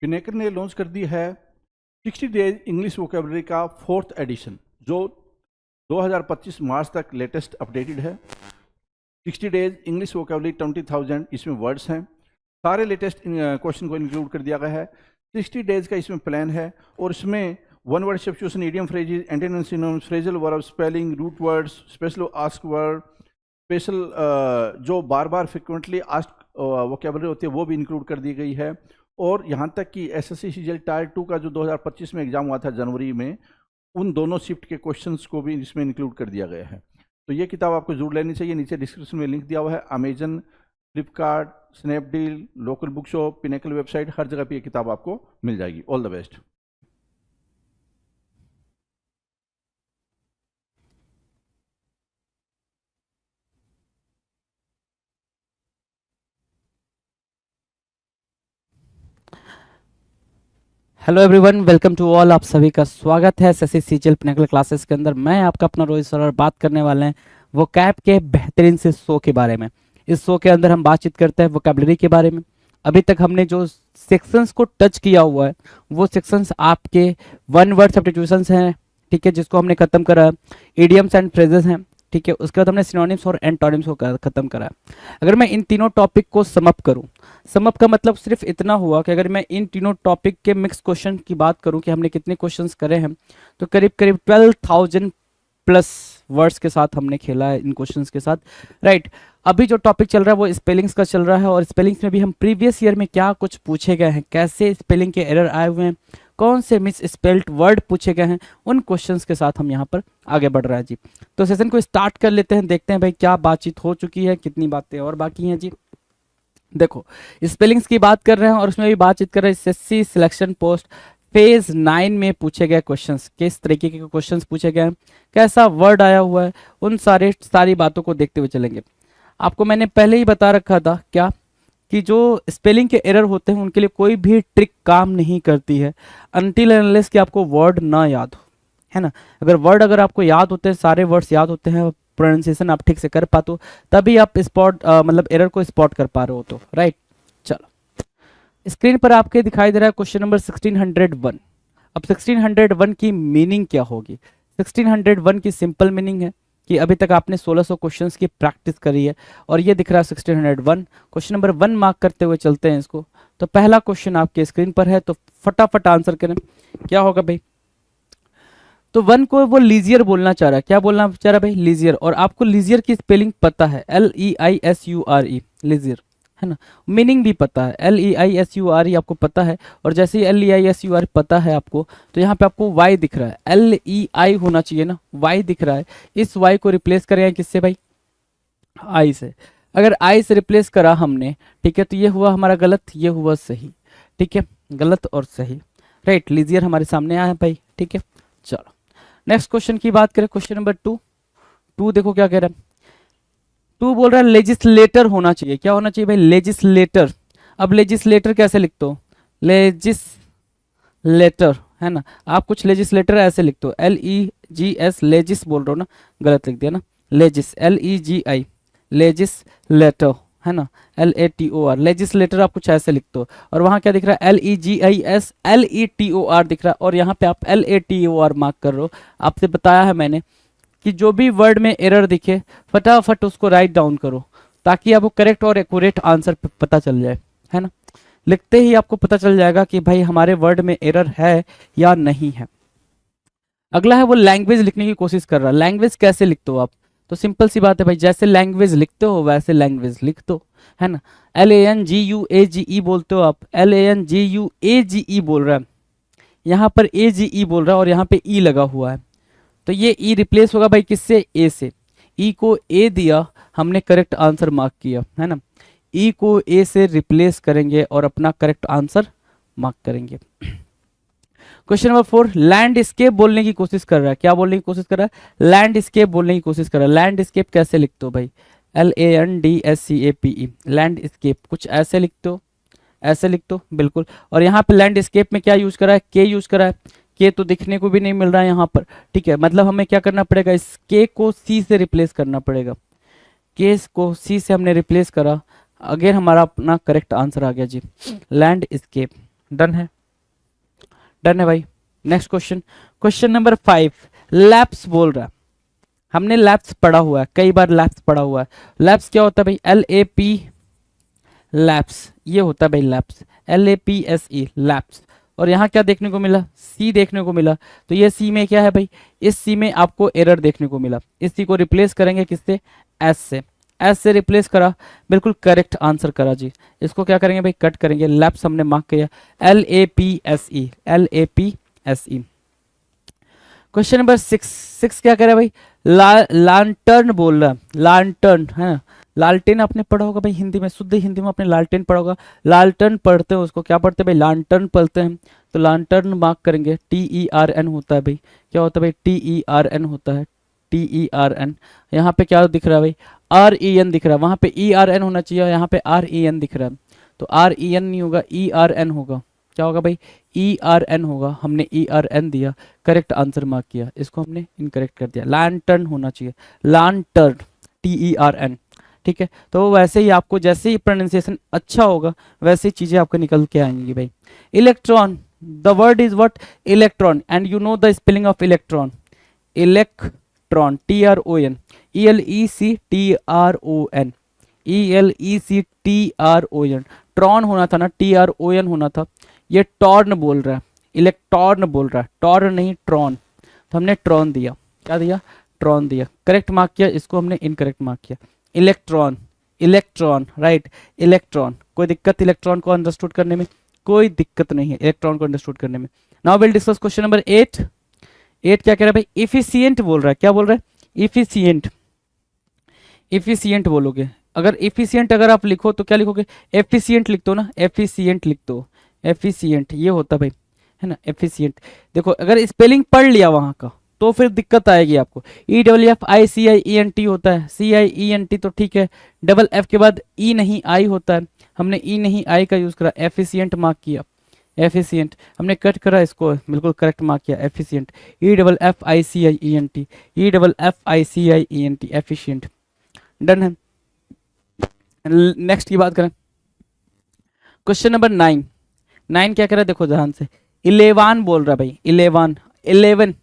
पिनेकर ने लॉन्च कर दी है 60 डेज इंग्लिश वोकेबलरी का 4th एडिशन, जो 2025 मार्च तक लेटेस्ट अपडेटेड है। 60 डेज इंग्लिश वोकेबलरी 20,000 इसमें वर्ड्स हैं। सारे लेटेस्ट क्वेश्चन को इंक्लूड कर दिया गया है। 60 डेज का इसमें प्लान है और इसमें one word substitution, idiom phrases, antonyms, synonyms, phrasal verb, spelling, root words, special ask word, special जो बार बार फ्रिक्वेंटली आस्क वोकेबलरी होती है वो भी इंक्लूड कर दी गई है। और यहाँ तक कि एसएससी सीजीएल टायर 2 का जो 2025 में एग्जाम हुआ था जनवरी में, उन दोनों शिफ्ट के क्वेश्चंस को भी इसमें इंक्लूड कर दिया गया है। तो ये किताब आपको जरूर लेनी चाहिए। नीचे डिस्क्रिप्शन में लिंक दिया हुआ है। Amazon, Flipkart, Snapdeal, local book shop, Pinnacle website, हर जगह पे ये किताब आपको मिल जाएगी। All the best. Hello everyone, welcome to all. आप सभी का स्वागत है एसएससी सीजीएल पिनेकल क्लासेस के अंदर। मैं आपका अपना रोहित सर और बात करने वाले हैं वोकैब के बेहतरीन से शो के बारे में। इस शो के अंदर हम बातचीत करते हैं वोकैबलरी के बारे में। अभी तक हमने जो सेक्शंस को टच किया हुआ है वो सेक्शंस आपके वन वर्ड सब्स्टिट्यूशंस हैं, ठीक है, जिसको हमने खत्म करा। इडियम्स एंड फ्रेजेस हैं, ठीक है। उसके बाद हमने सिनोनिम्स और एंटोनिम्स को खत्म करा। अगर मैं इन तीनों टॉपिक को समअप करूं, समअप का मतलब सिर्फ इतना हुआ कि अगर मैं इन तीनों टॉपिक के मिक्स क्वेश्चन की बात करूं कि हमने कितने क्वेश्चंस करे हैं, तो करीब करीब 12,000 प्लस वर्ड्स के साथ हमने खेला है इन क्वेश्चंस के साथ, राइट। अभी जो टॉपिक चल रहा है वो स्पेलिंग्स का चल रहा है और स्पेलिंग्स में भी हम प्रीवियस ईयर में क्या कुछ पूछे गए हैं, कैसे स्पेलिंग के एरर आए हुए हैं, कौन से मिस स्पेल्ड वर्ड पूछे गए हैं, उन क्वेश्चंस के साथ हम यहाँ पर आगे बढ़ रहे हैं जी। तो सेशन को स्टार्ट कर लेते हैं, देखते हैं भाई क्या बातचीत हो चुकी है, कितनी बातें और बाकी हैं जी। देखो, स्पेलिंग्स की बात कर रहे हैं और उसमें भी बातचीत कर रहे हैं एसएससी सिलेक्शन पोस्ट फेज 9 में पूछे गए क्वेश्चंस, किस तरीके के क्वेश्चंस पूछे गए हैं, कैसा वर्ड आया हुआ है, उन सारी बातों को देखते हुए चलेंगे। आपको मैंने पहले ही बता रखा था क्या कि जो स्पेलिंग के एरर होते हैं उनके लिए कोई भी ट्रिक काम नहीं करती है अनटिल अनलेस कि आपको वर्ड ना याद हो, है ना। अगर आपको याद होते हैं, सारे वर्ड्स याद होते हैं, प्रोनाउंसिएशन आप ठीक से कर पाते हो, तभी आप मतलब एरर को स्पॉट कर पा रहे हो, तो राइट। चलो, स्क्रीन पर आपके दिखाई दे रहा है क्वेश्चन नंबर 1601। अब 1601 की मीनिंग क्या होगी? 1601 की सिंपल मीनिंग है कि अभी तक आपने 1600 क्वेश्चंस की प्रैक्टिस करी है और ये दिख रहा है 1601। क्वेश्चन नंबर 1 मार्क करते हुए चलते हैं इसको। तो पहला क्वेश्चन आपके स्क्रीन पर है, तो फटाफट आंसर करें। क्या होगा भाई? तो 1 को वो लीजियर बोलना चाह रहा है। क्या बोलना चाह रहा है भाई? लीजियर। और आपको लीजियर की स्पेलिंग पता है, LEISURE, लीजियर, है ना। मीनिंग भी पता है, LEISURE आपको पता है। और जैसे ही LEISURE पता है आपको, तो यहाँ पे आपको Y दिख रहा है, LEI होना चाहिए ना, Y दिख रहा है। इस Y को रिप्लेस करें किससे भाई? I से। अगर I से रिप्लेस करा हमने, ठीक है, तो ये हुआ हमारा गलत, ये हुआ सही, ठीक है, गलत और सही, राइट। लीजियर हमारे सामने आया है भाई, ठीक है। चलो नेक्स्ट क्वेश्चन की बात करें, क्वेश्चन नंबर 2 देखो क्या कह रहा है। 2 बोल रहा है लेजिस्लेटर होना चाहिए। क्या होना चाहिए भाई? लेजिस्लेटर। अब लेजिस्लेटर कैसे लिखते हो? लेजिस्लेटर, है ना। आप कुछ लेजिस्लेटर ऐसे लिखते हो, LEGS, लेजिस बोल रहे हो ना, गलत लिख दिया ना, लेजिस, LEGI, लेजिस्लेटर, है ना, LATOR, लेजिस्लेटर आप कुछ ऐसे लिखते हो। और वहां क्या दिख रहा है? LEGIS, LETOR दिख रहा है और यहाँ पे आप LATOR मार्क कर रहे हो। आपसे बताया है मैंने कि जो भी वर्ड में एरर दिखे फटाफट उसको राइट डाउन करो, ताकि आपको करेक्ट और एक्यूरेट आंसर पता चल जाए, है ना। लिखते ही आपको पता चल जाएगा कि भाई हमारे वर्ड में एरर है या नहीं है। अगला है वो लैंग्वेज लिखने की कोशिश कर रहा है। लैंग्वेज कैसे लिखते हो आप? तो सिंपल सी बात है भाई, जैसे लैंग्वेज लिखते हो वैसे लैंग्वेज लिख दो, है ना। LANGUAGE बोलते हो आप, LANGUAGE बोल रहा है, यहाँ पर AGE बोल रहा है और यहाँ पे E लगा हुआ है, तो ये E रिप्लेस होगा भाई किससे? A से। E को A दिया, हमने करेक्ट आंसर मार्क किया, है ना। E को A से रिप्लेस करेंगे और अपना करेक्ट आंसर मार्क करेंगे। क्वेश्चन नंबर 4, लैंडस्केप बोलने की कोशिश कर रहा है। क्या बोलने की कोशिश कर रहा है? लैंडस्केप बोलने की कोशिश कर रहा है। लैंडस्केप कैसे लिखते हो भाई? LANDSCAPE, landscape. कुछ ऐसे लिखते हो, ऐसे लिखते हो, बिल्कुल। और यहाँ पे लैंडस्केप में क्या यूज करा है? के यूज करा है। के तो दिखने को भी नहीं मिल रहा है यहाँ पर, ठीक है। मतलब हमें क्या करना पड़ेगा? इस के को सी से रिप्लेस करना पड़ेगा। के को सी से हमने रिप्लेस करा, अगेन हमारा अपना करेक्ट आंसर आ गया जी, लैंडस्केप। डन है, डन है भाई। Next question, question number 5, lapse बोल रहा है। हमने लैप्स पढ़ा हुआ है, कई बार लैप्स पढ़ा हुआ है। लैप्स क्या होता है भाई? LAP, लैप्स, ये होता है भाई लैप्स, LAPSE, लैप्स। और यहाँ क्या देखने को मिला? C देखने को मिला। तो ये C में क्या है भाई? इस C में आपको एरर देखने को मिला। इस C को रिप्लेस करेंगे किससे? S से। S से रिप्लेस करा, बिल्कुल करेक्ट आंसर करा जी। इसको क्या करेंगे भाई? कट करेंगे, लैप्स हमने मार्क किया, LAPSE, LAPSE। क्वेश्चन नंबर 6 क्या कह रहा है भाई? लालटेन बोल रहा है, लालटेन है ना, लालटेन आपने पढ़ा होगा भाई हिंदी में, शुद्ध हिंदी में आपने लालटेन पढ़ा होगा। लालटेन पढ़ते हैं उसको, क्या पढ़ते हैं भाई? लालटेन पढ़ते हैं। तो लालटेन मार्क करेंगे, TERN होता है भाई। क्या होता है भाई? TERN होता है, TERN। यहाँ पे क्या दिख रहा है भाई? REN दिख रहा है, वहाँ पे ERN होना चाहिए, यहाँ पे REN दिख रहा है। तो REN नहीं होगा, ERN होगा। क्या होगा भाई? ERN होगा। हमने ERN दिया, करेक्ट आंसर मार्क किया, इसको हमने इनकरेक्ट कर दिया। लैंटर्न होना चाहिए, लैंटर्न, TERN। ठीक है, तो वैसे ही आपको जैसे ही प्रोनाउंसिएशन अच्छा होगा वैसे ही चीजें आपको निकल के आएंगी भाई। Electron, the word is what? Electron, and you know the spelling of electron. Electron, TRON, ELECTRON, ELECTRON। Tron होना था ना, TRON होना था। ये टॉर्न बोल रहा है, इलेक्ट्रॉन बोल रहा है, टॉर्न नहीं ट्रॉन। तो हमने ट्रॉन दिया, क्या दिया? ट्रॉन दिया, करेक्ट मार्क किया, इसको हमने इनकरेक्ट मार्क किया। Electron, electron, right, electron. कोई दिक्कत इलेक्ट्रॉन को अंडरस्टूड करने में? कोई दिक्कत नहीं है इलेक्ट्रॉन को अंडरस्टूड करने में। Now will discuss question number 8। 8 क्या कह रहा है भाई? इफिशिएंट बोल रहा है। क्या बोल रहा है? इफिशिएंट, इफिशिएंट बोलोगे। अगर इफिशिएंट अगर आप लिखो तो क्या लिखोगे? एफिशिएंट लिख दो ना, एफिशिएंट लिख दो, एफिशिएंट, ये होता भाई, है ना, एफिशिएंट। देखो अगर स्पेलिंग पढ़ लिया वहां का तो फिर दिक्कत आएगी आपको। EFFICIENT होता है, CIENT तो ठीक है, डबल F के बाद E नहीं I होता है, हमने E नहीं I का यूज करा, एफिशिएंट मार्क किया, एफिशिएंट हमने कट करा, इसको बिल्कुल करेक्ट मार्क किया, efficient, EFFICIENT, EFFICIENT, efficient. Done है। नेक्स्ट की बात करें, क्वेश्चन नंबर 9। 9 क्या कर रहा है? देखो ध्यान से, 11 बोल रहा है भाई, 11, 11,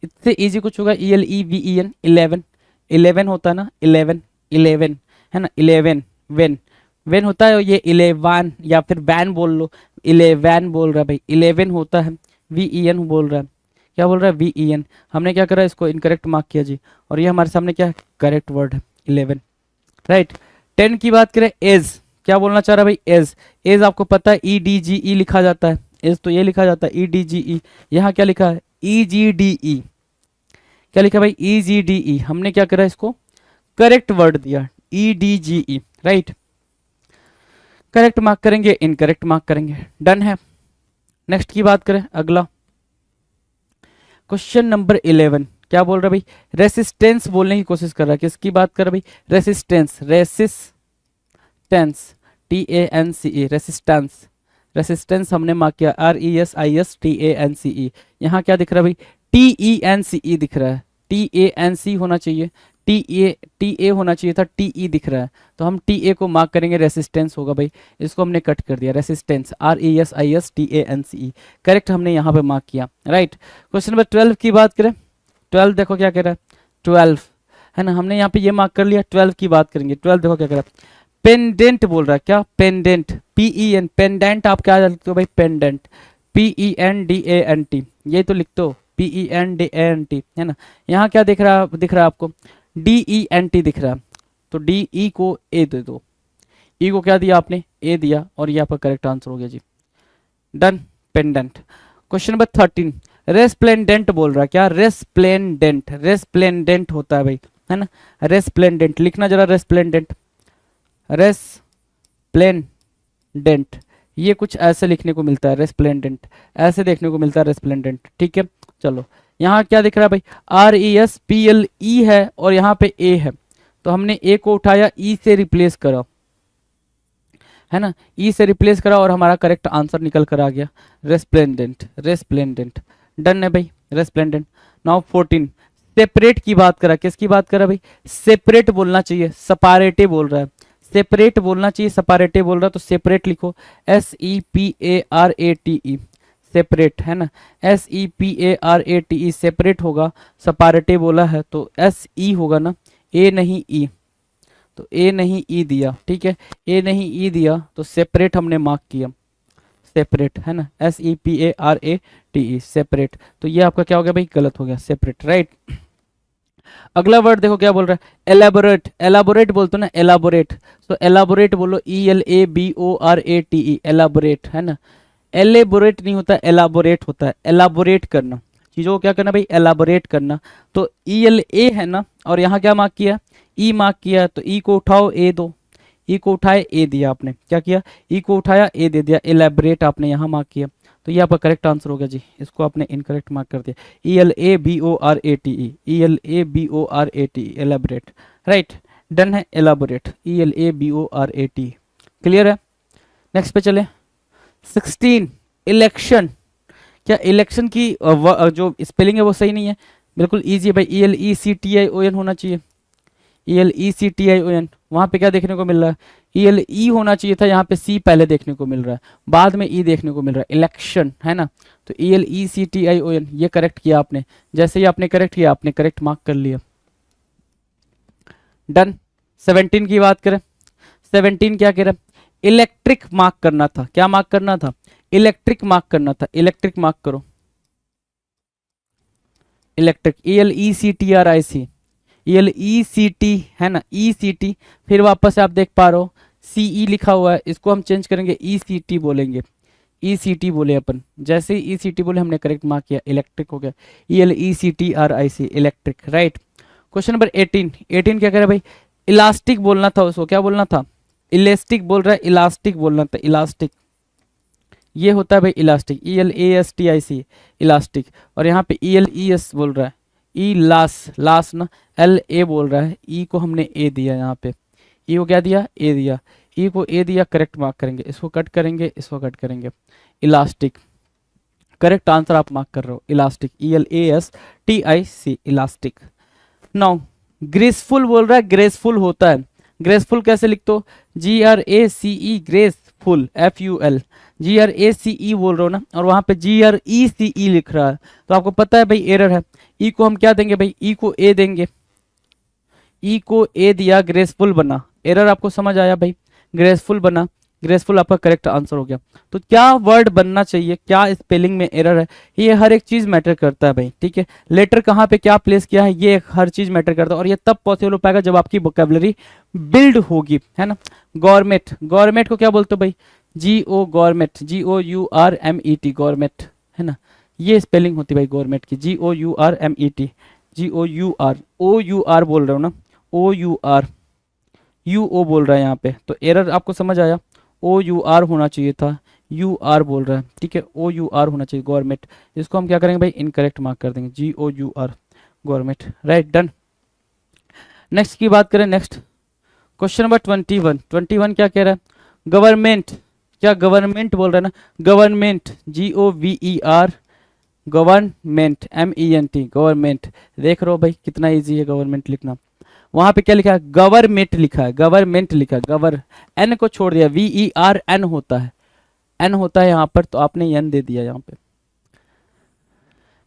इससे इजी कुछ होगा? ELEVEN, 11, 11 होता है ना, 11, 11 है ना, 11 वेन, वेन होता है, ये 11 या फिर वैन बोल लो, 11 बोल रहा है भाई, 11 होता है, VEN बोल रहा है। क्या बोल रहा है? VEN। हमने क्या करा? इसको इनकरेक्ट मार्क किया जी, और ये हमारे सामने क्या करेक्ट वर्ड है? 11, राइट। 10 की बात करें, एज, क्या बोलना चाह रहा है भाई? एज, एज आपको पता है EDGE लिखा जाता है, एज तो ये लिखा जाता है EDGE। यहाँ क्या लिखा है? EGDE। क्या लिखा भाई? EGDE। हमने क्या करा? इसको करेक्ट वर्ड दिया, EDGE, राइट। करेक्ट मार्क करेंगे, इनकरेक्ट मार्क करेंगे, डन है। नेक्स्ट की बात करें, अगला क्वेश्चन नंबर 11 क्या बोल रहा है भाई? रेसिस्टेंस बोलने की कोशिश कर रहा है। किसकी बात कर रहा है भाई? Resistance, resistance, TANCE, resistance, resistance हमने मार्क किया, RESISTANCE। यहाँ क्या दिख रहा है भाई? TENCE दिख रहा है, TANC होना चाहिए, TA होना चाहिए था, TE दिख रहा है, तो हम TA को मार्क करेंगे, रेसिस्टेंस होगा भाई, इसको हमने कट कर दिया, रेसिस्टेंस, RESISTANCE, करेक्ट हमने यहाँ पे मार्क किया, राइट। क्वेश्चन नंबर 12 की बात करें, 12 देखो क्या कह रहा है? 12 है ना, हमने यहाँ पे ये मार्क कर लिया। 12 की बात करेंगे, 12 देखो क्या कह रहा है? पेंडेंट बोल रहा है। क्या? पेंडेंट, PEN, पेंडेंट आप क्या लिखते हो भाई? पेंडेंट, PENDANT, ये तो लिखते हो, PENDANT, है ना। यहाँ क्या दिख रहा है आपको? DENT दिख रहा है, तो DE को A दे दो, E को क्या दिया आपने? A दिया, और ये आपका करेक्ट आंसर हो गया जी, done, pendant. Question number 13, resplendent बोल रहा है। क्या? रेस्प्लेंडेंट, रेस्प्लेंडेंट होता है भाई, है ना, रेस्प्लेंडेंट लिखना जरा, रेस्प्लेंडेंट, रेस्प्लेंडेंट, ये कुछ ऐसे लिखने को मिलता है, रेस्प्लेंडेंट ऐसे देखने को मिलता है, रेस्प्लेंडेंट, ठीक है। चलो यहाँ क्या दिख रहा है भाई? RESPLE है, और यहाँ पे A है, तो हमने A को उठाया, E से रिप्लेस करा, है ना, E से रिप्लेस करा, और हमारा करेक्ट आंसर निकल कर आ गया, रेस्प्लेंडेंट, रेस्प्लेंडेंट, डन है भाई, रेस्प्लेंडेंट। नाउ 14, सेपरेट की बात करा। किसकी बात करा भाई? सेपरेट बोलना चाहिए, सपारेटे बोल रहा है, सेपरेट बोलना चाहिए, सेपरेटे बोल रहा तो सेपरेट लिखो, SEPARATE, सेपरेट है ना, SEPARATE सेपरेट होगा, सेपरेटे बोला है तो SE होगा ना, ए नहीं ई, तो ए नहीं ई दिया, ठीक है, ए नहीं ई दिया तो सेपरेट हमने मार्क किया, सेपरेट है ना, SEPARATE सेपरेट, तो ये आपका क्या हो गया भाई, गलत हो गया, सेपरेट, राइट। अगला वर्ड देखो क्या बोल रहा है, एलाबोरेट, एलाबोरेट बोलते हो ना, एलाबोरेट, तो एलाबोरेट बोलो, ELABORATE, एलाबोरेट है ना, एलेबोरेट नहीं होता, एलाबोरेट होता है, एलाबोरेट करना, चीजों को क्या करना भाई, एलाबोरेट करना, तो ELA है ना, और यहाँ क्या मार्क किया, ई मार्क किया, तो ई को उठाओ, ए दो, ई को उठाए, ए दिया आपने, क्या किया, ई को उठाया, ए दे दिया, एलेबोरेट आपने यहाँ मार्क किया, तो ये आपका करेक्ट आंसर हो गया जी, इसको आपने इनकरेक्ट मार्क कर दिया, ELABORATE, ELABORATE, elaborate, right, done है, एलाबोरेट, ELABORATE, क्लियर है। नेक्स्ट पे चले, 16 इलेक्शन, क्या इलेक्शन की जो स्पेलिंग है वो सही नहीं है, बिल्कुल इजी है भाई, ELECTION होना चाहिए, ELECTION, वहां पे क्या देखने को मिल रहा है, ELE होना चाहिए था, यहाँ पे C पहले देखने को मिल रहा है, बाद में E देखने को मिल रहा है, इलेक्शन है ना, तो ELECTION, ये करेक्ट किया आपने, जैसे ही आपने करेक्ट किया आपने करेक्ट मार्क कर लिया, डन। 17 की बात करें, 17 क्या कह रहा है, इलेक्ट्रिक मार्क करना था, क्या मार्क करना था, इलेक्ट्रिक मार्क करना था, इलेक्ट्रिक मार्क करो, इलेक्ट्रिक, ELECTRIC, ELECT है ना, ECT, फिर वापस से आप देख पा रहे हो CE लिखा हुआ है, इसको हम चेंज करेंगे, ECT बोलेंगे, ECT बोले अपन, जैसे ही ECT बोले हमने करेक्ट मार्क किया, इलेक्ट्रिक हो गया, ELECTRIC, electric, right. Question number 18, 18 क्या कह रहा है भाई, इलास्टिक बोलना था उसको, क्या बोलना था, इलास्टिक बोल रहा है, इलास्टिक बोलना था, इलास्टिक, ये होता है भाई इलास्टिक, ELASTIC, इलास्टिक, और यहाँ पे ELES बोल रहा है, ई लास ना, LA बोल रहा है, ई को हमने ए दिया, यहाँ पे ई को क्या दिया, ए दिया, ई को ए दिया, करेक्ट मार्क करेंगे, इसको कट करेंगे, इसको कट करेंगे, इलास्टिक, करेक्ट आंसर आप मार्क कर रहे हो, elastic, ELASTIC, elastic. Now graceful बोल रहा है, ग्रेसफुल होता है, ग्रेसफुल कैसे लिखते हो, GRACE, ग्रेसफुल, FUL, GRACE बोल रहे हो ना, और वहां पे GRECE लिख रहा है, तो आपको पता है भाई एरर है, ई को हम क्या देंगे भाई, ई को ए देंगे, ई को ए दिया, ग्रेसफुल बना, एरर आपको समझ आया भाई, ग्रेसफुल बना, ग्रेसफुल आपका करेक्ट आंसर हो गया। तो क्या वर्ड बनना चाहिए, क्या स्पेलिंग में एरर है, ये हर एक चीज मैटर करता है भाई, ठीक है, लेटर कहाँ पे क्या प्लेस किया है, ये हर चीज मैटर करता है, और ये तब पॉसिबल हो पाएगा जब आपकी वोकैबुलरी बिल्ड होगी, है ना। गवर्नमेंट, गवर्नमेंट को क्या बोलते हो भाई, GO, गवर्नमेंट, GOURMET, गवर्नमेंट है ना, ये स्पेलिंग होती है भाई गवर्नमेंट की, GOURMET, GOUR बोल रहे हो ना, OUR, UO बोल रहा है यहाँ पे, तो एरर आपको समझ आया, OUR होना चाहिए था, UR बोल रहा है, ठीक है, OUR होना चाहिए, गवर्नमेंट, इसको हम क्या करेंगे भाई, इनकरेक्ट मार्क कर देंगे, GOUR, government, right, done. Next की बात करें, नेक्स्ट क्वेश्चन नंबर 21, 21 क्या कह रहा है, गवर्नमेंट, क्या गवर्नमेंट बोल रहा है ना, government, GOVER, government, MENT, government, देख रहे हो भाई कितना इजी है गवर्नमेंट लिखना, वहां पे क्या लिखा है, गवर्नमेंट लिखा है, गवर्नमेंट लिखा है, गवर, एन को छोड़ दिया, VERN होता है, एन होता है यहाँ पर, तो आपने एन दे दिया, यहाँ पे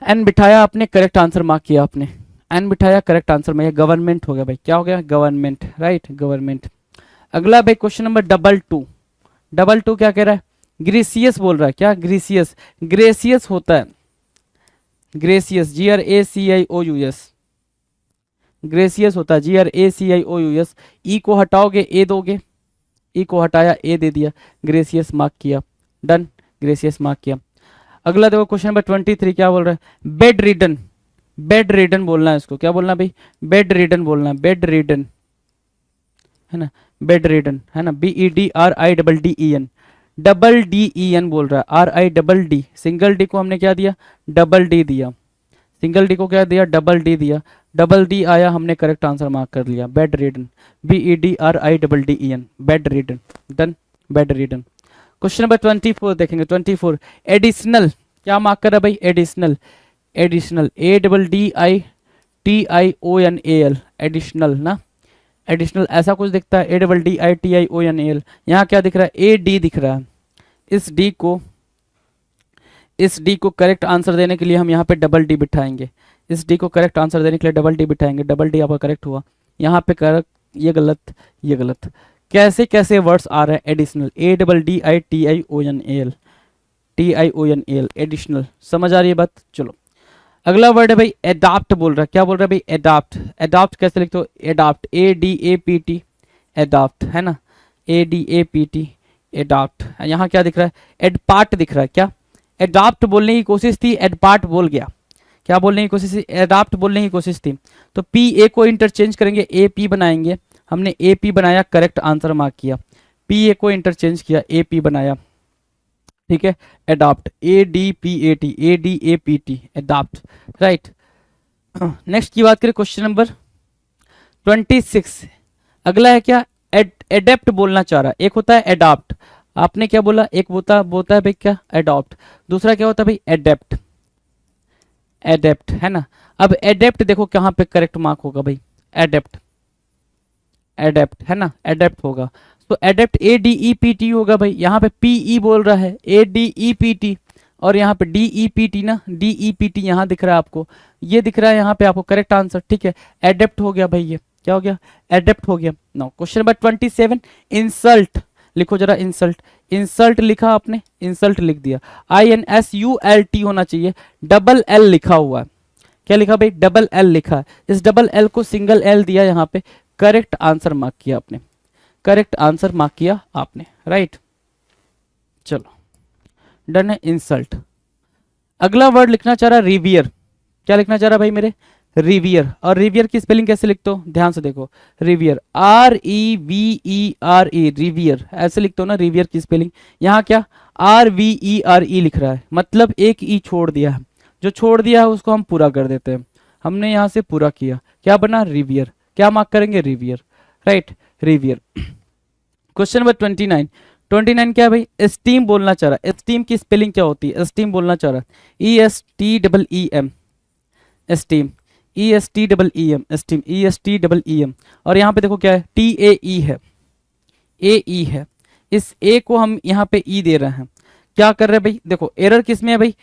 एन बिठाया आपने, करेक्ट आंसर मार्क किया आपने, एन बिठाया, करेक्ट आंसर में, गवर्नमेंट हो गया भाई, क्या हो गया, गवर्नमेंट, राइट, गवर्नमेंट। अगला भाई क्वेश्चन नंबर 22, 22 क्या कह रहा है, ग्रेसियस बोल रहा है, क्या ग्रेसियस, ग्रेसियस होता है, ग्रेसियस, GRACIOUS, ग्रेसियस होता है, GRACIOUS, ई को हटाओगे, ए दोगे, ई को हटाया, ए दे दिया, ग्रेसियस मार्क किया, डन, ग्रेसियस मार्क किया। अगला देखो क्वेश्चन नंबर 23 क्या बोल रहा है, बेड रिडन, बेड रिडन बोलना है इसको, क्या बोलना है भाई, बेड रिडन बोलना है, बेड रिडन है ना, बेड रिडन है ना, BEDRIDDEN, डबल DEN बोल रहा है, RIDD, सिंगल डी को हमने क्या दिया, डबल डी दिया, सिंगल डी को क्या दिया, डबल डी दिया, डबल डी आया, हमने करेक्ट आंसर मार्क कर लिया, bed ridden, BEDRIDDEN, bed ridden, done, bed ridden. Question number 24 देखेंगे, 24 एडिशनल, क्या मार्क कर रहा है भाई, एडिशनल, एडिशनल, ADDITIONAL, एडिशनल ना, एडिशनल ऐसा कुछ दिखता है, ADDITIONAL। यहाँ क्या दिख रहा है, AD दिख रहा है। इस D को करेक्ट आंसर देने के लिए हम यहाँ पे डबल D बिठाएंगे। इस D को करेक्ट आंसर देने के लिए डबल D बिठाएंगे। डबल D आपका करेक्ट हुआ। यहाँ पे करेक्ट, ये गलत, ये गलत। कैसे कैसे वर्ड्स आ रहे हैं एडिशनल, ADDITIONAL एडिशनल। समझ आ रही है बात? चलो अगला वर्ड है भाई एडाप्ट बोल रहा है। क्या बोल रहा है भाई, एडाप्ट। एडाप्ट कैसे लिखते हो, एडाप्ट, ADAPT, एडाप्ट है ना, ADAPT, एडाप्ट। यहाँ क्या दिख रहा है, एडपार्ट दिख रहा है। क्या, एडाप्ट बोलने की कोशिश थी, एडपार्ट बोल गया। क्या बोलने की कोशिश थी, एडाप्ट बोलने की कोशिश थी। तो PA को इंटरचेंज करेंगे, AP बनाएंगे। हमने AP बनाया, करेक्ट आंसर मार्क किया। PA को इंटरचेंज किया, AP बनाया, ठीक है। Adapt, ADPAT, adapt, right. Next की बात करें, क्वेश्चन नंबर 26। अगला है क्या, एडेप्ट बोलना चाह रहा है। एक होता है एडाप्ट, आपने क्या बोला, एक बोलता है भाई क्या, एडॉप्ट। दूसरा क्या होता है भाई, एडेप्ट, एडेप्ट है ना। अब एडेप्ट देखो कहाँ पे करेक्ट मार्क होगा भाई, एडेप्ट, एडेप्ट है ना, एडेप्ट होगा। तो एडेप्ट ADEPT होगा भाई। यहाँ पे PE बोल रहा है, ADEPT, और यहाँ पे DEPT ना, DEPT यहाँ दिख रहा है आपको, ये दिख रहा है यहाँ पे आपको, करेक्ट आंसर, ठीक है। एडेप्ट हो गया भाई, ये क्या हो गया, एडेप्ट हो गया। नाउ क्वेश्चन नंबर 27, इंसल्ट लिखो जरा, इंसल्ट। इंसल्ट लिखा आपने, इंसल्ट लिख दिया, INSULT होना चाहिए, डबल L लिखा हुआ है। क्या लिखा भाई, डबल L लिखा है। इस डबल L को सिंगल L दिया यहाँ पे, करेक्ट आंसर मार्क किया आपने, करेक्ट आंसर मार्क किया आपने, राइट। चलो डन है, इंसल्ट। अगला वर्ड लिखना चाह रहा है रिवियर। क्या लिखना चाह रहा है भाई मेरे, रिवियर। और रिवियर की स्पेलिंग कैसे लिखते हो, ध्यान से देखो, रिवियर, REVERE, रिवियर ऐसे लिखते हो ना, रिवियर की स्पेलिंग। यहाँ क्या, RVERE लिख रहा है, मतलब एक ई छोड़ दिया है। जो छोड़ दिया है उसको हम पूरा कर देते हैं। हमने यहाँ से पूरा किया, क्या बना, रिवियर। क्या मार्क करेंगे, रिवियर, राइट, रिवियर। Question number 29। 29 क्या है भाई, एस्टीम बोलना चाह रहा है। एस्टीम की स्पेलिंग क्या होती है, एस्टीम बोलना चाह रहा है, ESTEEM, esteem, ESTEEM, esteem, ESTEEM। और यहाँ पे देखो क्या है, TAE है, AE है। इस A को हम यहाँ पे E दे रहे हैं। क्या कर रहे हैं भाई, देखो एरर किस में है भाई,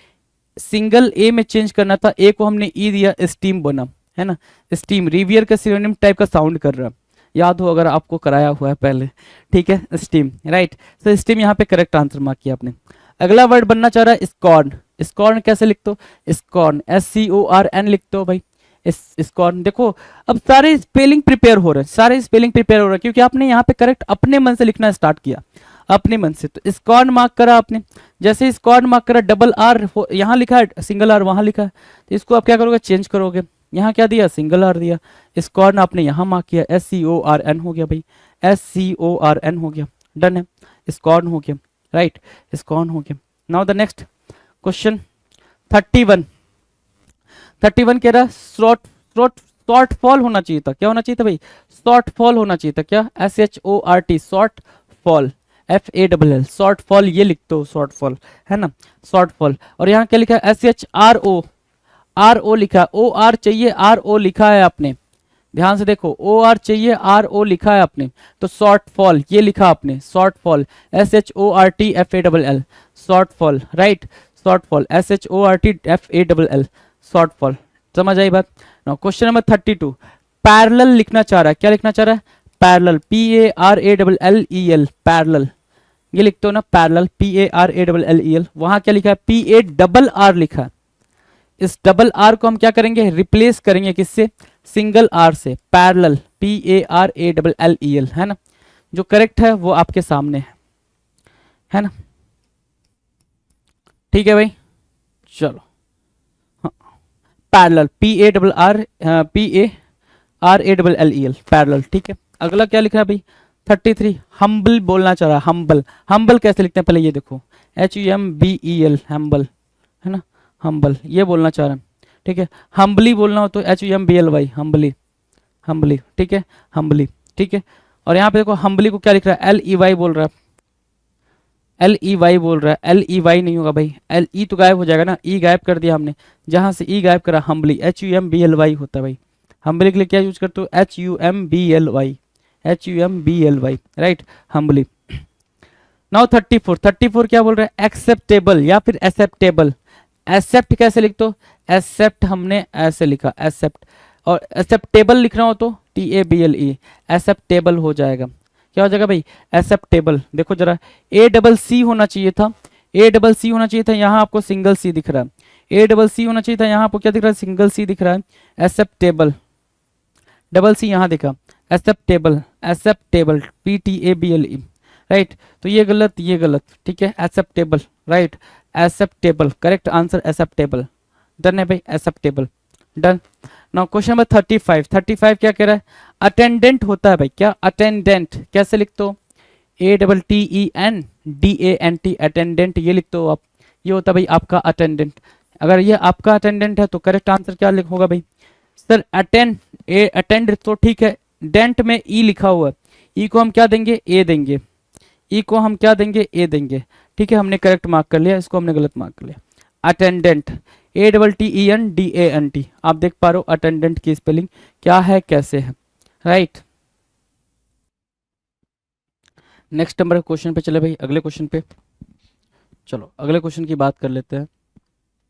सिंगल A में चेंज करना था, A को हमने E दिया, स्टीम बना, है ना। स्टीम रिवियर का सिनोनिम टाइप का साउंड कर रहा है, याद हो अगर आपको कराया हुआ है पहले, ठीक है, स्टीम, राइट। तो स्टीम यहाँ पे करेक्ट आंसर मार्क किया आपने। अगला वर्ड बनना चाह रहा है स्कॉर्न। स्कॉर्न कैसे लिखते हो, स्कॉर्न, SCORN लिखते हो भाई, स्कॉर्न। देखो अब सारे स्पेलिंग प्रिपेयर हो रहे हैं, सारे स्पेलिंग प्रिपेयर हो रहे हैं, क्योंकि आपने यहाँ पे करेक्ट अपने मन से लिखना स्टार्ट किया, अपने मन से। तो स्कॉर्न मार्क करा आपने, जैसे स्कॉर्न मार्क करा, डबल R यहाँ लिखा है, सिंगल R वहाँ लिखा है, तो इसको आप क्या करोगे, चेंज करोगे। यहाँ क्या दिया, सिंगल R दिया, स्कॉर्न आपने यहाँ मार्क किया, SCORN हो गया भाई, SCORN हो गया, डन है, स्कॉर्न हो गया, राइट, स्कॉर्न हो गया। Now the next question 31। 31 कह रहा है शॉर्ट फॉल होना चाहिए था। क्या होना चाहिए था भाई, शॉर्ट फॉल होना चाहिए था। क्या, SHORT, short fall, FALL, short fall, ये लिखते हो, शॉर्ट फॉल है ना, शॉर्ट फॉल। और यहाँ क्या लिखा है, SHRO लिखा है, OR चाहिए, RO लिखा है आपने, ध्यान से देखो, OR चाहिए, RO लिखा है आपने, तो शॉर्ट फॉल ये लिखा आपने, short fall, SHORTFALL, short fall, right, short fall, SHORTFALL, short fall. समझ आई बात। नाउ क्वेश्चन नंबर 32, पैरेलल लिखना चाह रहा है। क्या लिखना चाह रहा है, पैरेलल, PARALLEL, पैरेलल, ये लिखते हो ना, पैरेलल, PARALLEL। वहां क्या लिखा है, PARR लिखा है। इस डबल R को हम क्या करेंगे, रिप्लेस करेंगे किससे, सिंगल R से, पैरेलल, PARALLEL, है ना। जो करेक्ट है वो आपके सामने है ना, ठीक है भाई। चलो पैरेलल, PARRALLEL, पैरेलल, ठीक है। अगला क्या लिखा है भाई, 33, हम्बल बोलना चाह रहा है, हम्बल। हम्बल कैसे लिखते हैं, पहले ये देखो, HUMBEL, हम्बल, है ना, हम्बल, ये बोलना चाह रहा है, ठीक है। हम्बली बोलना हो तो HUMBLY, हम्बली, हम्बली, ठीक है, हम्बली, ठीक है। और यहाँ पे देखो हम्बली को क्या लिख रहा है, LEY बोल रहा है, LEY बोल रहा है, LEY नहीं होगा भाई, LE तो गायब हो जाएगा ना, E गायब कर दिया हमने, जहां से E गायब करा, हम्बली, HUMBLY होता है भाई। हम्बली के लिए क्या यूज करते हो, HUMBLY, HUMBLY, right, humbly. Now 34 क्या बोल रहा है, एक्सेप्टेबल या फिर एक्सेप्टेबल। एक्सेप्ट कैसे लिख दो, एक्सेप्ट हमने ऐसे लिखा एक्सेप्ट, और एक्सेप्टेबल लिखना हो तो TABLE, एक्सेप्टेबल हो जाएगा। क्या हो जाएगा भाई, एक्सेप्टेबल। देखो जरा, ACC होना चाहिए था, ACC होना चाहिए था, यहाँ आपको सिंगल सी दिख रहा है। ACC होना चाहिए था, यहाँ आपको क्या दिख रहा है, सिंगल सी दिख रहा है। एक्सेप्टेबल, डबल सी यहाँ दिखा, एक्सेप्टेबल, एक्सेप्टेबल, PTABLE, राइट। तो ये गलत, ये गलत, ठीक है, acceptable, right, acceptable, correct answer acceptable. Done है भाई, acceptable, done. Now question number 35 क्या कह रहा है, अटेंडेंट होता है भाई, क्या अटेंडेंट कैसे लिखते हो, ATTENDANT, अटेंडेंट, ये लिखते हो आप, ये होता है भाई आपका अटेंडेंट। अगर ये आपका अटेंडेंट है तो करेक्ट आंसर क्या होगा भाई, सर अटेंड तो ठीक है, डेंट में ई लिखा हुआ है, ई को हम क्या देंगे, ए देंगे, ई को हम क्या देंगे, ए देंगे, ठीक है, हमने करेक्ट मार्क कर लिया, इसको हमने गलत मार्क कर लिया। अटेंडेंट, ATTENDANT, आप देख पा रहे हो अटेंडेंट की स्पेलिंग क्या है, कैसे है, राइट। नेक्स्ट नंबर क्वेश्चन पे चले भाई, अगले क्वेश्चन पे चलो, अगले क्वेश्चन की बात कर लेते हैं।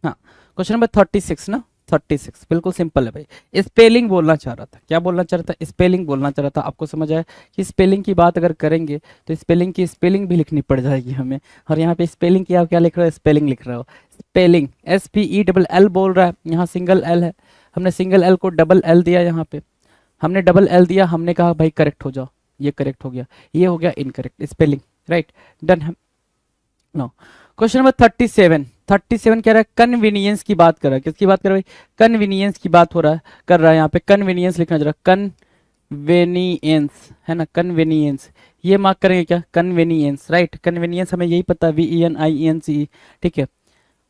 हाँ, क्वेश्चन नंबर 36 ना, 36 बिल्कुल सिंपल है भाई। स्पेलिंग बोलना चाह रहा था, क्या बोलना चाह रहा था, स्पेलिंग बोलना चाह रहा था। आपको समझ आया कि स्पेलिंग की बात अगर करेंगे तो स्पेलिंग की स्पेलिंग भी लिखनी पड़ जाएगी हमें। और यहाँ पे स्पेलिंग की आप क्या लिख रहे हो, स्पेलिंग लिख रहे हो, स्पेलिंग SPELL बोल रहा है, यहाँ सिंगल एल है, हमने सिंगल एल को डबल एल दिया, यहाँ पे हमने डबल एल दिया, हमने कहा भाई करेक्ट हो जाओ, ये करेक्ट हो गया, ये हो गया इनकरेक्ट स्पेलिंग, राइट, डन है। नो, क्वेश्चन नंबर 37 कह रहा है कन्वीनियंस की बात कर रहा है, किसकी बात कर रहा है भाई, कन्वीनियंस की बात हो रहा है, कर रहा है, यहाँ पे कन्वीनियंस लिखना जरा, कन्वेनियंस है ना, कन्वेनियंस, ये मार्क करेंगे क्या, कन्वेनियंस, राइट, कन्वेनियंस हमें यही पता है, VENIENCE, ठीक है।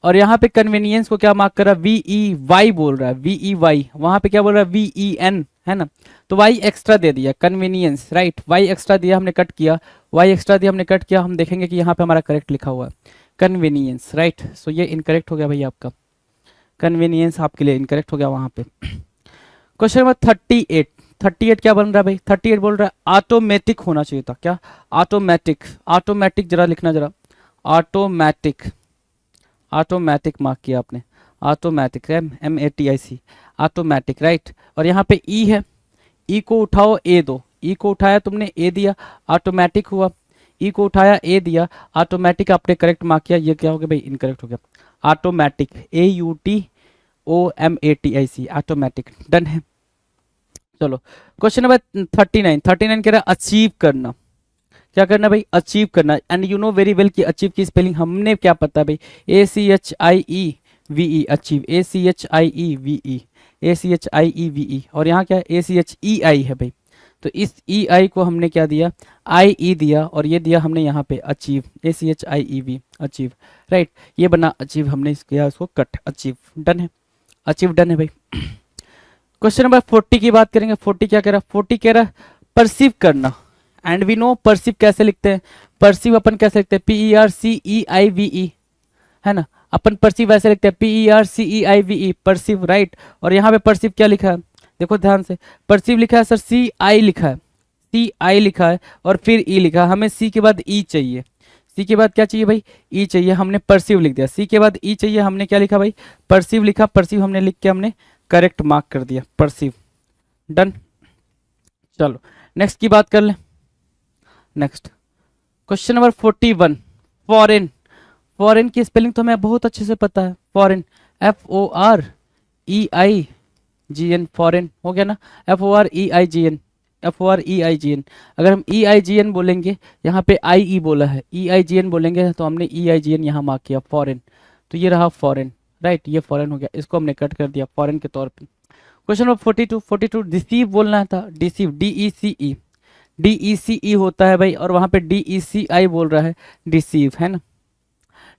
और यहाँ पे कन्वीनियंस को क्या मार्क कर रहा है, VEY बोल रहा है, VEY, वहां पे क्या बोल रहा है, VEN, है ना, तो y एक्स्ट्रा दे दिया, कन्वीनियंस, राइट, y एक्स्ट्रा दिया, हमने कट किया, y एक्स्ट्रा दिया, हमने कट किया, हम देखेंगे कि यहाँ पे हमारा करेक्ट लिखा हुआ है कन्वीनियंस, राइट। सो ये इनकरेक्ट हो गया भाई आपका, कन्वीनियंस आपके लिए इनकरेक्ट हो गया वहां पे। क्वेश्चन नंबर 38 क्या बन रहा है भाई, 38 बोल रहा है ऑटोमेटिक होना चाहिए था, क्या, ऑटोमेटिक, ऑटोमेटिक जरा लिखना जरा, ऑटोमेटिक, ऑटोमेटिक मार्क किया आपने, ऑटोमेटिक, MATIC, ऑटोमेटिक, राइट। और यहाँ पे ई है, ई को उठाओ, ए दो, ई को उठाया तुमने, ए दिया, ऑटोमेटिक हुआ, ई को उठाया, ए दिया, ऑटोमेटिक आपने करेक्ट मार्क किया, ये क्या हो गया भाई, इनकरेक्ट हो गया, ऑटोमेटिक, AUTOMATIC, ऑटोमेटिक, डन है। चलो क्वेश्चन नंबर 39 कह रहा है अचीव करना, क्या करना भाई, अचीव करना, and you know very well कि अचीव की स्पेलिंग हमने क्या पता भाई, ACHIEVE, अचीव, ACHIEVE, ACHIEVE, और यहाँ क्या है, ACHEI है भाई, तो इस EI को हमने क्या दिया, IE दिया, और ये दिया हमने यहाँ पे अचीव, ACHIEV, अचीव, राइट, ये बना अचीव, हमने किया इसको कट, अचीव, डन है, अचीव डन है भाई। क्वेश्चन नंबर 40 की बात करेंगे, 40 क्या कह रहा है, 40 कह रहा है परसीव करना, एंड वी नो परसीव कैसे लिखते हैं, परसीव अपन कैसे लिखते हैं, PERCEIVE, है ना, अपन परसीव ऐसे लिखते हैं, PERCEIVE, परसीव, राइट। और यहाँ पे परसीव क्या लिखा है, देखो ध्यान से, परसीव लिखा है सर, CI लिखा है, CI लिखा है, और फिर E लिखा है, हमें C के बाद E चाहिए, C के बाद क्या चाहिए भाई, E चाहिए, हमने परसीव लिख दिया, C के बाद E चाहिए, हमने क्या लिखा भाई, परसीव लिखा, परसीव हमने लिख के हमने करेक्ट मार्क कर दिया, परसीव, डन। चलो नेक्स्ट की बात कर लें, next question number 41, foreign, foreign की स्पेलिंग तो हमें बहुत अच्छे से पता है, फॉरेन, FOREIGN, फॉरेन हो गया ना, FOREIGN, FOREIGN, अगर हम EIGN बोलेंगे, यहाँ पे IE बोला है, EIGN बोलेंगे तो हमने EIGN यहाँ मार्क किया, फॉरेन, तो ये रहा फॉरेन, राइट, ये फॉरेन हो गया, इसको हमने कट कर दिया फॉरेन के तौर पे। क्वेश्चन नंबर 42 डिसीव बोलना था, डिसीव, DECE होता है भाई, और वहां पे DECI बोल रहा है, डिसीव, है ना,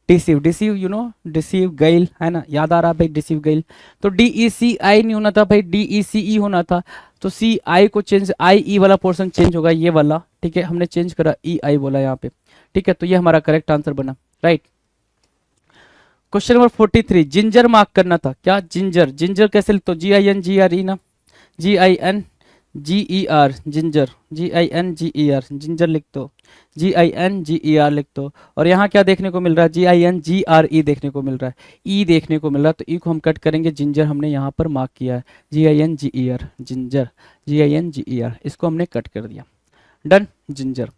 deceive, deceive, you know, deceive गैल, है ना, याद आ रहा है भाई, डिसीव गैल, तो DECI नहीं होना था भाई, DECE होना था, तो CI को चेंज, IE वाला पोर्शन चेंज होगा, ये वाला, ठीक है, हमने चेंज करा, EI बोला यहाँ पे, ठीक है, तो ये हमारा करेक्ट आंसर बना, right. Question number 43, ginger mark करना था, क्या, जिंजर, जिंजर कैसे लिखते हो, GINGRE ना, GIN GER ginger, GINGER ginger लिख दो, GINGER लिख दो। और यहाँ क्या देखने को मिल रहा है, GINGRE देखने को मिल रहा है, ई देखने को मिल रहा है, तो ई को हम कट करेंगे, जिंजर हमने यहाँ पर मार्क किया है, GINGER जिंजर, GINGER इसको हमने कट कर दिया, डन, जिंजर।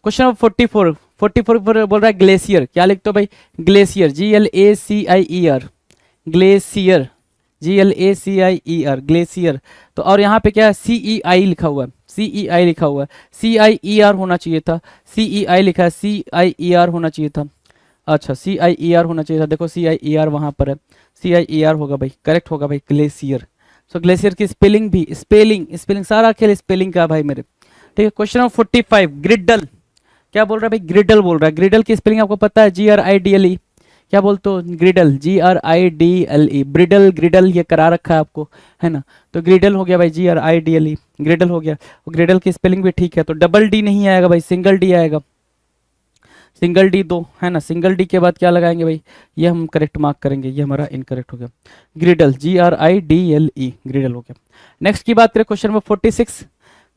क्वेश्चन नंबर 44 पर बोल रहा है ग्लेशियर, क्या लिखते हो भाई, glacier, GLACIER, glacier, GLACIER glacier. तो और यहाँ पे क्या है, CEI लिखा हुआ है, CEI लिखा हुआ है, CIER होना चाहिए था, CEI लिखा है, CIER होना चाहिए था, अच्छा CIER होना चाहिए था, देखो CIER वहाँ पर है, CIER होगा भाई, करेक्ट होगा भाई, ग्लेशियर। सो ग्लेशियर की स्पेलिंग भी, स्पेलिंग सारा खेल स्पेलिंग का भाई मेरे, ठीक है। क्वेश्चन नंबर 45 ग्रिडल, क्या बोल रहा है भाई, ग्रिडल बोल रहा है, ग्रिडल की स्पेलिंग आपको पता है, GRIDLE, क्या बोलते हो, ग्रिडल, GRIDLE, ब्रिडल ग्रिडल ये करा रखा है आपको, है ना, तो ग्रिडल हो गया भाई, GRIDLE ग्रिडल हो गया। और ग्रिडल की स्पेलिंग भी ठीक है, तो डबल डी नहीं आएगा भाई, सिंगल डी आएगा, सिंगल डी दो, है ना, सिंगल डी के बाद क्या लगाएंगे भाई, ये हम करेक्ट मार्क करेंगे, ये हमारा इनकरेक्ट हो गया, ग्रिडल, GRIDLE ग्रिडल हो गया। नेक्स्ट की बात करें, क्वेश्चन नंबर 46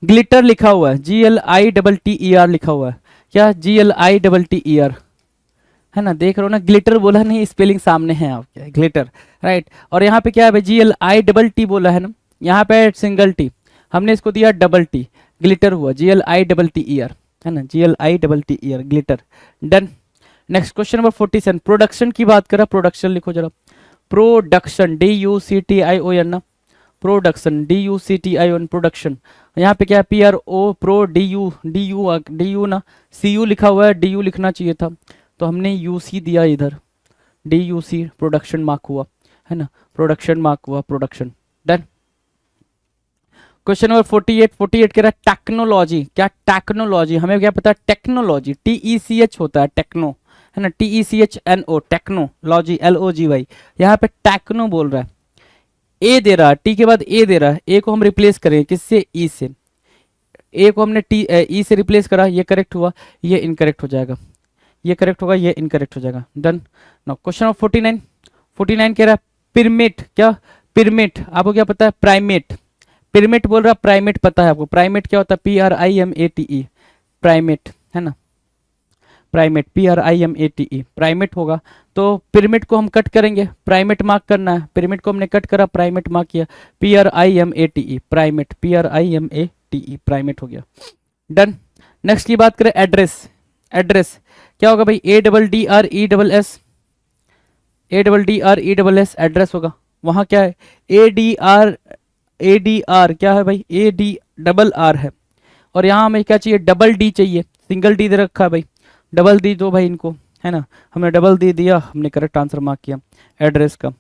ग्लिटर लिखा हुआ है, GLITTER लिखा हुआ है, क्या GLITTER, है ना, देख रहे हो ना, ग्लिटर बोला नहीं, स्पेलिंग सामने है आपके, ग्लिटर, राइट। और यहाँ पे क्या है भाई, GLITT बोला है ना, यहाँ पे सिंगल टी, हमने इसको दिया डबल टी, ग्लिटर हुआ, GLITTER, है ना, GLITTER glitter, done. Next question number 47 production की बात करें, प्रोडक्शन लिखो जरा, प्रोडक्शन, DUCTION ना, प्रोडक्शन, DUCTION प्रोडक्शन। यहाँ पे क्या है, PRO प्रो, DU ना, CU लिखा हुआ है, DU लिखना चाहिए था, तो हमने UC दिया इधर, DUC प्रोडक्शन मार्क हुआ, है ना, प्रोडक्शन मार्क हुआ, प्रोडक्शन, डन। क्वेश्चन नंबर 48 कह रहा है टेक्नोलॉजी, क्या टेक्नोलॉजी, हमें क्या पता है, टेक्नोलॉजी, TECH होता है, टेक्नो, है ना, TECHNO टेक्नोलॉजी, LOGY, यहाँ पे टेक्नो बोल रहा है, ए दे रहा है, टी के बाद ए दे रहा है, ए को हम रिप्लेस करें किससे, ई से, ए को हमने ई से रिप्लेस करा, ये करेक्ट हुआ, ये इनकरेक्ट हो जाएगा, ये करेक्ट होगा, ये इनकरेक्ट हो जाएगा, डन। नाउ क्वेश्चन ऑफ 49 कह रहा है पिरमिड, क्या पिरमिड, आपको क्या पता है, प्राइमेट, पिरमिड बोल रहा है, प्राइमेट पता है आपको, प्राइमेट क्या होता है, PRIMATE प्राइमेट, है ना, प्राइमेट, PRIMATE प्राइमेट होगा, तो पिरामिड को हम कट करेंगे, प्राइमेट मार्क करना है, पिरामिड को हमने कट करा, प्राइमेट मार्क किया, PRIMATE प्राइमेट, PRIMATE प्राइमेट हो गया, डन। नेक्स्ट की बात करें एड्रेस, एड्रेस क्या होगा भाई, ADDRESS, ADDRESS एड्रेस होगा, वहां क्या है, ADR क्या है भाई, ADRR है, और यहाँ हमें क्या चाहिए, डबल डी चाहिए, सिंगल डी दे रखा है भाई, डबल डी दो भाई इनको, है ना, हमने डबल डी दिया, हमने करेक्ट आंसर मार्क किया, एड्रेस का,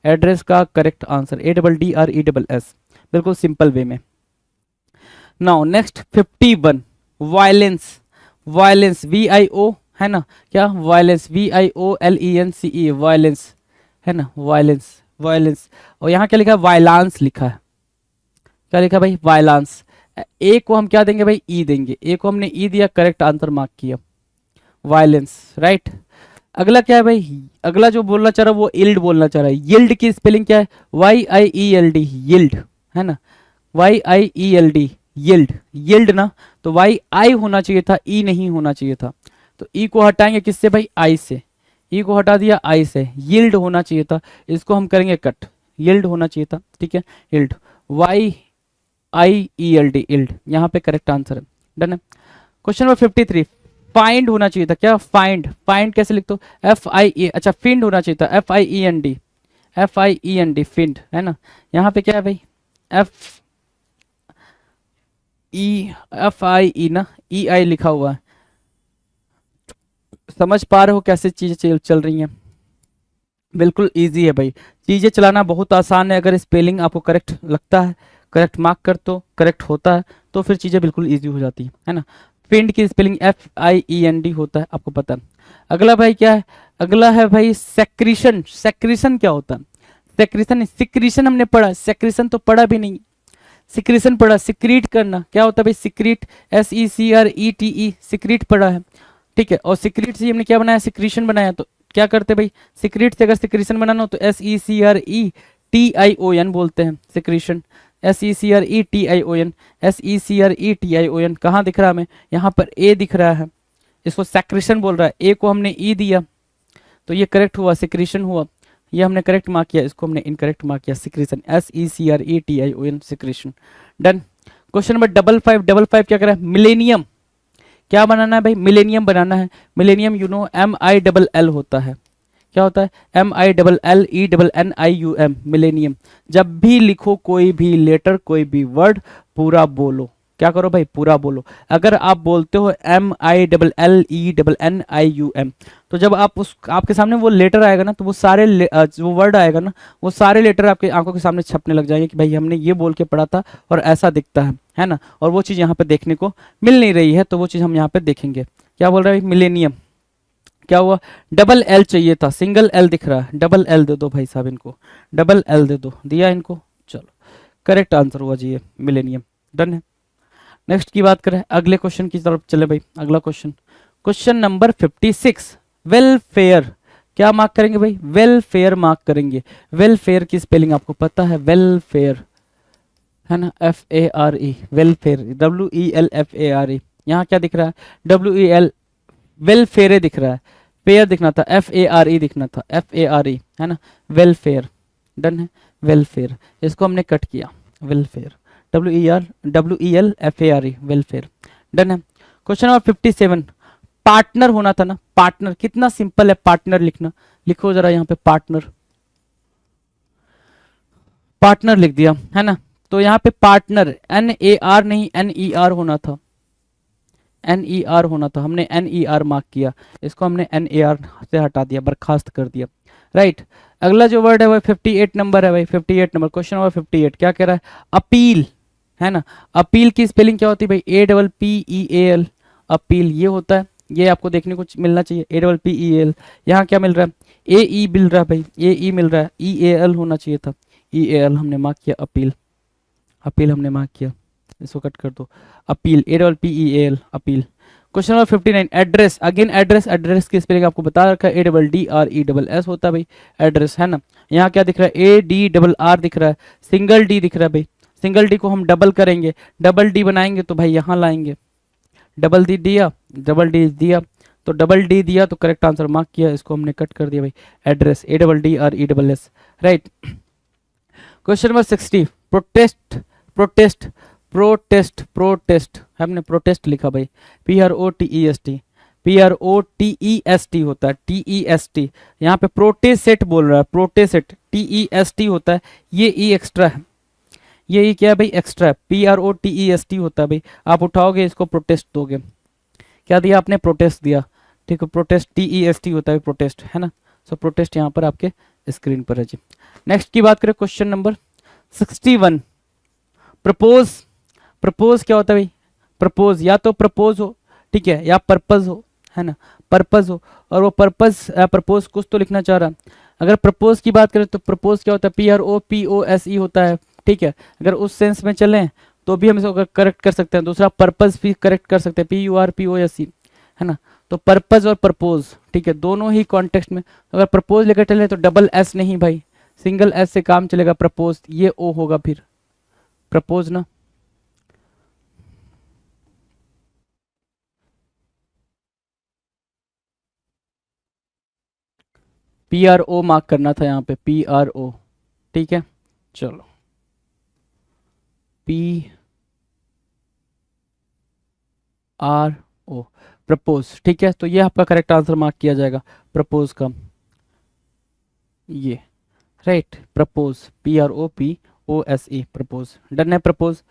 एड्रेस का करेक्ट आंसर ADDRESS, बिल्कुल सिंपल वे में। Now next 51 violence, violence VIO, है ना, क्या वायलेंस, VIOLENCE वायलेंस, है ना, वायलेंस, वायलेंस। और यहाँ क्या लिखा है, वायलांस लिखा है, क्या लिखा है भाई, वायलांस। ए को हम क्या देंगे भाई, ई देंगे, ए को हमने ई दिया, करेक्ट आंसर मार्क किया, वायलेंस, राइट। अगला क्या है भाई, अगला जो बोलना चाह रहा है वो इल्ड बोलना चाह रहा है, यिल्ड की स्पेलिंग क्या है, YIELD यिल्ड, है ना, YIELD यिल्ड, यिल्ड ना, तो YI होना चाहिए था, ई नहीं होना चाहिए था, तो ई को हटाएंगे किससे भाई, आई से, ई को हटा दिया आई से, यिल्ड होना चाहिए था, इसको हम करेंगे कट, यिल्ड होना चाहिए था, ठीक है, यिल्ड, YIELD यिल्ड, यहाँ पे करेक्ट आंसर है, डन है। क्वेश्चन नंबर 53 फाइंड होना चाहिए था, क्या फाइंड, फाइंड कैसे लिखते हो, FIE, अच्छा फिंड होना चाहिए था, FIEND, FIEND फिंड, है ना, यहाँ पे क्या है भाई, FIE ना, EI लिखा हुआ है, समझ पा रहे हो कैसे चीजें चल रही हैं, बिल्कुल इजी है भाई, चीजें चलाना बहुत आसान है, अगर स्पेलिंग आपको करेक्ट लगता है, करेक्ट मार्क कर तो करेक्ट होता है, तो फिर चीजें बिल्कुल इजी हो जाती है ना। फिंड की स्पेलिंग FIEND होता है, आपको पता है। अगला भाई क्या है, अगला है भाई सेक्रीशन, सेक्रीशन क्या होता है, सेक्रीशन, सिक्रीशन हमने पढ़ा, सेक्रीशन तो पढ़ा भी नहीं, सिक्रीशन पढ़ा, सिक्रीट करना क्या होता है भाई, सिक्रीट, SECRETE सिक्रीट पढ़ा है, ठीक है। और सिक्रीट से हमने क्या बनाया, सिक्रीशन बनाया, तो क्या करते भाई, सिक्रीट से अगर सिक्रीशन बनाना हो तो SECRETION बोलते हैं, सिक्रीशन, SECRETION, SECRETION कहाँ दिख रहा है हमें? यहाँ पर ए दिख रहा है, इसको सेक्रेशन बोल रहा है, ए को हमने ई दिया तो ये करेक्ट हुआ, सिक्रीशन हुआ, ये हमने करेक्ट मार्क किया, इसको हमने इनकरेक्ट मार्क किया, secretion, SECRETION, secretion. Done. Question number 55 क्या कर रहा है? मिलेनियम। क्या बनाना है भाई? मिलेनियम बनाना है। मिलेनियम यू नो MILL होता है, क्या होता है? MILLENNIUM, millennium. जब भी लिखो कोई भी लेटर, कोई भी वर्ड, पूरा बोलो। क्या करो भाई? पूरा बोलो। अगर आप बोलते हो MILLENNIUM, तो जब आप उस आपके सामने वो लेटर आएगा ना, तो वो सारे वो वर्ड आएगा ना, वो सारे लेटर आपके आंखों के सामने छपने लग जाएंगे कि भाई हमने ये बोल के पढ़ा था और ऐसा दिखता है ना। और वो चीज़ यहाँ पे देखने को मिल नहीं रही है, तो वो चीज़ हम यहाँ पे देखेंगे। क्या बोल रहा है? मिलेनियम। क्या हुआ? डबल एल चाहिए था, सिंगल एल दिख रहा है, डबल एल दे दो भाई साहब इनको, डबल एल दे दो, दिया इनको। चलो करेक्ट आंसर हुआ जी ये, मिलेनियम। डन है। नेक्स्ट की बात करें, अगले क्वेश्चन की तरफ चले भाई। अगला क्वेश्चन, क्वेश्चन नंबर 56, वेलफेयर। क्या मार्क करेंगे भाई? वेलफेयर मार्क करेंगे। वेलफेयर की स्पेलिंग आपको पता है? वेलफेयर है ना, FARE, वेलफेयर, WELFARE। यहाँ क्या दिख रहा है? WEL, वेलफेयर दिख रहा है, फेयर दिखना था, FARE दिखना था, FARE है ना, वेलफेयर। डन है, वेलफेयर, इसको हमने कट किया, वेलफेयर, WELFARE, वेलफेयर। डन है। क्वेश्चन नंबर 57, पार्टनर होना था ना, पार्टनर। कितना सिंपल है पार्टनर लिखना, लिखो जरा यहाँ पे पार्टनर, पार्टनर लिख दिया है ना। तो यहाँ पे पार्टनर NAR नहीं NER होना था, NER होना था, हमने NER मार्क किया, इसको हमने NAR से हटा दिया, बर्खास्त कर दिया। राइट। अगला जो वर्ड है वो 58 नंबर है भाई, 58 नंबर, क्वेश्चन नंबर 58 क्या कह रहा है? अपील है ना। अपील की स्पेलिंग क्या होती है भाई? APPEAL, अपील ये होता है, ये आपको देखने को मिलना चाहिए, APPEAL। यहाँ क्या मिल रहा है? AE मिल रहा है भाई, AE मिल रहा है, EAL होना चाहिए था, EAL हमने मार्क किया, अपील, अपील हमने मार्क किया, इसको कट कर दो, appeal, APPEAL, appeal. Question number 59, address. Again address, address की स्पेलिंग आपको बता रखा है, ADDRESS होता है भाई, एड्रेस है ना। यहाँ क्या दिख रहा है? ADRR दिख रहा है, सिंगल डी दिख रहा है भाई, सिंगल डी को हम डबल करेंगे, डबल डी बनाएंगे तो भाई यहाँ लाएंगे, डबल डी दिया, डबल डी दिया, तो डबल डी दिया तो करेक्ट आंसर मार्क किया, इसको हमने कट कर दिया भाई, address, ADDRESS। Right. Question number 60, protest, protest, protest, protest, हमने प्रोटेस्ट लिखा भाई, PROTEST, PROTEST होता है, TEST। यहाँ पे प्रोटेसेट बोल रहा है, प्रोटेसेट, TEST होता है, ये ई एक्स्ट्रा है, ये ई क्या है भाई? एक्स्ट्रा है, PROTEST होता है भाई। आप उठाओगे इसको प्रोटेस्ट दोगे, क्या दिया आपने? प्रोटेस्ट दिया, ठीक है, प्रोटेस्ट, TEST होता है प्रोटेस्ट है ना। सो प्रोटेस्ट यहाँ पर आपके स्क्रीन पर है जी। नेक्स्ट की बात करें, क्वेश्चन नंबर 61, प्रपोज। प्रपोज क्या होता है भाई? प्रपोज या तो प्रपोज हो, ठीक है, या पर्पज हो, है ना, पर्पज हो, और वो पर्पज प्रपोज कुछ तो लिखना चाह रहा है। अगर प्रपोज की बात करें तो प्रपोज क्या होता है? PROPOSE होता है, ठीक है। अगर उस सेंस में चलें तो भी हम इसको करेक्ट कर सकते हैं, दूसरा पर्पज भी करेक्ट कर सकते हैं, PURPOSE है ना। तो पर्पज और प्रपोज, ठीक है, दोनों ही कॉन्टेक्स्ट में। अगर प्रपोज लेकर चले तो डबल S नहीं भाई, सिंगल S से काम चलेगा, प्रपोज, ये O होगा फिर, प्रपोज ना। PRO मार्क करना था यहाँ पे, PRO, ठीक है। चलो PRO, प्रपोज, ठीक है। तो ये आपका करेक्ट आंसर मार्क किया जाएगा, प्रपोज का, ये right, propose, PROPOSE, propose. Done है, प्रपोज।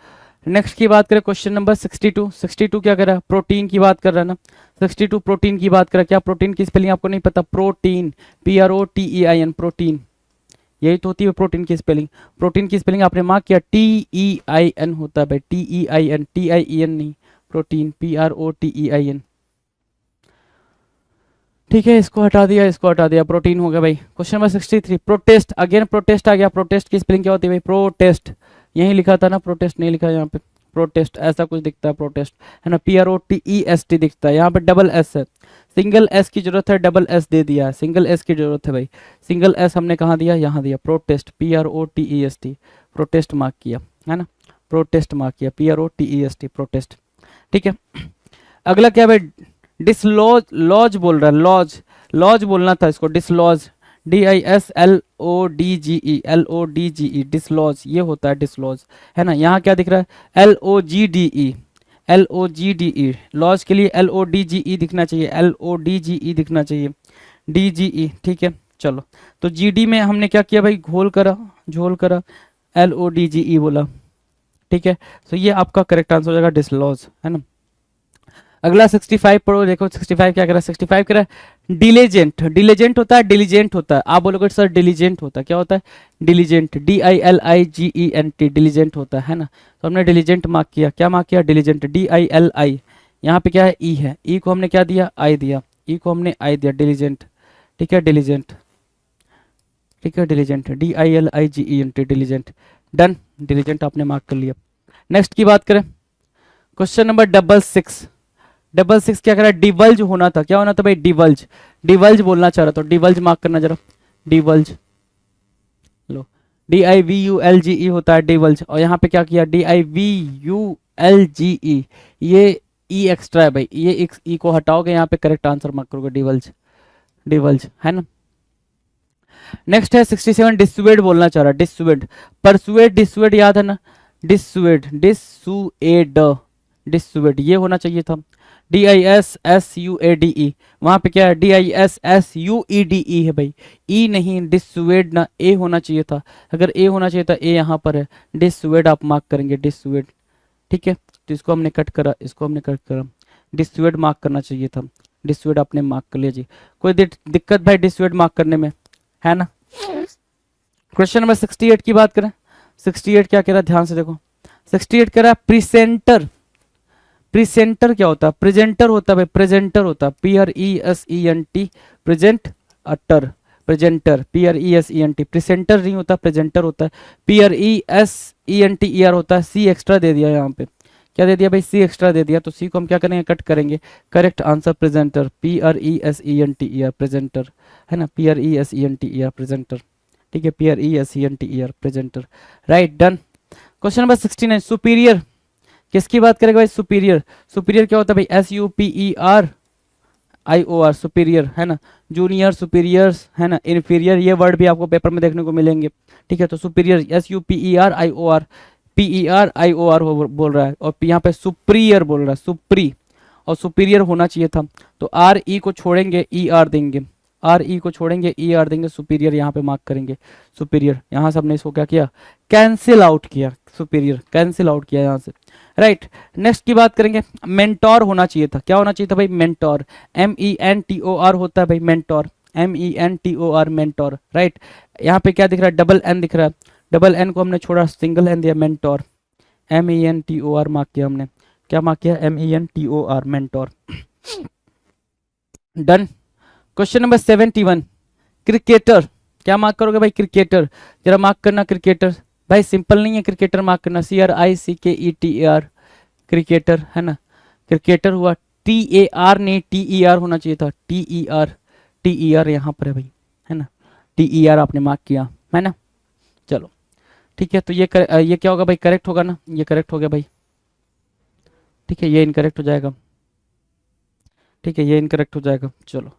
नेक्स्ट की बात करें, क्वेश्चन नंबर 62, 62 क्या कर रहा है? प्रोटीन की बात कर रहा है ना, 62 प्रोटीन की बात कर रहा है। क्या प्रोटीन की स्पेलिंग आपको नहीं पता? प्रोटीन, PROTEIN, प्रोटीन, यही तो होती है प्रोटीन की स्पेलिंग। प्रोटीन की स्पेलिंग आपने मार्क किया, TEIN होता है भाई, TEIN, TIEN नहीं, प्रोटीन, PROTEIN, ठीक है। इसको हटा दिया, इसको हटा दिया, प्रोटीन हो गया भाई। Question number 63, protest. Again protest आ गया, प्रोटेस्ट की स्पेलिंग क्या होती है भाई? प्रोटेस्ट, यही लिखा था ना, प्रोटेस्ट नहीं लिखा यहाँ पे, प्रोटेस्ट ऐसा कुछ दिखता है, प्रोटेस्ट है ना, PROTEST दिखता है, यहाँ पे डबल S है, सिंगल S की जरूरत है, डबल S दे दिया है, सिंगल S की जरूरत है भाई, सिंगल S हमने कहाँ दिया? यहाँ दिया, प्रोटेस्ट, PROTEST, प्रोटेस्ट मार्क किया, है ना, प्रोटेस्ट मार्क किया, PROTEST प्रोटेस्ट। ठीक है, अगला क्या भाई, डिसलॉज, लॉज बोल रहा है, लॉज, लॉज बोलना था इसको, डिसलॉज, DISLODGE डिसलॉज, ये होता है डिसलॉज, है ना। यहाँ क्या दिख रहा है, LOGDE, लॉज के लिए LODGE दिखना चाहिए, LODGE दिखना चाहिए, DGE। ठीक है, चलो, तो GD में हमने क्या किया भाई, घोल करा, झोल करा, LODGE बोला। ठीक है, तो ये आपका करेक्ट आंसर हो जाएगा, डिसलॉज, है ना। अगला 65 पढ़ो, देखो 65 क्या कह रहा है, 65 कह रहा है डिलीजेंट, डिलीजेंट होता है, डिलीजेंट होता है, आप बोलोगे सर डिलीजेंट होता है, क्या होता है, डिलीजेंट, DILIGENT, डिलीजेंट होता है ना। तो हमने डिलीजेंट मार्क किया, क्या मार्क किया, डिलीजेंट, DILI, यहाँ पे क्या है, ई है, ई को हमने क्या दिया, आई दिया, ई को हमने आई दिया, डिलीजेंट। ठीक है, डिलीजेंट, ठीक है, diligent, DILIGENT, diligent, done, diligent आपने मार्क कर लिया। नेक्स्ट की बात करें, क्वेश्चन नंबर 66 क्या कर रहा है, डिवल्ज होना था, क्या होना था भाई, डिवल्ज, डिवल्ज बोलना चाह रहा था, डिवल्ज मार्क करना जरा, डिवल्ज, लो, DIVULGE होता है डिवल्ज, और यहाँ पे क्या किया, DIVULGE, ये ई एक्स्ट्रा है भाई, ये ई को हटाओगे, यहाँ पे करेक्ट आंसर मार्क करोगे, डिवल्ज, डिवल्ज, है ना। नेक्स्ट है 67, डिसुएड बोलना चाह रहा है, डिसुएड, परसुएड, डिसुएड याद है ना, डिसुएड, डिसुएड, डिसुएड, ये होना चाहिए था, DISSUADE, वहां पे क्या है, DISSUEDE है भाई, ई नहीं, डिसुएड ना, ए होना चाहिए था, अगर ए होना चाहिए था, ए यहाँ पर है, डिसुएड आप मार्क करेंगे, डिसुएड। ठीक है, तो इसको हमने कट करा, इसको हमने कट करा, डिसुएड मार्क करना चाहिए था, डिसुएड आपने मार्क कर लिया जी। कोई दिक्कत भाई डिसुएड मार्क करने में, है ना। क्वेश्चन नंबर 68 की बात करें, 68 क्या कह रहा है, ध्यान से देखो, 68 कह रहा है प्रीसेंटर, प्रीसेंटर क्या होता है, प्रेजेंटर होता है भाई, प्रेजेंटर होता है, PRESENT, प्रेजेंट अटर, प्रेजेंटर, PRESENT, प्रेजेंटर नहीं होता, प्रेजेंटर होता है, PRESENTER होता है, सी एक्स्ट्रा दे दिया यहाँ पे, क्या दे दिया भाई, सी एक्स्ट्रा दे दिया, तो सी को हम क्या करेंगे, कट करेंगे, correct answer presenter, PRESENTER presenter, है ना, PRESENTER प्रेजेंटर। ठीक है, PRESENTER presenter, right, done. Question number 69, superior, किसकी बात करेगा भाई, सुपीरियर, सुपीरियर क्या होता है भाई, SUPERIOR, सुपीरियर, है ना, जूनियर, सुपीरियर्स, है ना, इन्फीरियर, ये वर्ड भी आपको पेपर में देखने को मिलेंगे। ठीक है, तो सुपीरियर, SUPERIOR, PERIOR बोल रहा है, और यहाँ पे सुप्रियर बोल रहा है, सुप्री, और सुपीरियर होना चाहिए था, तो RE को छोड़ेंगे, ER देंगे, RE को छोड़ेंगे, ER देंगे, सुपीरियर यहाँ पे मार्क करेंगे, सुपीरियर, यहाँ से हमने इसको क्या किया, कैंसिल आउट किया, सुपीरियर कैंसिल आउट किया यहाँ से, राइट। नेक्स्ट की बात करेंगे, मेंटोर होना चाहिए था, क्या होना चाहिए था भाई, मेंटोर, MENTOR होता है भाई, मेंटोर, MENTOR, मेंटोर, राइट। यहाँ पे क्या दिख रहा है, डबल एन दिख रहा है, डबल एन को हमने छोड़ा, सिंगल एन दिया, मेंटोर, MENTOR मार्क किया हमने, क्या मार्क किया, MENTOR, mentor, done. Question number 71, cricketer, क्या मार्क करोगे भाई, क्रिकेटर, जरा मार्क करना, क्रिकेटर भाई सिंपल नहीं है, क्रिकेटर मार्क करना, CRICKETER, क्रिकेटर, है ना, क्रिकेटर हुआ, TAR नहीं, TER होना चाहिए था, TER यहाँ पर है भाई, है ना, TER आपने मार्क किया, है ना। चलो ठीक है, तो ये ये क्या होगा भाई, करेक्ट होगा ना, ये करेक्ट हो गया भाई। ठीक है, ये इनकरेक्ट हो जाएगा, ठीक है, ये इनकरेक्ट हो जाएगा। चलो,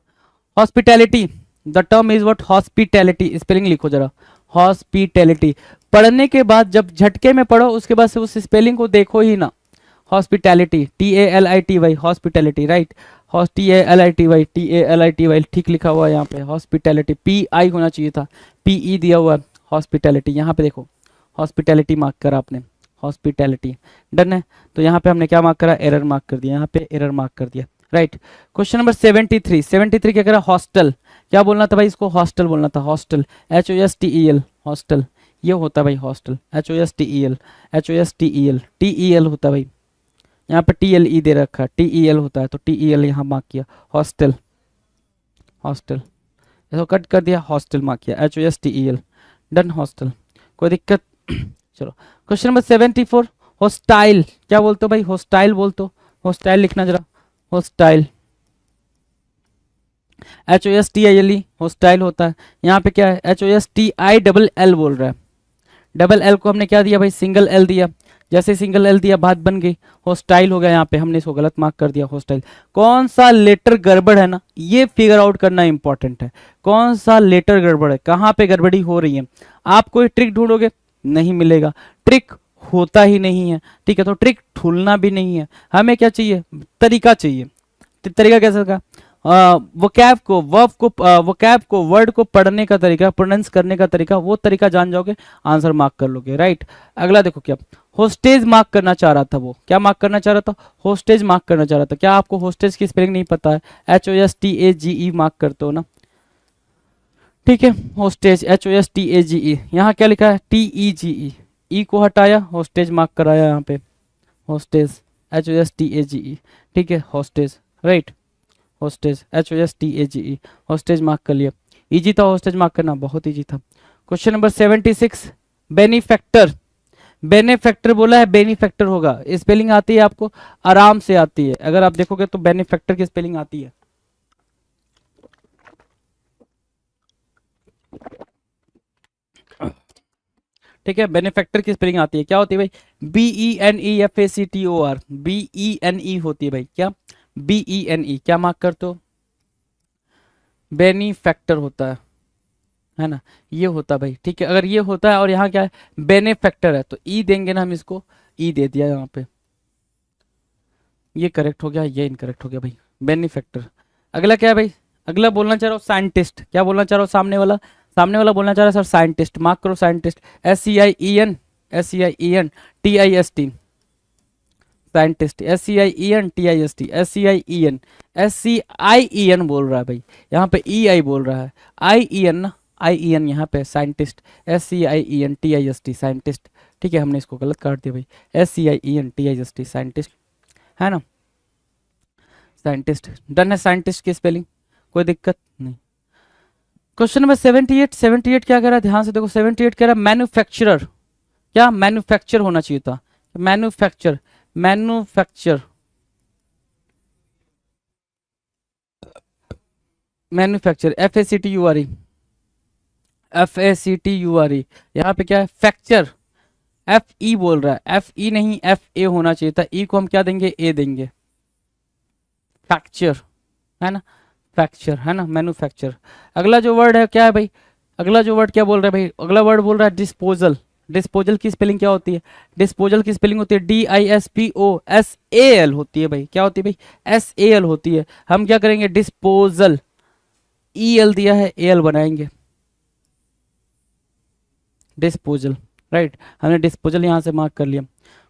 hospitality, the term is what, hospitality, spelling लिखो जरा, हॉस्पिटैलिटी, पढ़ने के बाद जब झटके में पढ़ो उसके बाद से उस स्पेलिंग को देखो ही ना, hospitality, TALITY, hospitality, right, TALITY, ठीक लिखा हुआ है यहाँ पे, हॉस्पिटैलिटी, PI होना चाहिए था, PE दिया हुआ है, हॉस्पिटैलिटी, यहाँ पे देखो, हॉस्पिटैलिटी मार्क करा आपने, हॉस्पिटैलिटी, डन है। तो यहाँ पे हमने क्या मार्क करा, एरर मार्क कर दिया, यहाँ पे एरर मार्क कर दिया, राइट। क्वेश्चन नंबर 73 क्या कह रहा है, हॉस्टल, क्या बोलना था भाई, इसको हॉस्टल बोलना था, हॉस्टल, HOSTEL, हॉस्टल, ये होता है भाई हॉस्टल, HOSTEL, TEL होता है भाई, यहाँ पे TLE दे रखा है, TEL होता है, तो TEL यहाँ मार्क किया, हॉस्टल, हॉस्टल, इसको कट कर दिया, हॉस्टल मार्क किया, HOSTEL, डन, हॉस्टल, कोई दिक्कत। चलो, क्वेश्चन नंबर 74, हॉस्टाइल, क्या बोलते हो भाई, हॉस्टाइल बोलते हो, हॉस्टाइल लिखना जरा, हॉस्टाइल, HOSTILE, हॉस्टाइल होता है, यहाँ पे क्या है, HOSTILL बोल रहा है, डबल एल को हमने क्या दिया भाई, सिंगल एल दिया। जैसे सिंगल एल दिया बात बन गई, हॉस्टाइल हो गया। यहाँ पे हमने इसको गलत मार्क कर दिया, हॉस्टाइल। कौन सा लेटर गड़बड़ है ना, ये फिगर आउट करना इंपॉर्टेंट है। कौन सा लेटर गड़बड़ है, कहाँ पे गड़बड़ी हो रही है। आप कोई ट्रिक ढूंढोगे, नहीं मिलेगा, ट्रिक होता ही नहीं है, ठीक है। तो ट्रिक ढूंढना भी नहीं है, हमें क्या चाहिए, तरीका चाहिए। तरीका कैसे का, वोकैब को, वर्ब को, वोकैब को, वर्ड को पढ़ने का तरीका, प्रोनाउंस करने का तरीका, वो तरीका जान जाओगे, आंसर मार्क कर लोगे, राइट। अगला देखो, क्या होस्टेज मार्क करना चाह रहा था वो, क्या मार्क करना चाह रहा था, होस्टेज मार्क करना चाह रहा था। क्या आपको होस्टेज की स्पेलिंग नहीं पता है, HOSTAGE मार्क करते हो ना, ठीक है। होस्टेज HOSTAGE, यहाँ क्या लिखा है, TEGE, ई को हटाया, होस्टेज मार्क कराया यहाँ पे, होस्टेज HOSTAGE, ठीक है, hostage, right, hostage HOSTAGE, hostage mark कर लिया। इजी था होस्टेज मार्क करना, बहुत इजी था। Question number 76, benefactor. बेनिफैक्टर बोला है, बेनिफैक्टर होगा, स्पेलिंग आती है आपको, आराम से आती है। अगर आप देखोगे तो बेनिफैक्टर की स्पेलिंग आती है, ठीक है। बेनिफैक्टर की स्पेलिंग आती है, क्या होती है भाई, BENEFACTOR, BENE होती है भाई, क्या BENE, क्या मार्क करते हो, बेनिफैक्टर होता है ना, ये होता है भाई, ठीक है। अगर ये होता है और यहाँ क्या है, बेनिफैक्टर है, तो ई देंगे ना हम इसको, ई दे दिया यहाँ पे, ये करेक्ट हो गया, ये इनकरेक्ट हो गया भाई, बेनिफैक्टर। अगला क्या है भाई, अगला बोलना चाह रहा हूँ साइंटिस्ट, क्या बोलना चाह रहा हूँ, सामने वाला, सामने वाला बोलना चाह रहा है सर साइंटिस्ट, मार्क करो scientist, SCIEN, SCIEN TIST, scientist, SCIEN TIST, SCIEN, SCIEN बोल रहा है भाई, यहाँ पे EI बोल रहा है, IEN ना, IEN यहाँ पे साइंटिस्ट, SCIEN TIST साइंटिस्ट, ठीक है। हमने इसको गलत काट दिया भाई, SCIEN TIST साइंटिस्ट, है ना, साइंटिस्ट। डन है साइंटिस्ट की स्पेलिंग, कोई दिक्कत नहीं। क्वेश्चन नंबर 78, 78 क्या कह रहा है, ध्यान से देखो, 78 कह रहा है मैन्युफैक्चरर, क्या मैन्युफैक्चर होना चाहिए था, manufacture, manufacture, manufacture, FACTURE, FACTURE, यहाँ पे क्या है, फैक्चर, FE बोल रहा है, FE नहीं FA होना चाहिए था, E को हम क्या देंगे, A देंगे, फैक्चर, है ना, फैक्चर, है ना, मैन्युफैक्चर। अगला जो वर्ड है क्या है भाई, अगला जो वर्ड क्या बोल रहा है भाई, अगला वर्ड बोल रहा है डिस्पोजल। डिस्पोजल की स्पेलिंग क्या होती है, डिस्पोजल की स्पेलिंग होती है DISPOSAL होती है भाई, क्या होती है भाई, SAL होती है। हम क्या करेंगे, डिस्पोजल, EL दिया है, AL बनाएंगे, डिस्पोजल, राइट। हमने डिस्पोजल यहां से मार्क कर लिया।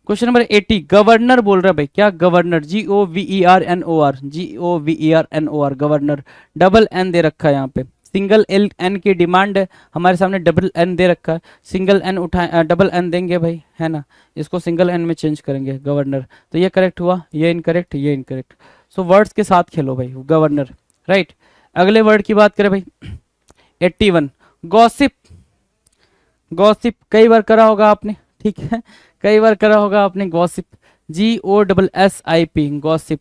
क्वेश्चन नंबर 80, गवर्नर बोल रहा है भाई, क्या governor, GOVERNOR, GOVERNOR, governor. Double n दे रखा है यहाँ पे, सिंगल एल एन की डिमांड है, हमारे सामने डबल एन दे रखा है, सिंगल एन उठा, डबल एन देंगे भाई, है ना, इसको सिंगल एन में चेंज करेंगे, गवर्नर। तो ये करेक्ट हुआ, ये इनकरेक्ट, ये इनकरेक्ट। सो वर्ड्स के साथ खेलो भाई, गवर्नर, राइट। अगले वर्ड की बात करें भाई, 81, गॉसिप। गॉसिप कई बार करा होगा आपने, ठीक है, कई बार करा होगा आपने गॉसिप, GOSSIP, गॉसिप,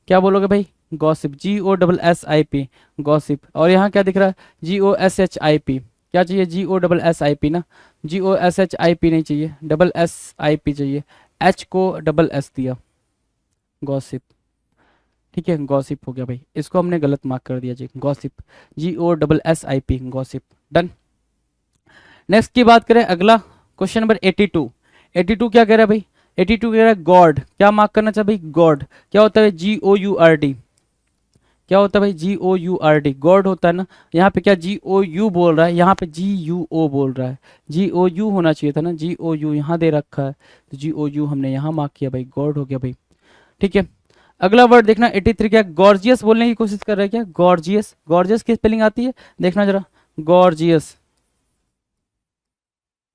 क्या बोलोगे भाई, गॉसिप, GOSSIP, गॉसिप। और यहाँ क्या दिख रहा है, GOSHIP, क्या चाहिए, GOSSIP ना, GOSHIP नहीं चाहिए, SSIP चाहिए, H को SS दिया, गॉसिप, ठीक है, गॉसिप हो गया भाई, इसको हमने गलत मार्क कर दिया जी, gossip, GOSSIP, gossip, done. Next की बात करें, अगला क्वेश्चन नंबर 82, 82 क्या कह रहा है भाई, 82 कह रहा है गॉड, क्या मार्क करना चाहिए भाई, गॉड, क्या होता है, GOURD, क्या होता है भाई, GOURD, गॉड होता है ना। यहाँ पे क्या GOU बोल रहा है, यहाँ पे GUO बोल रहा है, GOU होना चाहिए था ना, GOU यहाँ दे रखा है, तो GOU हमने यहाँ मार्क किया भाई, गॉड हो गया भाई, ठीक है। अगला वर्ड देखना 83 क्या, गॉर्जियस बोलने की कोशिश कर रहा है, क्या गॉर्जियस, गॉर्जियस की स्पेलिंग आती है, देखना जरा, gorgeous,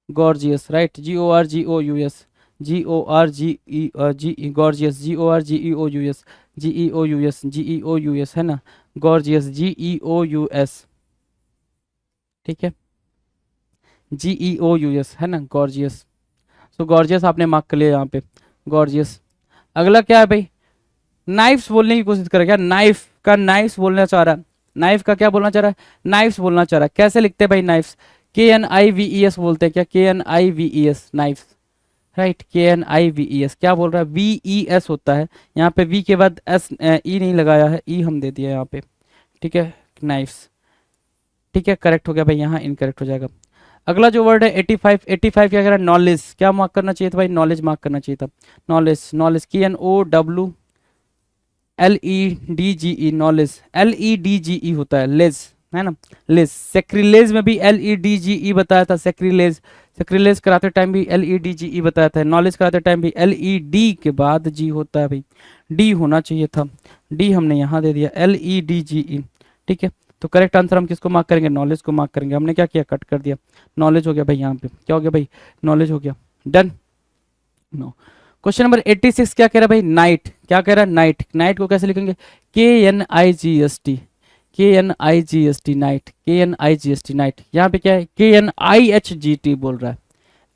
gorgeous, right, GORGOUS, GORGE, gorgeous, GORGEOUS, GEOUS, GEOUS, है ना, गॉर्जियस, GEOUS, ठीक है, GEOUS, है ना, गॉर्जियस। तो गॉर्जियस आपने मार्क कर लिया यहाँ पे, गॉर्जियस। अगला क्या है भाई, नाइफ्स बोलने की कोशिश कर रहा है, क्या नाइफ का, नाइफ्स बोलना चाह रहा है, नाइफ का क्या बोलना चाह रहा है, नाइफ्स बोलना चाह रहा है। कैसे लिखते हैं भाई नाइफ्स, KNIVES बोलते हैं क्या, KNIVES नाइफ्स, राइट, KNIVES क्या बोल रहा है, VES होता है, यहाँ पे V के बाद E नहीं लगाया है, E हम दे दिया यहाँ पे, ठीक है, नाइफ्स, ठीक है, करेक्ट हो गया भाई, यहाँ इनकरेक्ट हो जाएगा। अगला जो वर्ड है 85, 85 क्या कह रहा है, नॉलेज, क्या मार्क करना चाहिए था भाई, नॉलेज मार्क करना चाहिए था, knowledge, knowledge KNOWLEDGE, knowledge, LEDGE होता है, लेज, है ना, लेज, सेक्रिलेज में भी LEDGE बताया था, सेक्रिलेज, सेक्रिलेज कराते टाइम भी LEDGE बताया था, नॉलेज कराते टाइम भी LED के बाद G होता है भाई, D होना चाहिए था, D हमने यहाँ दे दिया LEDGE, ठीक है। तो करेक्ट आंसर हम किसको मार्क करेंगे, नॉलेज को मार्क करेंगे, हमने क्या किया, कट कर दिया, नॉलेज हो गया भाई, यहाँ पे क्या हो गया भाई, नॉलेज हो गया, डन। नो, क्वेश्चन नंबर 86 क्या कह रहा है भाई, नाइट, क्या कह रहा है, नाइट, नाइट को कैसे लिखेंगे, KNIGST, KNIGST night, KNIGST night, यहाँ पे क्या है, KNIHGT बोल रहा है,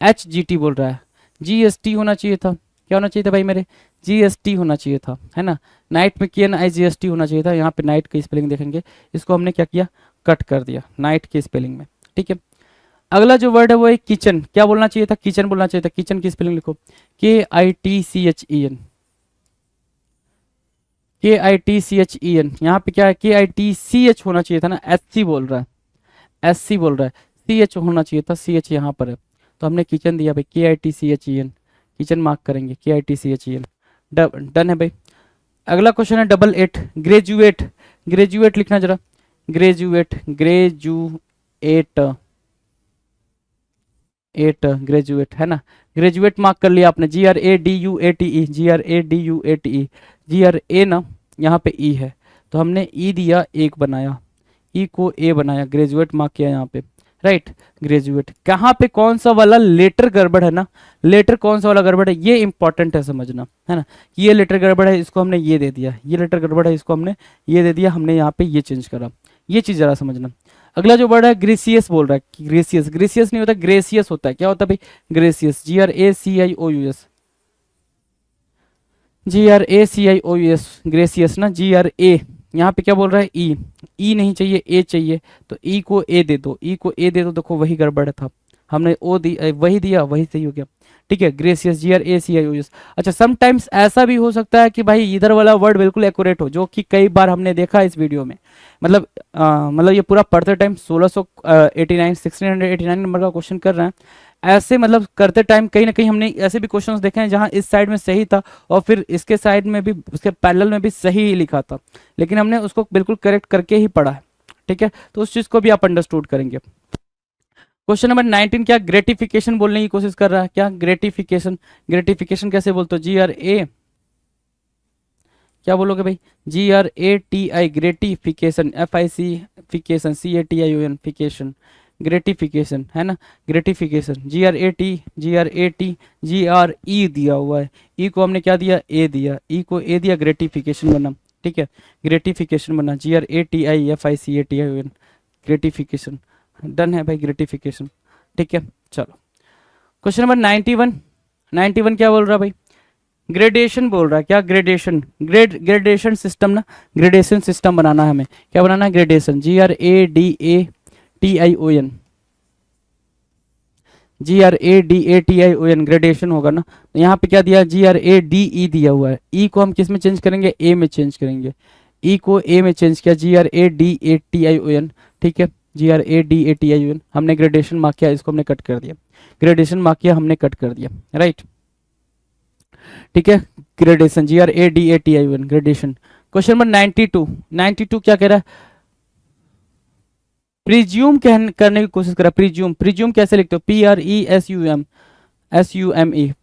HGT बोल रहा है, GST होना चाहिए था, क्या होना चाहिए था भाई मेरे, GST होना चाहिए था, है ना, नाइट में KNIGST होना चाहिए था, यहाँ पे नाइट की स्पेलिंग देखेंगे, इसको हमने क्या किया, कट कर दिया नाइट की स्पेलिंग में, ठीक है। अगला जो वर्ड है वो है किचन, क्या बोलना चाहिए था, किचन बोलना चाहिए था, किचन की स्पेलिंग लिखो, KITCHEN, KITCHEN, यहाँ पे क्या है, KITCH होना चाहिए था ना, SC बोल रहा है, SC बोल रहा है, CH होना चाहिए था, CH यहाँ पर है, तो हमने किचन दिया भाई, KITCHEN, किचन मार्क करेंगे, KITCHEN, डन है भाई। अगला क्वेश्चन है 88, ग्रेजुएट, ग्रेजुएट लिखना जरा, ग्रेजुएट, ग्रेजुएट, ग्रेजुएट, है ना, ग्रेजुएट मार्क कर लिया आपने, GRADUATE, GRADUATE, GRA ना, यहाँ पे E है, तो हमने E दिया, एक बनाया, E को A बनाया, ग्रेजुएट मार्क किया यहाँ पे, राइट, ग्रेजुएट, कहाँ पे कौन सा वाला लेटर गड़बड़ है ना, लेटर कौन सा वाला गड़बड़ है, ये इंपॉर्टेंट है समझना, है ना, ये लेटर गड़बड़ है, इसको हमने ये दे दिया, ये लेटर गड़बड़ है, इसको हमने ये दे दिया, हमने यहाँ पे ये चेंज करा, ये चीज जरा समझना। अगला जो वर्ड है ग्रेसियस बोल रहा है, ग्रेसियस, ग्रेसियस नहीं होता, ग्रेसियस होता है, क्या होता है भाई, ग्रेसियस, GRACIOUS, GRACIOUS, ग्रेसियस ना, GRA, यहाँ पे क्या बोल रहा है, E नहीं चाहिए, A चाहिए, तो E को A दे दो, E को A दे दो, देखो वही गड़बड़ था, हमने O दी, वही दिया, वही सही हो गया, ठीक है, ग्रेसियस, GRACIOUS। अच्छा, समटाइम्स ऐसा भी हो सकता है कि भाई इधर वाला वर्ड बिल्कुल एक्यूरेट हो, जो कि कई बार हमने देखा इस वीडियो में, मतलब मतलब ये पूरा पढ़ते टाइम 1689 नंबर का क्वेश्चन कर रहे हैं, ऐसे मतलब करते टाइम कहीं ना कहीं हमने ऐसे भी क्वेश्चंस देखे हैं जहां इस साइड में सही था और फिर इसके साइड में भी, उसके पैरेलल में भी सही ही लिखा था, लेकिन हमने उसको बिल्कुल करेक्ट करके ही पढ़ा है, ठीक है, तो उस चीज को भी आप अंडरस्टूड करेंगे। क्वेश्चन नंबर 19 क्या ग्रेटिफिकेशन बोलने की कोशिश कर रहा है, क्या ग्रेटिफिकेशन, ग्रेटिफिकेशन कैसे बोलते हो, GRA, क्या बोलोगे भाई, GRATI, gratification, FIC CATION, fication, gratification, है ना, ग्रेटिफिकेशन, GRAT GRE दिया हुआ है, E को हमने क्या दिया, A दिया, E को A दिया, ग्रेटिफिकेशन बना, ठीक है, ग्रेटिफिकेशन बना, GRATI FICATION, ग्रेटिफिकेशन, डन है भाई, ग्रेटिफिकेशन, ठीक है। चलो क्वेश्चन नंबर 91, 91 क्या बोल रहा है भाई, ग्रेडेशन बोल रहा है, क्या ग्रेडेशन, ग्रेडेशन सिस्टम ना, ग्रेडेशन सिस्टम बनाना है हमें, क्या बनाना है, ग्रेडेशन, GRADATION, GRADATION, ग्रेडेशन होगा ना, तो यहाँ पे क्या दिया, GRADE दिया हुआ है, E को हम किस में चेंज करेंगे, A में चेंज करेंगे, E को A में चेंज किया, GRADATION, ठीक है, GRADATION, हमने ग्रेडेशन मार्क किया, इसको हमने कट कर दिया, ग्रेडेशन मार्क किया, हमने कट कर दिया, राइट, ठीक है, gradation, GRADATION, gradation. Question number 92, 92 क्या कह रहा है, प्रिज्यूम करने की कोशिश कर रहा है, प्रिज्यूम, प्रिज्यूम कैसे लिखते हो, PRESUME,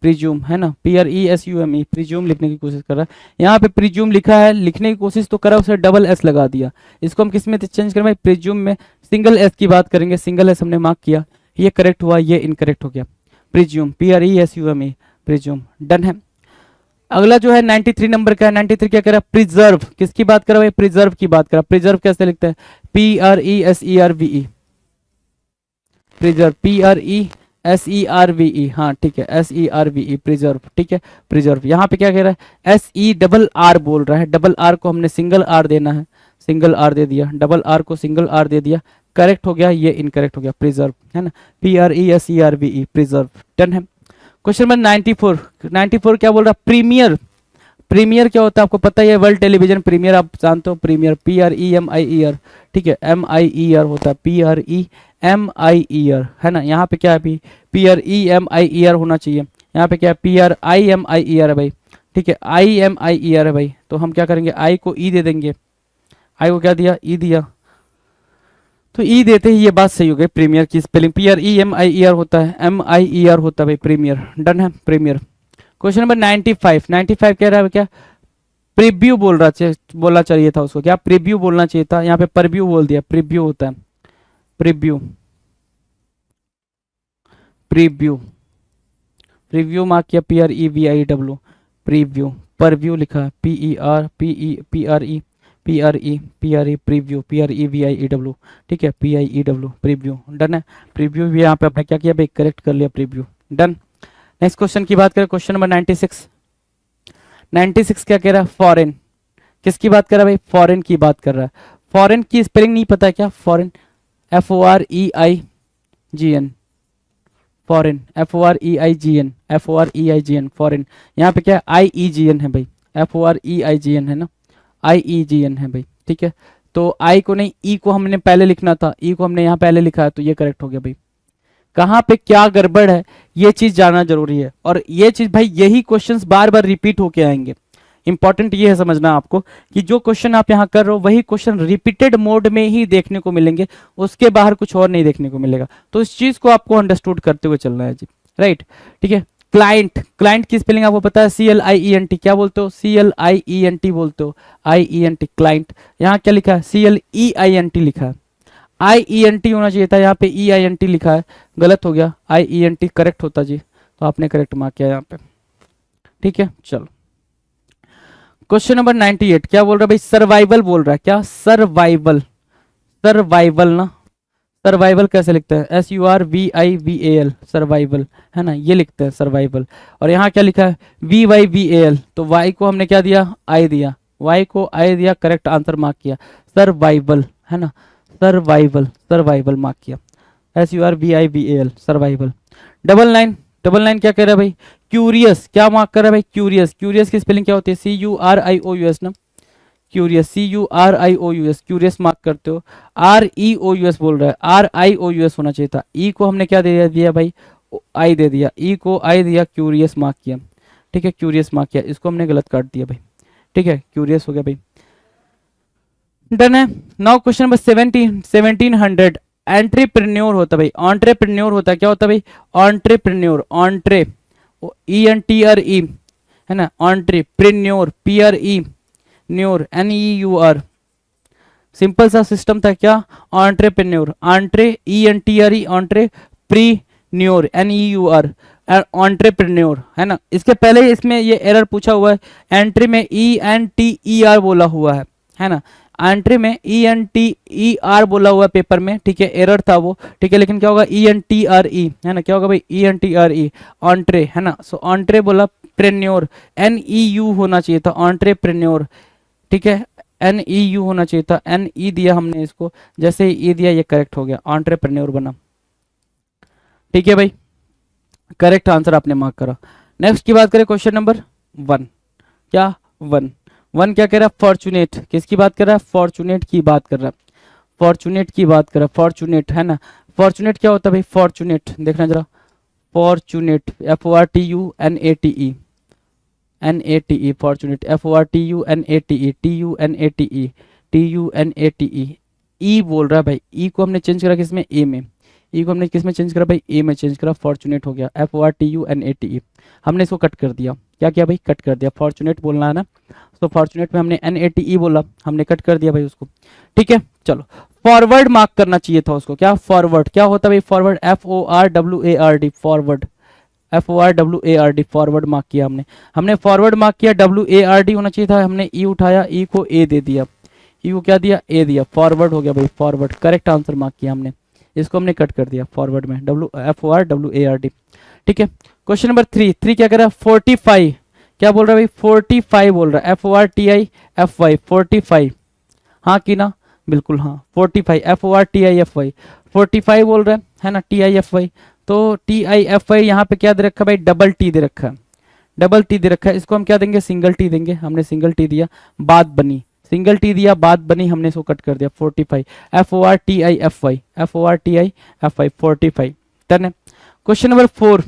प्रिज्यूम, है ना, PRESUME, प्रिज्यूम लिखने की कोशिश कर रहा है, यहाँ पे प्रिज्यूम लिखा है, लिखने की कोशिश तो करा, उसे डबल S लगा दिया, इसको हम किस में चेंज करें भाई, प्रिज्यूम में सिंगल S की बात करेंगे, सिंगल S हमने मार्क किया, ये करेक्ट हुआ, ये इनकरेक्ट हो गया, प्रिज्यूम, PRESUME, प्रिज्यूम, डन है। अगला जो है 93 नंबर का है, 93 क्या कर रहा है, प्रिजर्व, किसकी बात कर रहा है भाई, प्रिजर्व की बात कर रहा है, प्रिजर्व कैसे लिखते हैं, PRESERVE, प्रिजर्व, PRESERVE, हाँ ठीक है, SERVE, प्रिजर्व, ठीक है, प्रिजर्व, यहाँ पे क्या कह रहा है, SERR बोल रहा है, डबल R को हमने सिंगल R देना है, सिंगल R दे दिया, डबल R को सिंगल R दे दिया, करेक्ट हो गया, ये इनकरेक्ट हो गया, प्रिजर्व है ना, PRESERVE प्रिजर्व, डन है। क्वेश्चन नंबर 94, 94 क्या बोल रहा है, प्रीमियर। प्रीमियर क्या होता है आपको पता ही है, वर्ल्ड टेलीविजन प्रीमियर आप जानते हो, प्रीमियर PREMIER, ठीक है, MIER होता है, PREMIER है ना, यहाँ पे क्या है, PREMIER होना चाहिए, यहाँ पे क्या है, PRIMIER है भाई, ठीक है, IMIER है भाई, तो हम क्या करेंगे, आई को ई दे देंगे, आई को क्या दिया, ई दिया, तो ई देते ही ये बात सही हो गई, प्रीमियर की स्पेलिंग PREMIER होता है, MIER होता है भाई, प्रीमियर, डन है, प्रीमियर। क्वेश्चन नंबर 95, 95 कह रहा है क्या, प्रीव्यू बोलना चाहिए था उसको, क्या प्रीव्यू बोलना चाहिए था, यहाँ पे परव्यू बोल दिया, प्रीव्यू होता है, प्रीव्यू, प्रीव्यू, प्रीव्यू मार्क किया, PREVIW, प्रीव्यू, परव्यू लिखा है, PRE, प्रीव्यू, PREVIEW, ठीक है, PIEW, प्रीव्यू, डन है। प्रीव्यू भी यहाँ पे आपने क्या किया भाई, करेक्ट कर लिया, प्रीव्यू, डन। नेक्स्ट क्वेश्चन की बात करें, क्वेश्चन नंबर 96, 96 क्या कह रहा है, फॉरेन, किसकी बात कर रहा है भाई, फॉरेन की बात कर रहा है। फॉरेन की स्पेलिंग नहीं पता है क्या, foreign, FOREIGN, foreign, FOREIGN, foreign, यहाँ पे क्या है, IEGN है भाई, FOREIGN है ना, IEGN है भाई, ठीक है, तो आई को नहीं, ई को हमने पहले लिखना था, ई को हमने यहाँ पहले लिखा है, तो ये करेक्ट हो गया भाई। कहाँ पे क्या गड़बड़ है ये चीज जानना जरूरी है, और ये चीज भाई यही क्वेश्चंस बार बार रिपीट होके आएंगे। इंपॉर्टेंट ये है समझना आपको कि जो क्वेश्चन आप यहाँ कर रहे हो वही क्वेश्चन रिपीटेड मोड में ही देखने को मिलेंगे, उसके बाहर कुछ और नहीं देखने को मिलेगा, तो इस चीज को आपको अंडरस्टूड करते हुए चलना है जी, राइट, ठीक है। क्लाइंट, क्लाइंट की स्पेलिंग आपको पता है, CLIENT, क्या बोलते हो, CLIENT बोलते हो, IENT, क्लाइंट। यहाँ क्या लिखा है, CLEINT लिखा है, IENT होना चाहिए था, यहाँ पे EINT लिखा है, गलत हो गया, IENT करेक्ट होता जी, तो आपने करेक्ट मार्क किया यहाँ पे, ठीक है। चलो क्वेश्चन नंबर 98 क्या बोल रहा है भाई, सर्वाइवल बोल रहा है, क्या सर्वाइवल, सर्वाइवल ना, सर्वाइवल कैसे लिखते हैं, SURVIVAL, सर्वाइवल है ना, ये लिखते हैं सर्वाइवल। और यहाँ क्या लिखा है, VYVAL, तो वाई को हमने क्या दिया, आई दिया, वाई को आई दिया, करेक्ट आंसर मार्क किया, सर्वाइवल है ना, सर्वाइवल, सर्वाइवल मार्क किया, SURVIVAL, सर्वाइवल। 99, 99 क्या कह रहा है भाई, क्यूरियस, क्या मार्क कर रहा है भाई, क्यूरियस, क्यूरियस की स्पेलिंग क्या होती है, CURIOUS ना, क्यूरियस, CURIOUS, क्यूरियस मार्क करते हो, REOUS बोल रहा है, RIOUS होना चाहिए था, ई को हमने क्या दे दिया भाई, आई दे दिया, ई को आई दिया, क्यूरियस मार्क किया, ठीक है, क्यूरियस मार्क किया, इसको हमने गलत काट दिया भाई, ठीक है, क्यूरियस हो गया भाई, डन है। नाउ क्वेश्चन नंबर 1700, एंट्रप्रेन्योर होता है भाई, एंट्रप्रेन्योर होता है, क्या होता है भाई, एंट्रप्रेन्योर, एंट्रे ENTRE है ना, entrepreneur, PRE neur, NEUR, simple सा सिस्टम था, क्या, entrepreneur, entre ENTRE, entrepreneur, NEUR, entrepreneur है ना। इसके पहले इसमें ये एरर पूछा हुआ है, एंट्री में ENTER बोला हुआ है ना, एंट्री में ENTER बोला हुआ पेपर में, ठीक है, एरर था वो, ठीक है, लेकिन क्या होगा, ENTRE है ना, क्या होगा भाई, ENTRE, एंट्रे है ना, सो एंट्रे बोला, प्रेन्योर, NEU होना चाहिए था, एंट्रप्रेन्योर, ठीक है, NEU होना चाहिए था, NE दिया हमने इसको, जैसे ही E दिया ये करेक्ट हो गया, एंट्रप्रेन्योर बना, ठीक है भाई, करेक्ट आंसर आपने मार्क करा। नेक्स्ट की बात करें, क्वेश्चन नंबर 1, क्या 1 क्या कह रहा है, फॉर्चुनेट, किसकी बात कर रहा है, फॉर्चुनेट की बात कर रहा है, फॉर्चुनेट की बात कर रहा है, फॉर्चुनेट है ना, फॉर्चुनेट क्या होता है भाई, फॉर्चुनेट देखना जरा, fortunate, FORTUNATE, NATE, fortunate, FORTUNATE, TUNATE, ई बोल रहा है भाई, ई को हमने चेंज करा किसमें, ए में, ई को हमने किस में चेंज करा भाई, ए में चेंज करा, फॉर्चुनेट हो गया, FORTUNATE, हमने इसको कट कर दिया, क्या किया भाई, कट कर दिया, फॉर्चुनेट बोलना है ना, तो फॉर्चुनेट में हमने NATE बोला, हमने कट कर दिया भाई उसको, ठीक है। चलो फॉरवर्ड मार्क करना चाहिए था उसको, क्या फॉरवर्ड, क्या होता है भाई forward, FORWARD, forward, FORWARD, forward mark किया हमने फॉरवर्ड मार्क किया, WARD होना चाहिए था, हमने ई उठाया, ई को ए दे दिया, ई को क्या दिया, ए दिया, फॉरवर्ड हो गया भाई, फॉरवर्ड, करेक्ट आंसर मार्क किया हमने, इसको हमने कट कर दिया, फॉरवर्ड में FORWARD, ठीक है। क्वेश्चन नंबर 3 क्या कर रहा है, 45, क्या बोल रहा है भाई, 45 बोल रहा है, FORTIFY, 45, हाँ की ना, बिल्कुल हाँ 45 FORTIFY 45 बोल रहा है ना TIFY। तो TIFY यहाँ पे क्या दे रखा है भाई, डबल टी दे रखा है, डबल टी दे रखा है, इसको हम क्या देंगे, सिंगल टी देंगे। हमने सिंगल टी दिया, बात बनी, सिंगल टी दिया, बात बनी, हमने इसको कट कर दिया 45 FORTIFY 45 डन है। क्वेश्चन नंबर 4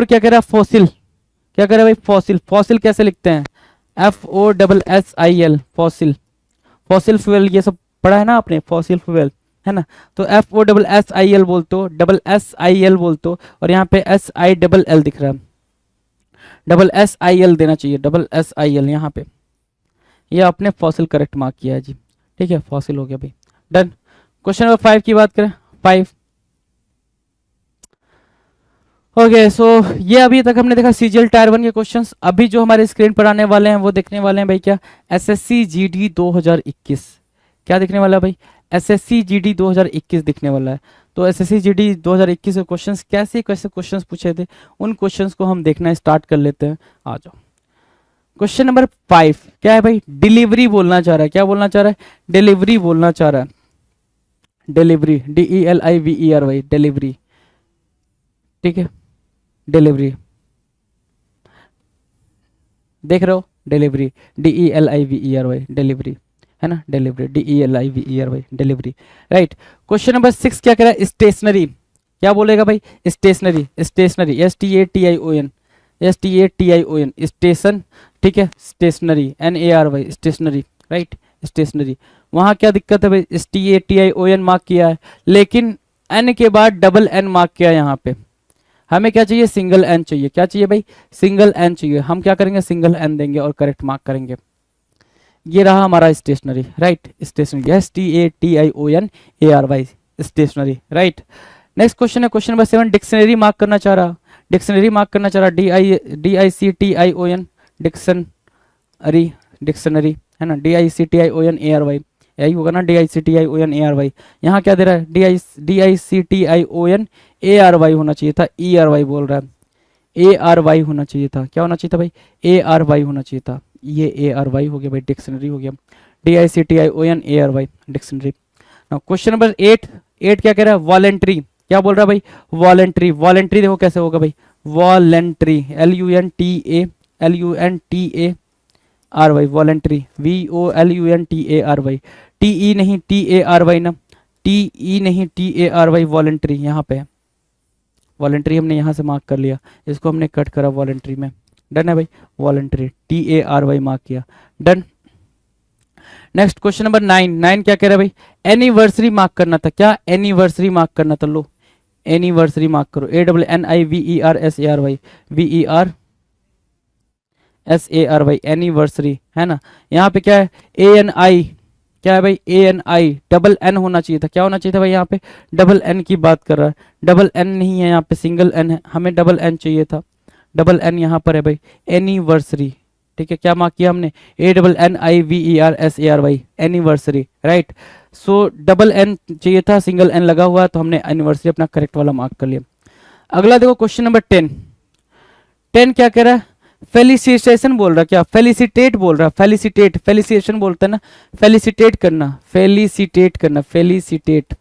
क्या कह रहा है, फॉसिल, क्या कह रहा है भाई, फॉसिल। फॉसिल कैसे लिखते हैं, FOSSIL फॉसिल, फॉसिल फ्यूल, ये सब पढ़ा है ना आपने, फॉसिल फ्यूल है ना। तो FOSSIL बोलते हो, SSIL बोलते हो, और यहाँ पे SILL दिख रहा है, SSIL देना चाहिए, SSIL यहाँ पे। ये आपने फॉसिल करेक्ट मार्क किया है जी, ठीक है, फॉसिल हो गया भाई, डन। क्वेश्चन नंबर 5 की बात करें, 5 ओके। सो ये अभी तक हमने देखा सीजीएल टायर 1 के क्वेश्चंस। अभी जो हमारे स्क्रीन पर आने वाले हैं वो देखने वाले हैं भाई क्या, एसएससी जीडी 2021। क्या दिखने वाला है भाई, एसएससी जीडी 2021 दिखने वाला है। तो एसएससी जीडी 2021 के क्वेश्चंस कैसे कैसे क्वेश्चंस पूछे थे, उन क्वेश्चंस को हम देखना स्टार्ट कर लेते हैं। आ जाओ। क्वेश्चन नंबर 5 क्या है भाई, डिलीवरी बोलना चाह रहा है, क्या बोलना चाह रहा है, डिलीवरी बोलना चाह रहा है, डिलीवरी, DELIVERY डिलीवरी, ठीक है, डिलीवरी, देख रहे हो, डिलीवरी, DELIVERY डिलीवरी, है ना, delivery, DELIVERY delivery, right. Question number 6 क्या कह रहा है, स्टेशनरी, क्या बोलेगा भाई, स्टेशनरी, स्टेशनरी, STATION स्टेशन, ठीक है, stationary, NARY stationary, right, stationary. वहां क्या दिक्कत है भाई, STATION मार्क किया है, लेकिन N के बाद डबल N मार्क किया है यहाँ पे। हमें क्या चाहिए, सिंगल N चाहिए, क्या चाहिए भाई, सिंगल N चाहिए। हम क्या करेंगे, सिंगल N देंगे और करेक्ट मार्क करेंगे। ये रहा हमारा stationary, right, stationary, STATIONARY stationary, right. Next question है क्वेश्चन नंबर 7, डिक्शनरी मार्क करना चाह रहा, डिक्शनरी मार्क करना चाह रहा, DICTION डिक्शनरी, डिक्शनरी, है ना, DICTIONARY, यही होगा ना, DICTIONARY। यहाँ क्या दे रहा है, DICTIONARY होना चाहिए था, ERY बोल रहा है, ARY होना चाहिए था, क्या होना चाहिए था भाई, ARY होना चाहिए था, ये ARY हो गया भाई, डिक्शनरी हो गया, DICTIONARY डिक्शनरी। क्वेश्चन नंबर 8 क्या कह रहा है, वॉलेंट्री, क्या बोल रहा है भाई, वॉलेंट्री, वॉलेंट्री देखो कैसे होगा भाई, voluntary, LUNTARY voluntary, VOLUNTARY, TE नहीं TARY ना, TE नहीं TARY वॉलेंट्री, यहाँ पे वॉलेंट्री हमने यहाँ से मार्क कर लिया, इसको हमने कट करा वॉलेंट्री में, डन है भाई, वॉलेंट्री, TARY मार्क किया, डन। नेक्स्ट क्वेश्चन नंबर 9 क्या कह रहा है भाई, एनिवर्सरी मार्क करना था, क्या एनिवर्सरी मार्क करना था, लो एनिवर्सरी मार्क करो, ANNIVERSARY VERSARY एनिवर्सरी, है ना। यहाँ पे क्या है, ANI, क्या है भाई, ANI डबल N होना चाहिए था, क्या होना चाहिए था भाई, यहाँ पे डबल N की बात कर रहा है, डबल N नहीं है यहाँ पे, सिंगल N है, हमें डबल N चाहिए था, डबल N यहाँ पर है भाई, एनिवर्सरी, ठीक है, क्या मार्क किया हमने, ANNIVERSARY एनिवर्सरी, राइट। सो डबल N चाहिए था, सिंगल N लगा हुआ है, तो हमने एनिवर्सरी अपना करेक्ट वाला मार्क कर लिया। अगला देखो क्वेश्चन नंबर 10 क्या कह रहा है, फेलिसिटेशन बोल रहा है, क्या फेलिसिटेट बोल रहा है, फेलिसिटेट, फेलिसिटेशन बोलता है ना, फेलिसिटेट करना, फेलिसिटेट करना, फेलिसिटेट,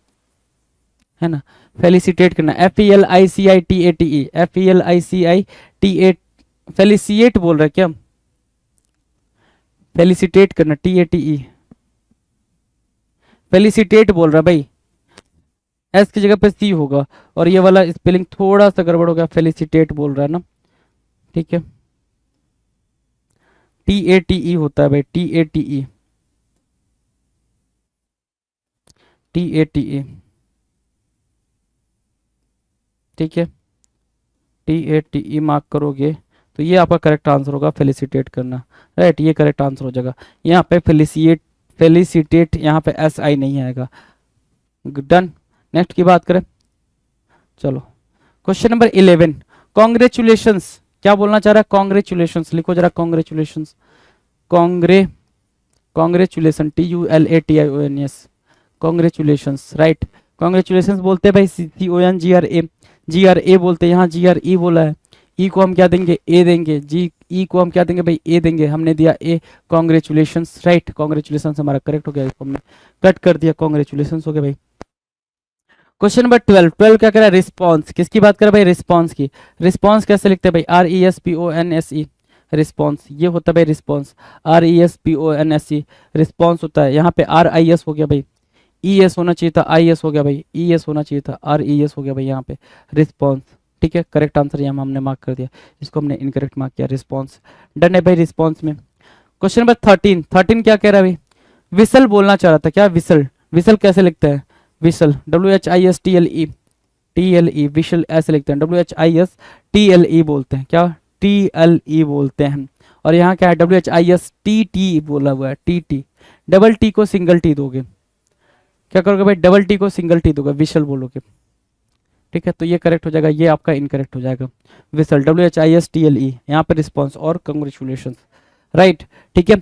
है ना, फेलिसिटेट करना, FELICITATE FELICITATE, फेलिसिएट बोल रहा है क्या, फेलिसिटेट करना, TATE, फेलिसिटेट बोल रहा है भाई, S की जगह पे C होगा, और ये वाला स्पेलिंग थोड़ा सा गड़बड़ हो गया, फेलिसिटेट बोल रहा है ना, ठीक है, TATE होता है भाई, TATE, TATE, ठीक है, TATE मार्क करोगे तो ये आपका करेक्ट आंसर होगा, फेलिसिटेट करना, राइट, ये करेक्ट आंसर हो जाएगा। यहाँ पे फेलिसिटेट यहाँ पे SI नहीं आएगा, डन। नेक्स्ट की बात करें, चलो क्वेश्चन नंबर 11, कॉन्ग्रेचुलेशंस, क्या बोलना चाह रहा है, कॉन्ग्रेचुलेशंस, लिखो जरा, congratulations, congratulation, TULATIONS, congratulations, right, congratulations बोलते हैं भाई, CONGRA बोलते हैं, यहाँ GRE बोला है, ई को हम क्या देंगे, ए देंगे। जी ई को हम क्या देंगे भाई, ए देंगे। हमने दिया ए, कॉन्ग्रेचुलेशंस, राइट, कॉन्ग्रेचुलेशंस हमारा करेक्ट हो गया, इसको हमने कट कर दिया, कॉन्ग्रेचुलेशंस हो गया भाई। क्वेश्चन नंबर 12, 12 क्या कर रहा है, रिस्पॉन्स, किसकी बात कर रहा है भाई, रिस्पॉन्स की। रिस्पॉन्स कैसे लिखते हैं भाई, RESPONSE, रिस्पॉन्स, ये होता है भाई रिस्पॉन्स, RESPONSE, रिस्पॉन्स होता है। यहाँ पे RIS हो गया भाई, ES होना चाहिए था, IS हो गया भाई, ES होना चाहिए था, RES हो गया भाई यहाँ पे, रिस्पॉन्स। ठीक है, करेक्ट आंसर यहाँ हमने मार्क कर दिया, इसको हमने इनकरेक्ट मार्क किया, रिस्पॉन्स। डन है भाई रिस्पॉन्स में। क्वेश्चन नंबर 13, 13 क्या कह रहा है भाई, विसल बोलना चाह रहा था, क्या विसल, विसल कैसे लिखते हैं, विसल, WHISTLE, TLE, विशल ऐसे लिखते हैं, WHISTLE बोलते हैं, क्या TLE बोलते हैं। और यहाँ क्या है, WHISTT बोला हुआ है, TT, डबल टी को सिंगल टी दोगे, क्या करोगे भाई, डबल टी को सिंगल टी दोगे, विशल बोलोगे। ठीक है, तो ये करेक्ट हो जाएगा, ये आपका इनकरेक्ट हो जाएगा, विसल, WHISTLE, यहाँ पे रिस्पॉन्स और कंग्रेचुलेशन, राइट। ठीक है,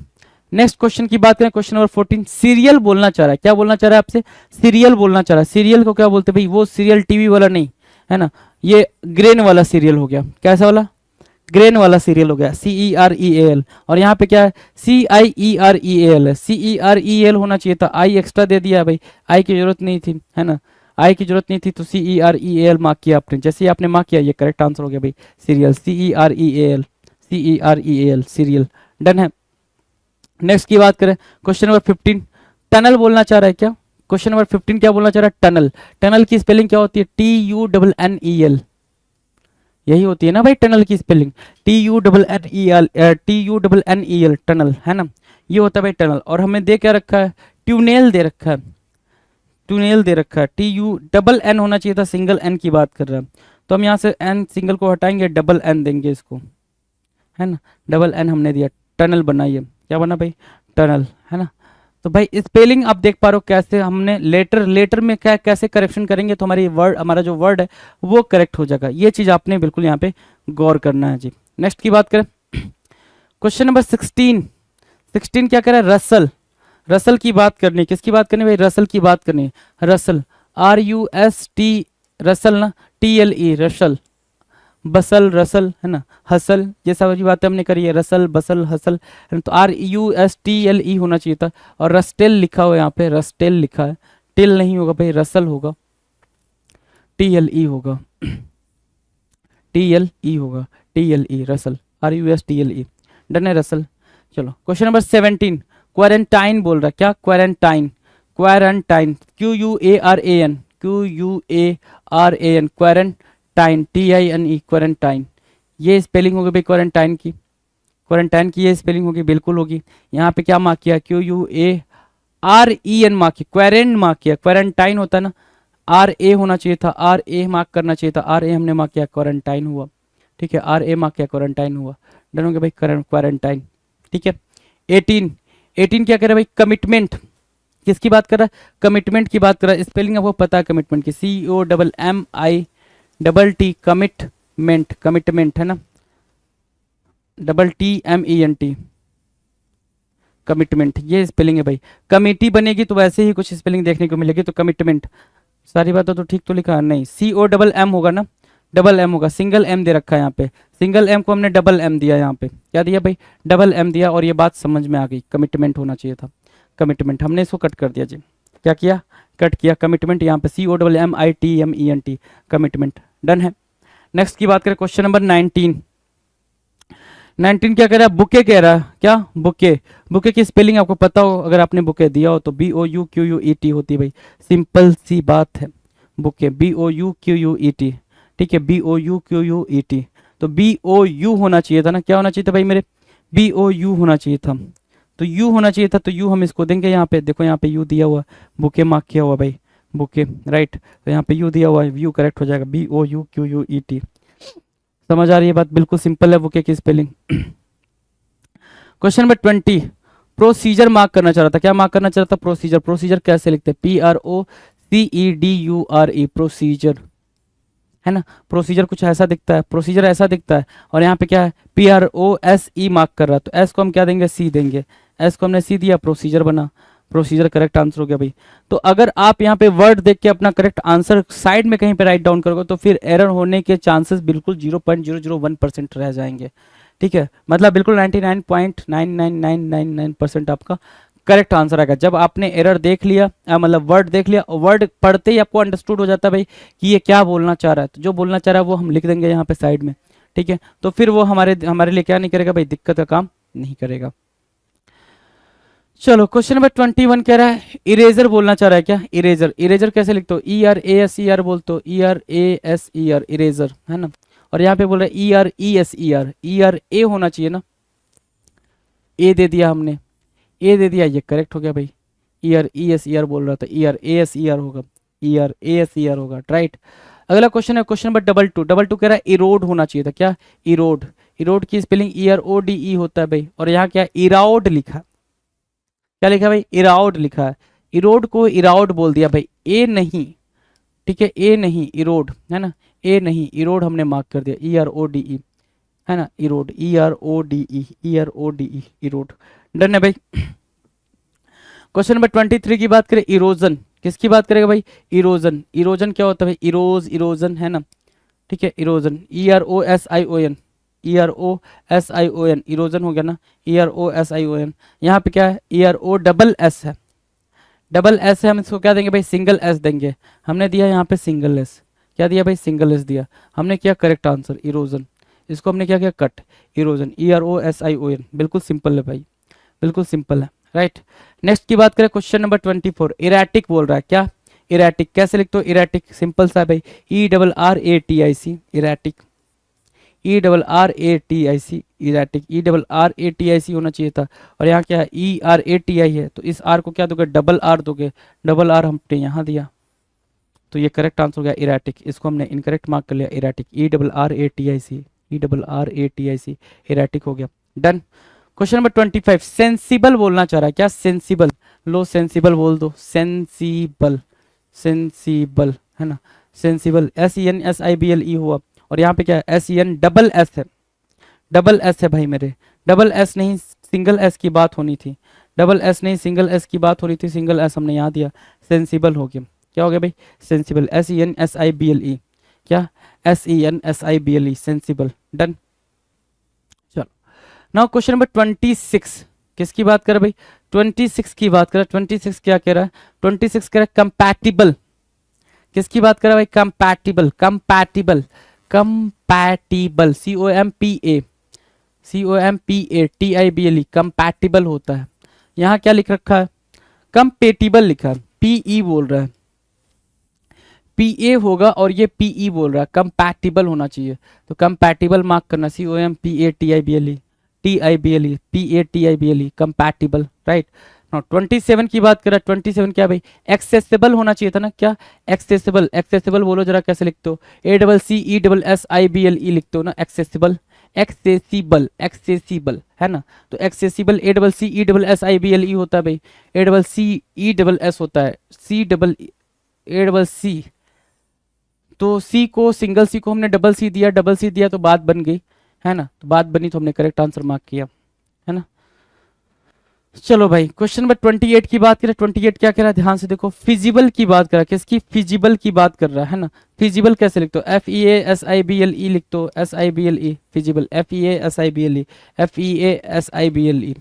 नेक्स्ट क्वेश्चन की बात करें, क्वेश्चन नंबर 14, सीरियल बोलना चाह रहा है, क्या बोलना चाह रहा है आपसे, सीरियल बोलना चाह रहा है। सीरियल को क्या बोलते हैं भाई, वो सीरियल टीवी वाला नहीं है ना, ये ग्रेन वाला सीरियल हो गया, कैसा वाला, ग्रेन वाला सीरियल हो गया, CEREAL। और यहाँ पे क्या है, CIEREAL है, CEREAL होना चाहिए था, आई एक्स्ट्रा दे दिया है भाई, आई की जरूरत नहीं थी, है ना, आई की जरूरत नहीं थी, तो CEREAL मार्क किया आपने, जैसे ही आपने मार्क किया ये करेक्ट आंसर हो गया भाई, serial, CEREAL, CEREAL, serial. Done है। नेक्स्ट की बात करें, क्वेश्चन नंबर 15, टनल बोलना चाह रहा है, क्या क्वेश्चन नंबर 15 क्या बोलना चाह रहा है, टनल, टनल की स्पेलिंग क्या होती है, TUNNEL, यही होती है ना भाई टनल की स्पेलिंग, TUNNEL, टनल, है ना, ये होता है भाई टनल। और हमें दे क्या रखा है, ट्यूनेल दे रखा है, ट्यूनेल दे रखा है, TUNN होना चाहिए था, सिंगल एन की बात कर रहा है, तो हम यहाँ से एन सिंगल को हटाएंगे, डबल एन देंगे इसको, है ना, डबल एन हमने दिया, टनल बनाइए, क्या बना भाई, टनल, है ना। तो भाई स्पेलिंग आप देख पा रहे हो कैसे हमने लेटर, लेटर में क्या कैसे करेक्शन करेंगे तो हमारी वर्ड, हमारा जो वर्ड है वो करेक्ट हो जाएगा, ये चीज आपने बिल्कुल यहाँ पे गौर करना है जी। नेक्स्ट की बात करें, क्वेश्चन नंबर 16, 16 क्या कह रहा है, रसल, रसल की बात करनी, किसकी बात करनी भाई, रसल की बात करनी, रसल, RUST, रसल ना, TLE, रसल, बसल, रसल, है ना, हसल, ये सारी बातें हमने करी है, रसल, बसल, हसल, तो RUSTLE होना चाहिए था, और रस्टेल लिखा हुआ है यहाँ पे, रस्टेल लिखा है, टिल नहीं होगा भाई, रसल होगा, TLE होगा, TLE होगा, TLE, रसल, RUSTLE। डन है रसल। चलो क्वेश्चन नंबर 17, क्वारंटाइन बोल रहा है, क्या quarantine, quarantine, QUARAN, QUARAN, quarantine, TINE, quarantine, ये स्पेलिंग होगी भाई क्वारंटाइन की, क्वारंटाइन की ये स्पेलिंग होगी, बिल्कुल होगी। यहाँ पे क्या मार्क किया, QUAREN मार्क किया, क्वारेंट मार्क किया, क्वारंटाइन होता है ना, RA होना चाहिए था, RA मार्क करना चाहिए था, RA हमने मार्क किया, क्वारंटाइन हुआ। ठीक है, RA मार्क किया, क्वारंटाइन हुआ। डन हो गया भाई, क्वारंटाइन। ठीक है, 18, 18 क्या कर रहा है भाई, कमिटमेंट, किसकी बात कर रहा है, कमिटमेंट की बात कर रहा है, स्पेलिंग आपको पता है कमिटमेंट की, COMMITT, कमिटमेंट, कमिटमेंट है ना, TTMENT, कमिटमेंट, ये स्पेलिंग है भाई। कमिटी बनेगी तो वैसे ही कुछ स्पेलिंग देखने को मिलेगी, तो कमिटमेंट, सारी बातें तो ठीक तो लिखा नहीं, COMM होगा ना, डबल एम होगा, सिंगल एम दे रखा है यहाँ पे, सिंगल एम को हमने डबल एम दिया, यहाँ पे क्या दिया भाई, डबल एम दिया, और ये बात समझ में आ गई, कमिटमेंट होना चाहिए था, कमिटमेंट, हमने इसको कट कर दिया जी, क्या किया, कट किया, कमिटमेंट, यहाँ पे COMMITMENT, कमिटमेंट। डन है। नेक्स्ट की बात करें, क्वेश्चन नंबर 19, 19 क्या कह रहा है, बुके कह रहा है, क्या बुके, बुके की स्पेलिंग आपको पता हो, अगर आपने बुके दिया हो तो BOUQUET होती है भाई, सिंपल सी बात है, बुके BOUQUET। ठीक है, BOUQUET, तो BOU होना चाहिए था ना, क्या होना चाहिए था भाई मेरे, BOU होना चाहिए था, तो U होना चाहिए था, तो U हम इसको देंगे, यहाँ पे देखो, यहाँ पे U दिया हुआ, बुके मार्क किया हुआ भाई, बुके, राइट, तो यहाँ पे U दिया हुआ है, U करेक्ट हो जाएगा, BOUQUET। समझ आ रही है बात, बिल्कुल सिंपल है बुके की spelling. Question number 20, procedure mark करना चाह रहा था, क्या मार्क करना चाह रहा था, प्रोसीजर, प्रोसीजर कैसे लिखते हैं, PROCEDURE, प्रोसीजर, है ना, प्रोसीजर कुछ ऐसा दिखता है, प्रोसीजर ऐसा दिखता है, और यहाँ पे क्या है, PROSE मार्क कर रहा है, तो S को हम क्या देंगे, C देंगे, S को हमने C दिया, प्रोसीजर बना, प्रोसीजर करेक्ट आंसर हो गया भाई। तो अगर आप यहाँ पे वर्ड देख के अपना करेक्ट आंसर साइड में कहीं पे राइट डाउन करोगे तो फिर एरर होने के चांसेस बिल्कुल 0.001% रह जाएंगे। ठीक है, मतलब बिल्कुल 99.99999% आपका करेक्ट आंसर आएगा। जब आपने एरर देख लिया, मतलब वर्ड देख लिया, वर्ड पढ़ते ही आपको अंडरस्टूड हो जाता है भाई कि ये क्या बोलना चाह रहा है, तो जो बोलना चाह रहा है वो हम लिख देंगे यहाँ पे साइड में। ठीक है, तो फिर वो हमारे लिए क्या नहीं करेगा भाई, दिक्कत का काम नहीं करेगा। चलो क्वेश्चन नंबर 21 कह रहा है इरेजर बोलना चाह रहा है क्या, इरेजर। इरेजर कैसे लिखते हो, ERASER बोलते हो, ERASER इरेजर, है ना। और यहाँ पे बोल रहा है ERESER, ERA होना चाहिए ना, ए दे दिया हमने, ए दे दिया, ये करेक्ट हो गया भाई। ERESER बोल रहा था, ERASER होगा, ERASER होगा, राइट। अगला क्वेश्चन है क्वेश्चन नंबर 22। 22 कह रहा है इरोड होना चाहिए था क्या, इरोड। इरोड की स्पेलिंग ERODE होता है भाई, और यहाँ क्या इराउड लिखा, क्या लिखा भाई, इराउड लिखा है। इरोड को इराउड बोल दिया भाई, ए नहीं, ठीक है, ए नहीं, इरोड है ना, ए नहीं, इरोड हमने मार्क कर दिया, ERODE है ना, Erode, ERODE, ERODE, Erode, done है भाई। क्वेश्चन नंबर 23 की बात करें, इरोजन, किसकी बात करेगा भाई, इरोजन। इरोजन क्या होता है भाई, इरोज, इरोजन है ना, ठीक है, इरोजन, EROSION, EROSION, इरोजन हो गया ना, EROSION। यहाँ पे क्या है, EROSS है, डबल एस है, हम इसको क्या देंगे भाई, सिंगल एस देंगे। हमने दिया यहाँ पे सिंगल एस, क्या दिया भाई, सिंगल एस दिया। हमने किया करेक्ट आंसर इरोजन, इसको हमने क्या किया, कट, इरोजन, EROSION, बिल्कुल सिंपल है भाई, बिल्कुल सिंपल है, राइट। नेक्स्ट की बात करें क्वेश्चन नंबर 24, इरेटिक बोल रहा है क्या, इरेटिक कैसे लिखते हो, इरेटिक सिंपल सा है भाई, ERRATIC, erratic, ERRATIC, erratic, ERRATIC होना चाहिए था, और यहाँ क्या है, ERATI है, तो इस आर को क्या दोगे, डबल आर दोगे, डबल आर हमने यहाँ दिया, तो ये करेक्ट आंसर हो गया इरेटिक। इसको हमने इनकरेक्ट मार्क कर लिया, इरेटिक, ERRATIC, ERRATIC, इरेटिक हो गया, डन। क्वेश्चन नंबर 25, सेंसिबल बोलना चाह रहा है क्या, सेंसिबल, लो सेंसिबल बोल दो, सेंसिबल, सेंसिबल है ना, सेंसिबल, SENSIBLE हुआ, और यहाँ पे क्या है, SEN डबल एस है, डबल एस है भाई मेरे, डबल एस नहीं सिंगल एस की बात होनी थी, डबल एस नहीं सिंगल एस की बात हो रही थी, सिंगल एस हमने यहाँ दिया, सेंसिबल हो गया, क्या हो गया भाई, सेंसिबल, SENSIBLE, क्या, SENSIBLE, सेंसिबल, डन। चलो नाउ क्वेश्चन नंबर 26, किसकी बात कर रहा है भाई, 26 की बात कर रहा है। 26 क्या कह रहा है, 26 कह रहा है कंपैटिबल, किसकी बात कर रहा है भाई, compatible, compatible, compatible, COMPATIBLE, compatible होता है। यहाँ क्या लिख रखा है, कंपेटिबल लिखा है, PE बोल रहा है, PA होगा और ये PE बोल रहा है, कंपैटिबल होना चाहिए, तो कंपैटिबल मार्क करना, COMPATIBLE, PATIBLE, कंपैटिबल, राइट। 27 की बात करें, 27 क्या भाई, एक्सेसिबल होना चाहिए था ना, क्या, एक्सेसिबल, एक्सेसिबल बोलो जरा कैसे लिखते हो, ACCESSIBLE लिखते हो ना, एक्सेसिबल, एक्सेसिबल, एक्सेसिबल है ना, तो एक्सेसिबल ACCESSIBLE होता है भाई, ACCESS होता है, C तो सी को, सिंगल सी को हमने डबल सी दिया, डबल सी दिया तो बात बन गई, है ना, तो बात बनी तो हमने करेक्ट आंसर मार्क किया, है ना। चलो भाई क्वेश्चन नंबर 28 की बात करें, 28 क्या कह रहा है, ध्यान से देखो, फिजिबल की बात कर रहा है, किसकी, फिजिबल की बात कर रहा है ना। फिजिबल कैसे लिखते हो, FEASIBLE लिखते हो, SIBLE, फिजिबल, FEASIBLE, FEASIBLE,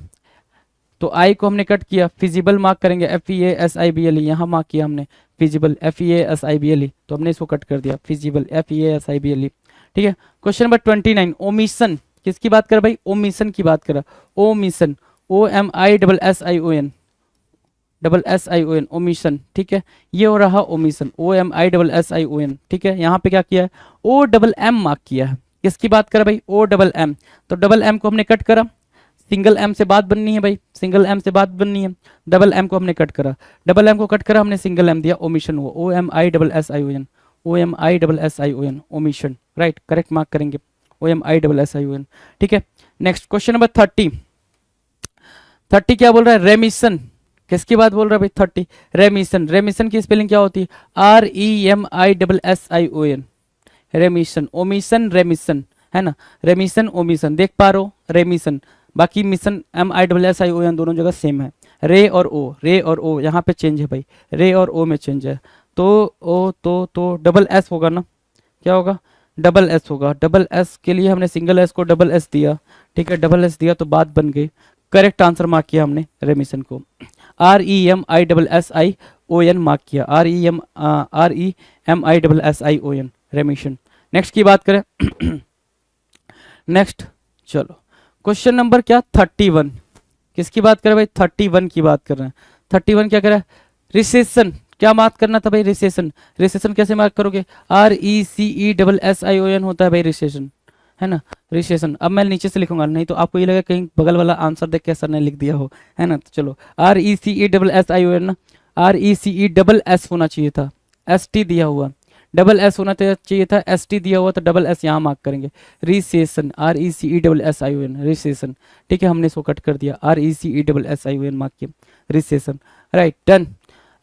तो आई को हमने कट किया, फिजिबल मार्क करेंगे, FEASIBLE, यहाँ मार्क किया हमने, फिजिबल, FEASIBLE, तो हमने इसको कट कर दिया, फिजिबल, FEASIBLE, ठीक है। क्वेश्चन नंबर 29, ओमिशन, किसकी बात कर भाई, ओमिशन की बात कर रहा, omission, OMISSION, double SION, omission, ठीक है, ये हो रहा ओमिशन, OMISSION, ठीक है। यहाँ पे क्या किया है, OMM मार्क किया है, किसकी बात करा भाई, OMM, तो डबल M को हमने कट करा, सिंगल M से बात बननी है भाई, सिंगल M से बात बननी है, डबल M को हमने कट करा, डबल M को कट करा हमने, सिंगल M दिया, ओमिशन हुआ, OMISSION, OMISSION, omission, right, correct mark करेंगे, OMISSION, ठीक है। नेक्स्ट क्वेश्चन नंबर 30, 30 क्या बोल रहा है, रेमिशन, किसकी बात बोल रहा है भाई, 30, रेमिशन, रेमिशन की स्पेलिंग क्या होती है, REMISSION, रेमिशन, ओमिशन, रेमिशन है ना, रेमिशन, ओमिशन, देख पा रहे हो, रेमिशन, बाकी मिशन MISSION दोनों जगह सेम है, रे और ओ यहाँ पे चेंज है भाई, रे और ओ में चेंज है, तो ओ तो डबल एस होगा ना, क्या होगा, डबल एस होगा। डबल एस के लिए हमने सिंगल एस को डबल एस दिया, ठीक है, डबल एस दिया तो बात बन गई। करेक्ट आंसर मार्क किया हमने रेमिशन को, REMISSION मार्क किया, REMISSION रेमिशन। नेक्स्ट की बात करें नेक्स्ट, चलो क्वेश्चन नंबर क्या 31, किसकी बात करें भाई, 31 की बात कर रहे हैं। 31 क्या करें, रिसेशन, क्या मार्क करना था भाई, रिसेशन। रिसेशन कैसे मार्क करोगे, RECESSION होता है भाई रिसेशन, है ना, रिसेशन। अब मैं नीचे से लिखूंगा, नहीं तो आपको ये लगेगा कहीं बगल वाला आंसर देख के सर ने लिख दिया हो, है ना। तो चलो RECESSION ना, RECESS होना चाहिए था, ST दिया हुआ, डबल एस होना चाहिए था, ST दिया हुआ तो डबल एस यहाँ मार्क करेंगे। रिसेशन, RECESSION रिसेशन, ठीक है, हमने इसको कट कर दिया, RECESSION मार्क किया, रिसेशन, राइट, डन।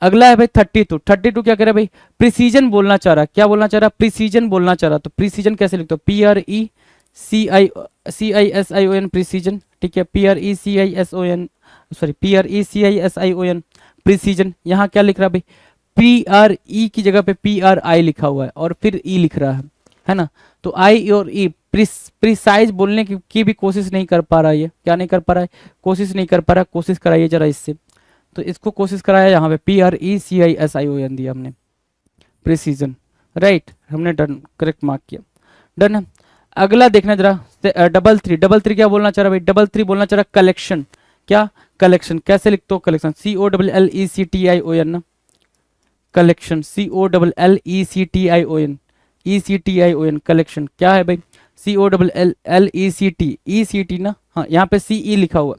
अगला है भाई 32। 32 क्या करे भाई, प्रिसीजन बोलना चाह रहा, क्या बोलना चाह रहा, प्रिसीजन बोलना चाह रहा। तो प्रिसीजन कैसे लिखते हो, PRECISION प्रिसीजन, ठीक है, PRECISON सॉरी PRECISION प्रिसीजन। यहाँ क्या लिख रहा भाई, PRE की जगह पे PRI लिखा हुआ है और फिर E लिख रहा है ना। तो I और E प्रिसाइज बोलने की भी कोशिश नहीं कर पा रहा है, ये क्या नहीं कर पा रहा है, कोशिश नहीं कर पा रहा, कोशिश कराइए जरा इससे। तो इसको कोशिश कराया, यहाँ पे PRECISION दिया हमने, प्रिसीजन, राइट, हमने डन, करेक्ट मार्क किया, डन है। अगला देखना जरा 33। 33 क्या बोलना चाह रहा भाई, 33 बोलना चाह रहा कलेक्शन, क्या कलेक्शन, कैसे लिखते हो कलेक्शन, COLLECTION ना, कलेक्शन, COLLECTION कलेक्शन, क्या है भाई, COLLECT ना, हाँ यहाँ पे CE लिखा हुआ।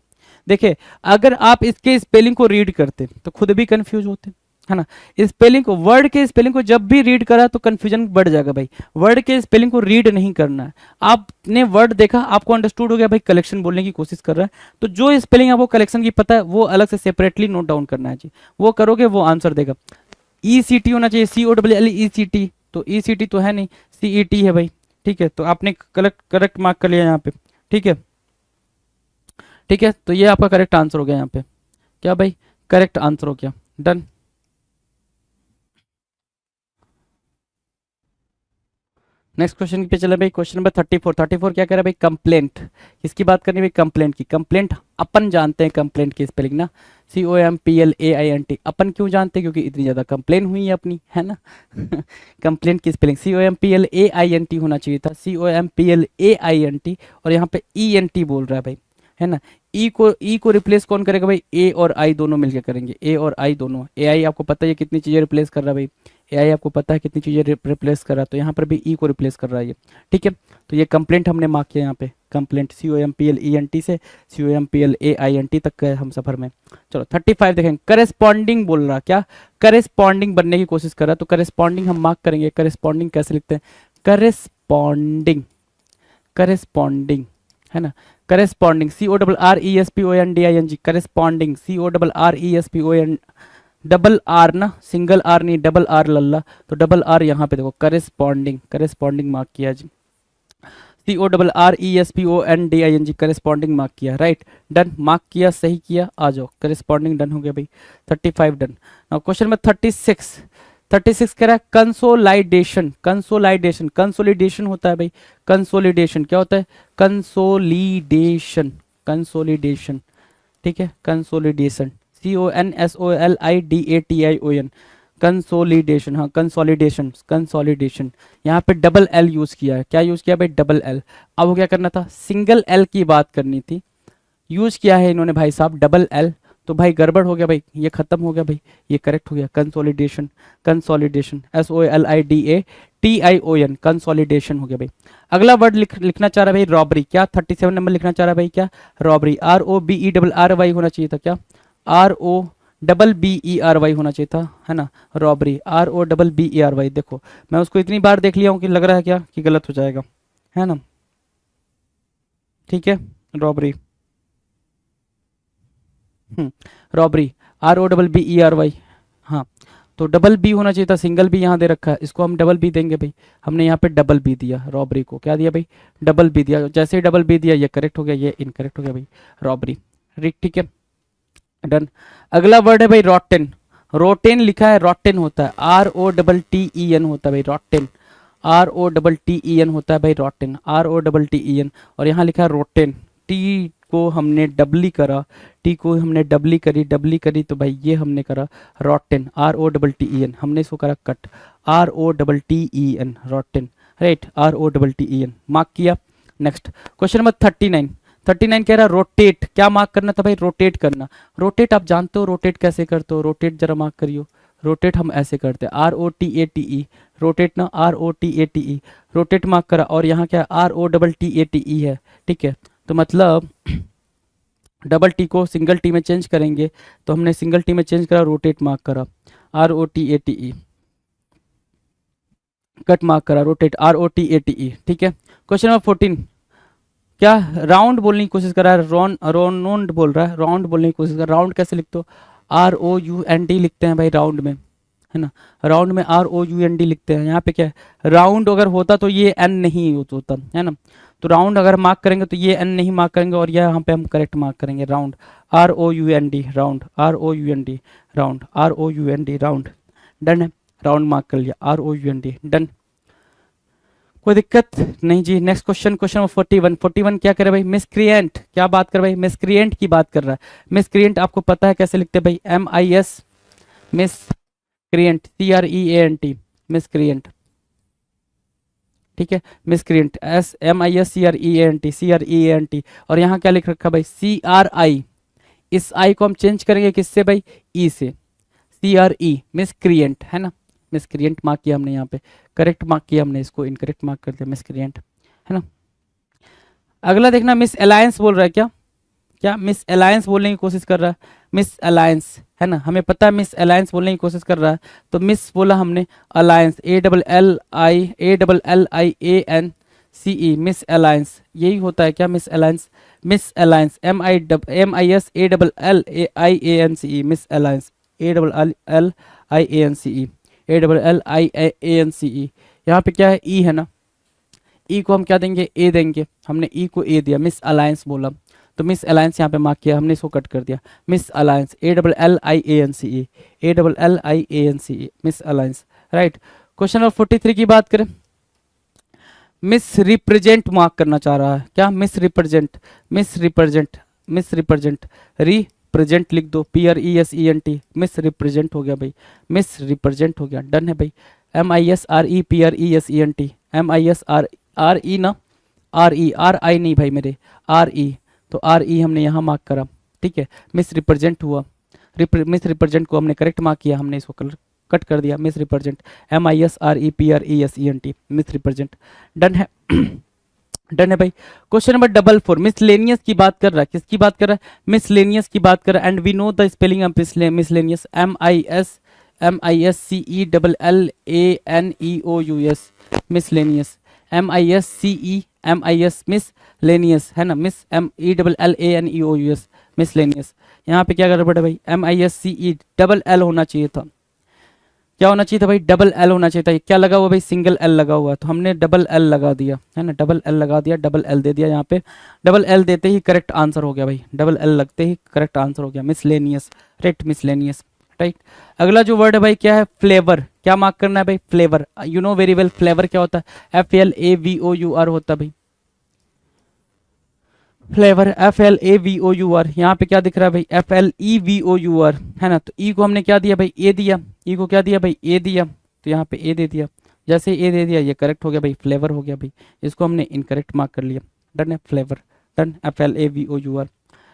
देखिए अगर आप इसके स्पेलिंग को रीड करते तो खुद भी कंफ्यूज होते, है ना। स्पेलिंग को, वर्ड के स्पेलिंग को जब भी रीड करा तो कंफ्यूजन बढ़ जाएगा भाई, वर्ड के स्पेलिंग को रीड नहीं करना है। आपने वर्ड देखा, आपको अंडरस्टूड हो गया भाई, कलेक्शन बोलने की कोशिश कर रहा है, तो जो स्पेलिंग आपको कलेक्शन की पता है वो अलग से सेपरेटली नोट डाउन करना है जी, वो करोगे वो आंसर देगा। ECT होना चाहिए, COLLECT, तो ECT तो है नहीं, CET है भाई, ठीक है, तो आपने करेक्ट मार्क कर लिया यहाँ पे, ठीक है, ठीक है, तो ये आपका करेक्ट आंसर हो गया यहाँ पे, क्या भाई, करेक्ट आंसर हो गया, डन। नेक्स्ट क्वेश्चन पे चले भाई, क्वेश्चन नंबर 34। 34 क्या कह रहा है भाई, कंप्लेंट, किसकी बात करनी भाई, कंप्लेंट की। कंप्लेंट अपन जानते हैं कंप्लेंट की स्पेलिंग ना, COMPLAINT, अपन क्यों जानते हैं, क्योंकि इतनी ज़्यादा कंप्लेन हुई है अपनी, है ना। कंप्लेंट की स्पेलिंग COMPLAINT होना चाहिए था, COMPLAINT, और यहाँ पे ENT बोल रहा है भाई, है ना। ई को रिप्लेस कौन करेगा भाई, A और I दोनों मिलकर करेंगे, A और I दोनों। AI आपको पता है ये कितनी चीज़ें रिप्लेस कर रहा है भाई, AI आपको पता है कितनी चीज़ें रिप्लेस कर रहा है, तो यहाँ पर भी E को रिप्लेस कर रहा है ये, ठीक है। तो ये कंप्लेंट हमने मार्क किया यहाँ पे, कंप्लेंट COMPLENT से COMPLAINT तक का है हम सफ़र में। चलो 35 देखें, करेस्पॉन्डिंग बोल रहा, क्या करेस्पॉन्डिंग बनने की कोशिश कर रहा है, तो करेस्पॉन्डिंग हम मार्क करेंगे। करेस्पॉन्डिंग कैसे लिखते हैं, करेस्पॉन्डिंग, करेस्पॉन्डिंग, है ना, corresponding, CORRESPONDING, corresponding, CORRESPON, double R ना, सिंगल आर नहीं, डबल आर लल्ला, तो डबल आर यहाँ पे देखो, करेस्पॉन्डिंग, करेस्पॉन्डिंग मार्क किया जी, CORRESPONDING, करेस्पॉन्डिंग मार्क किया, राइट, डन, मार्क किया, सही किया, आ जाओ, करेस्पॉन्डिंग डन हो गया भाई, 35 डन। नाउ क्वेश्चन में 36। 36 कह रहा है कंसोलाइडेशन, कंसोलाइडेशन, कंसोलिडेशन होता है भाई, कंसोलिडेशन क्या होता है, कंसोलिडेशन, कंसोलिडेशन, ठीक है, कंसोलिडेशन, CONSOLIDATION, कंसोलिडेशन, हाँ कंसोलिडेशन, कंसोलिडेशन। यहाँ पे डबल एल यूज किया है, क्या यूज किया भाई, डबल एल। अब वो क्या करना था, सिंगल एल की बात करनी थी, यूज किया है इन्होंने भाई साहब डबल एल, तो भाई गड़बड़ हो गया भाई, ये खत्म हो गया भाई, ये करेक्ट हो गया, कंसोलिडेशन, कंसोलिडेशन, SOLIDATION, कंसोलिडेशन हो गया भाई। अगला वर्ड लिखना चाह रहा है भाई, रॉबरी, क्या 37 नंबर लिखना चाह रहा है भाई, क्या रॉबरी, ROBERRY होना चाहिए था, क्या ROBBERY होना चाहिए था, है ना, रॉबरी, ROBBERY। देखो मैं उसको इतनी बार देख लिया हूँ कि लग रहा है क्या कि गलत हो जाएगा, है ना, ठीक है, रॉबरी, रॉबरी, ROBBERY, हाँ, तो डबल बी होना चाहिए था, सिंगल बी यहाँ दे रखा है, इसको हम डबल बी देंगे भाई, हमने यहाँ पे डबल बी दिया, रॉबरी को क्या दिया भाई, डबल बी दिया, जैसे ही डबल बी दिया ये करेक्ट हो गया, ये इनकरेक्ट हो गया भाई, रॉबरी, ठीक है, डन। अगला वर्ड है भाई रोटेन। रोटेन लिखा है, रोटेन होता है, ROTTEN होता है भाई, रोटेन, ROTTEN होता है भाई, रोटेन, ROTTEN। और यहाँ लिखा है रोटेन, टी को हमने डबली करा, टी को हमने डबली करी तो भाई ये हमने करा रोटेन, ROTTEN, हमने इसको करा cut, ROTTEN, rotten, right, ROTTEN, mark किया। नेक्स्ट क्वेश्चन नंबर 39 कह रहा है रोटेट, क्या मार्क करना था भाई, रोटेट करना। रोटेट आप जानते हो रोटेट कैसे करते हो, रोटेट जरा मार्क करियो। रोटेट हम ऐसे करते हैं, ROTATE, रोटेट ना, ROTATE, रोटेट मार्क करा। और यहाँ क्या ROTTATE है, ठीक है, तो मतलब डबल टी को सिंगल टी में चेंज करेंगे, तो हमने सिंगल टी में चेंज करा, रोटेट मार्क करा, ROTATE, कट मार्क करा, रोटेट, ROTATE, ठीक है। क्वेश्चन नंबर 14, क्या राउंड बोलने की कोशिश कर रहा है, राउंड बोल रहा है, राउंड बोलने की कोशिश कर, राउंड कैसे लिखते हो, ROUND लिखते हैं भाई राउंड में, है ना, राउंड में ROUND लिखते हैं। यहाँ पे क्या है, राउंड अगर होता तो ये N नहीं होता, है ना, तो राउंड अगर मार्क करेंगे तो ये N नहीं मार्क करेंगे, और यहाँ पे हम करेक्ट मार्क करेंगे, round, ROUND, round, ROUND, round, ROUND, round, done है, राउंड मार्क कर लिया, ROUND, डन, कोई दिक्कत नहीं जी। नेक्स्ट क्वेश्चन, क्वेश्चन नंबर 41 क्या करे भाई, मिसक्रिएंट, क्या बात कर भाई, मिसक्रिएंट की बात कर रहा है। मिसक्रिएंट आपको पता है कैसे लिखते हैं भाई, MIS, मिसक्रिएंट, CREANT, मिसक्रिएंट, ठीक है, मिसक्रिएंट, MISCREANT, और यहाँ क्या लिख रखा भाई, CRI, इस आई को हम चेंज करेंगे किससे भाई, ई से, CRE, मिसक्रिएंट, है ना, मिसक्रिएंट मार्क किया हमने, यहाँ पे करेक्ट मार्क किया हमने, इसको इनकरेक्ट मार्क कर दिया, मिसक्रिएंट, है ना। अगला देखना, मिस अलायंस बोल रहा है, क्या क्या मिस अलायंस बोलने की कोशिश कर रहा है, मिस अलायंस, है ना, हमें पता है मिस अलायंस बोलने की कोशिश कर रहा है, तो मिस बोला हमने, अलायंस, ALLIANCE, मिस अलायंस, यही होता है क्या, miss alliance, miss alliance, MISALLIANCE, miss alliance, ALLIANCE, यहाँ पे क्या है, ई है ना, ई को हम क्या देंगे, ए देंगे, हमने ई को ए दिया, मिस अलायंस बोला, तो मिस अलायंस यहाँ पे मार्क किया हमने, इसको कट कर दिया, miss alliance, ALLIANCE, miss alliance, right. Question number 43 की बात करें, मिस रिप्रेजेंट मार्क करना चाह रहा है, क्या मिस रिप्रेजेंट, रिप्रेजेंट लिख दो, PRESENT, मिस रिप्रेजेंट हो गया भाई, मिस रिप्रेजेंट हो गया, डन है भाई, MISREPRESENT, MISRE ना, RI नहीं भाई मेरे, RE, तो RE हमने यहाँ मार्क करा, ठीक है, मिस रिप्रेजेंट हुआ, मिस रिप्रेजेंट को हमने करेक्ट मार्क किया, हमने इसको कट कर दिया, miss represent, MISREPRESENT, miss represent, done है, डन है भाई। क्वेश्चन नंबर 44, मिसलेनियस की बात कर रहा है, किसकी बात कर रहा है, मिसलेनियस की बात कर रहा है, and we know the spelling of miscellaneous, MISLENEOUS, miscellaneous, miscellaneous, है ना, MELLANEOUS, मिसलेनियस। यहाँ पे क्या गड़बड़ है भाई, MISCE होना चाहिए था, क्या होना चाहिए था भाई, डबल एल होना चाहिए था, क्या लगा हुआ भाई, सिंगल एल लगा हुआ है, तो हमने डबल एल लगा दिया, है ना, डबल एल लगा दिया, डबल एल दे दिया, यहाँ पे डबल एल देते ही करेक्ट आंसर हो गया भाई, डबल एल लगते ही करेक्ट आंसर हो गया, मिसलेनियस, राइट, मिसलेनियस, राइट। अगला जो वर्ड है भाई क्या है, फ्लेवर, क्या मार्क करना है भाई, flavour, you know very well flavour क्या होता है, FLAVOUR होता है भाई, फ्लेवर, FLAVOUR, यहाँ पे क्या दिख रहा है भाई, FLEVOUR, है ना, तो ई को हमने क्या दिया भाई, ए दिया, ई को क्या दिया भाई, ए दिया, तो यहाँ पे ए दे दिया, जैसे ए दे दिया ये करेक्ट हो गया भाई, फ्लेवर हो गया भाई, इसको हमने इनकरेक्ट मार्क कर लिया, डन है, फ्लेवर, डन, FLAVOUR।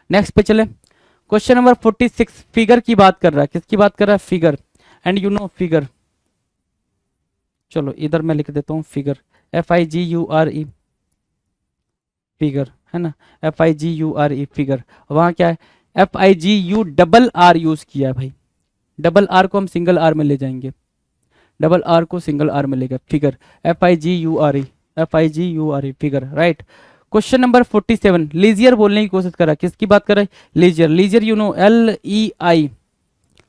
नेक्स्ट पे चले, क्वेश्चन नंबर 46, फिगर की बात कर रहा है, किसकी बात कर रहा है, figure, and you know figure, चलो इधर मैं लिख देता हूँ फिगर, FIGURE, फिगर, है ना, FIGURE, फिगर, वहाँ क्या है, FIGUR यूज किया है भाई, डबल आर को हम सिंगल आर में ले जाएंगे, डबल आर को सिंगल आर में लेगा, figure, FIGURE, figure, right. Question number 47, लीजियर बोलने की कोशिश कर रहा है, किसकी बात कर रहा है, लीजियर, लीजियर यू नो LEI,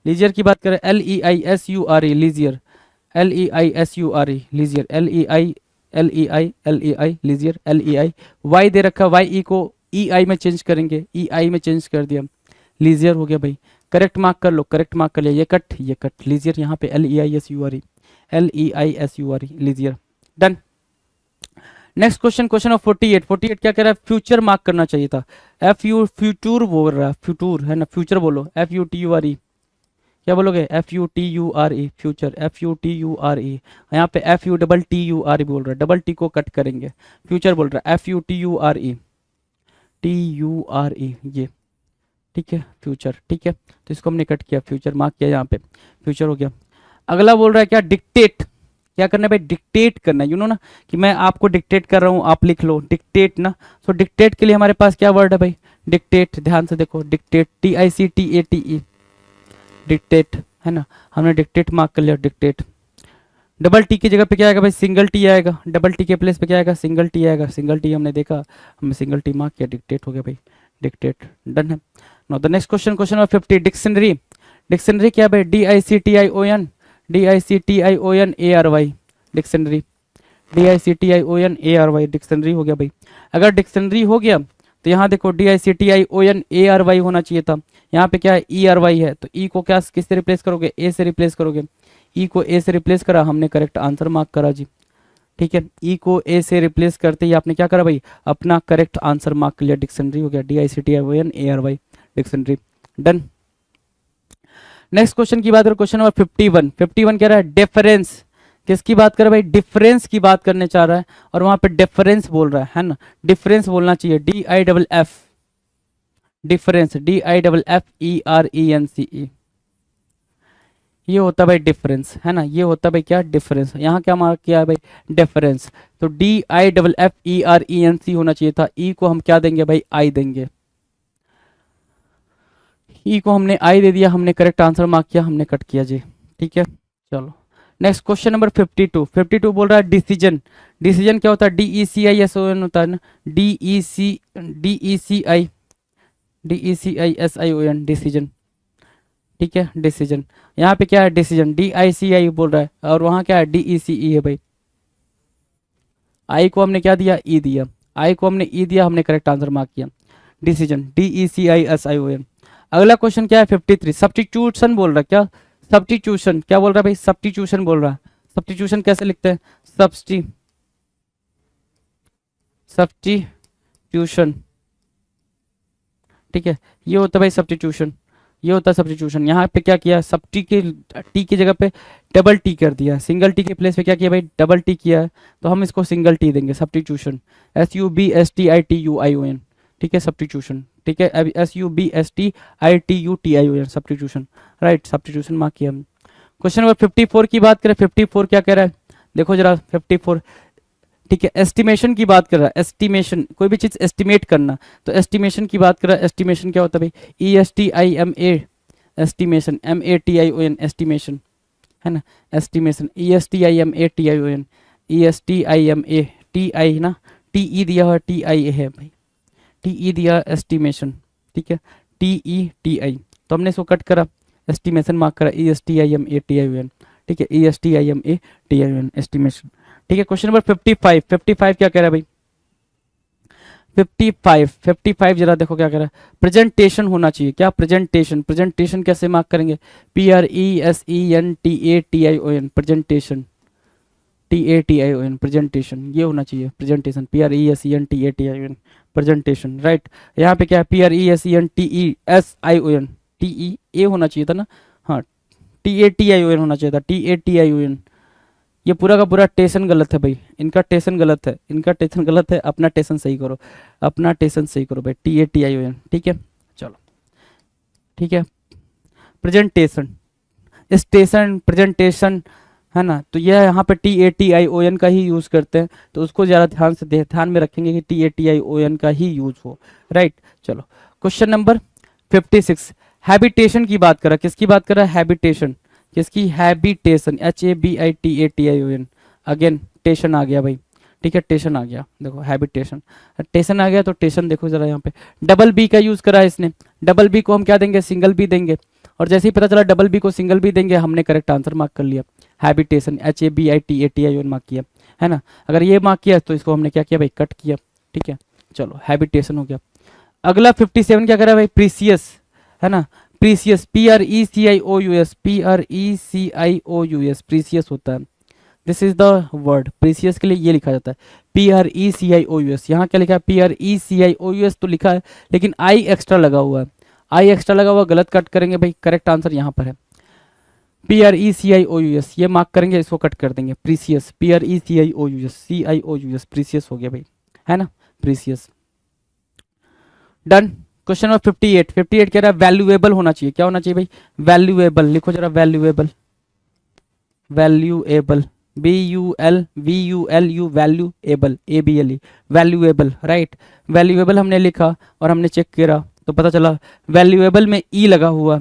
लीजियर की बात कर रहा है, LEISURE, लीजियर, LEISURE, लीजियर, LEI, लीजियर, LEI, why they रखा, वाई ई को EI में चेंज करेंगे, EI में चेंज कर दिया, लीजियर हो गया भाई, करेक्ट मार्क कर लो, करेक्ट मार्क कर लिया, ये कट लीजियर यहाँ पे LEISURE, LEISURE leisure, done. Next question, question number 48, 48 क्या कह रहा है, फ्यूचर मार्क करना चाहिए था, फ्यूचर बोल रहा है, फ्यूचर है ना, फ्यूचर बोलो, FUTURE, क्या बोलोगे, FUTURE, फ्यूचर, FUTURE, यहाँ पे FUTTURE बोल रहा है, डबल टी को कट करेंगे, फ्यूचर बोल रहा है, FUTURE, TURE, ये ठीक है, फ्यूचर, ठीक है, तो इसको हमने कट किया, फ्यूचर मार्क किया यहाँ पे, फ्यूचर हो गया। अगला बोल रहा है क्या, डिक्टेट, क्या करना है भाई, डिक्टेट करना है, यू नो ना कि मैं आपको डिक्टेट कर रहा हूँ, आप लिख लो, डिक्टेट ना। सो डिक्टेट के लिए हमारे पास क्या वर्ड है भाई, डिक्टेट, ध्यान से देखो, डिक्टेट, DICTATE, डिक्टेट है ना, हमने डिक्टेट मार्क कर लिया, डिक्टेट। डबल टी की जगह पे क्या आएगा भाई, सिंगल टी आएगा, डबल टी के प्लेस पे क्या आएगा, सिंगल टी आएगा, सिंगल टी हमने देखा, हमने सिंगल टी मार्क किया, डिक्टेट हो गया भाई, डिक्टेट, डन है। Now the next question, question number 50, dictionary, dictionary क्या भाई, DICTION, DICTIONARY, dictionary, DICTIONARY, dictionary हो गया भाई। अगर डिक्शनरी हो गया तो यहाँ देखो DICTIONARY होना चाहिए था, यहाँ पे क्या है, ERY है, तो E को क्या किससे रिप्लेस करोगे, A से रिप्लेस करोगे, E को A से रिप्लेस करा, हमने करेक्ट आंसर मार्क करा जी, ठीक है, E को A से रिप्लेस करते ही आपने क्या करा भाई, अपना करेक्ट आंसर मार्क कर लिया, डिक्शनरी हो गया, DICTIONARY, dictionary, done. Next question की बात करें, क्वेश्चन नंबर 51, 51 कह रहा है डिफरेंस, किसकी बात कर रहा है भाई, डिफरेंस की बात करने चाह रहा है, और वहां पे डिफरेंस बोल रहा है ना, डिफरेंस बोलना चाहिए, DIFF, डिफरेंस, DIFFERENCE, ये होता है भाई डिफरेंस, है ना, ये होता है भाई क्या, डिफरेंस, यहाँ क्या मार्क किया है भाई, डिफरेंस, तो DIFFERENC होना चाहिए था, E को हम क्या देंगे भाई, I देंगे, E को हमने I दे दिया, हमने करेक्ट आंसर मार्क किया, हमने कट किया जी, ठीक है, चलो। नेक्स्ट क्वेश्चन नंबर 52, 52 बोल रहा है डिसीजन, डिसीजन क्या होता है, DECISON होता है ना, DECISION, डिसीजन, ठीक है, डिसीजन, यहाँ पे क्या है, डिसीजन, DICI बोल रहा है, और वहाँ क्या है, DECE है भाई, I को हमने क्या दिया, E दिया, I को हमने E दिया, हमने करेक्ट आंसर मार्क किया, डिसीजन, DECISION। अगला क्वेश्चन क्या है, 53, सब्स्टिट्यूशन बोल रहा है, क्या सब्स्टिट्यूशन, क्या बोल रहा है भाई, सब्स्टिट्यूशन बोल रहा है, सब्स्टिट्यूशन कैसे लिखते हैं, सब्स्टिट्यूशन, ठीक है, ये होता है भाई सब्स्टिट्यूशन, ये होता है सब्स्टिट्यूशन। यहाँ पे क्या किया, सब टी के टी की जगह पे डबल टी कर दिया, सिंगल टी के प्लेस पे क्या किया भाई, डबल टी किया है, तो हम इसको सिंगल टी देंगे, सब्स्टिट्यूशन, SUBSTITUION, ठीक है, सब्स्टिट्यूशन, ठीक है, अब SUBSTITUTION, substitution, right, substitution mark किया हम। क्वेश्चन नंबर 54 की बात करें, 54 क्या कह रहा है, देखो जरा 54, ठीक है, एस्टिमेशन की बात कर रहा है, एस्टिमेशन, कोई भी चीज एस्टिमेट करना, तो एस्टिमेशन की बात कर रहा है, एस्टिमेशन क्या होता है भाई, ESTIMA, एस्टिमेशन, MATION, एस्टिमेशन, है ना, एस्टिमेशन, ESTIMATION, ESTIMATI ना, TE दिया हुआ, TI है भाई, TE दिया एस्टिमेशन, ठीक है, TETI, तो हमने इसको कट करा, एस्टिमेशन मार्क करा, ESTIMATION, ठीक है, ESTIMATION, एस्टिमेशन, ठीक है। क्वेश्चन नंबर 55, 55 क्या कह रहा है भाई, 55, 55 जरा देखो क्या कह रहा है, प्रेजेंटेशन होना चाहिए, क्या प्रेजेंटेशन, प्रेजेंटेशन कैसे मार्क करेंगे, PRESENTATION, प्रेजेंटेशन, TATION, प्रेजेंटेशन, ये होना चाहिए, प्रेजेंटेशन, PRESENTATION, प्रेजेंटेशन, राइट। यहाँ पे क्या है, PRESENTESION, TEA होना चाहिए था ना, हाँ, TATION होना चाहिए था, TATION, ये पूरा का पूरा टेशन गलत है भाई, इनका टेशन गलत है, इनका टेशन गलत है, अपना टेशन सही करो, अपना टेशन सही करो भाई, TATION, ठीक है, चलो, ठीक है, प्रेजेंटेशन, स्टेशन, प्रेजेंटेशन, है ना, तो यह यहाँ पे TATION का ही यूज़ करते हैं, तो उसको ज़्यादा ध्यान में रखेंगे कि TATION का ही यूज़ हो, राइट। चलो क्वेश्चन नंबर 56, हैबिटेशन की बात कर रहा है, किसकी बात कर रहा है, हैबिटेशन, किसकी, हैबिटेशन, HABITATION, अगेन टेशन आ गया भाई, ठीक है, टेशन आ गया, देखो हैबिटेशन, टेशन आ गया, तो टेशन देखो जरा, यहाँ पे डबल बी का यूज करा है इसने, डबल बी को हम क्या देंगे, सिंगल बी देंगे, और जैसे ही पता चला डबल बी को सिंगल बी देंगे, हमने करेक्ट आंसर मार्क कर लिया, हैबिटेशन, HABITATION मार्क किया, है ना। अगर ये मार्क किया तो इसको हमने क्या किया भाई, कट किया, ठीक है, चलो हैबिटेशन हो गया। अगला 57 क्या कर रहा है भाई, प्रीसियस, है ना। प्रीसियस, PRECIOUS, PRECIOUS, प्रीसियस होता है। This is the word, precious के लिए ये लिखा जाता है PRECIOUS। यहाँ क्या लिखा है PRECIOUS तो लिखा है, लेकिन आई एक्स्ट्रा लगा हुआ है, आई एक्स्ट्रा लगा हुआ, गलत कट करेंगे भाई। करेक्ट आंसर यहाँ पर है PRECIOUS, ये मार्क करेंगे, इसको कट कर देंगे। प्रीसियस, PRECIOUS, प्रीसियस हो गया भाई, है ना, प्रीसियस। डन। क्वेश्चन नंबर 58, 58 कह रहा है वैल्यूएबल होना चाहिए। क्या होना चाहिए भाई? वैल्यूएबल, लिखो जरा valuable, valuable, VULVULU, valuable, ABLE, valuable, right. Valuable हमने लिखा और हमने चेक किया तो पता चला वैल्यूएबल में ई लगा हुआ,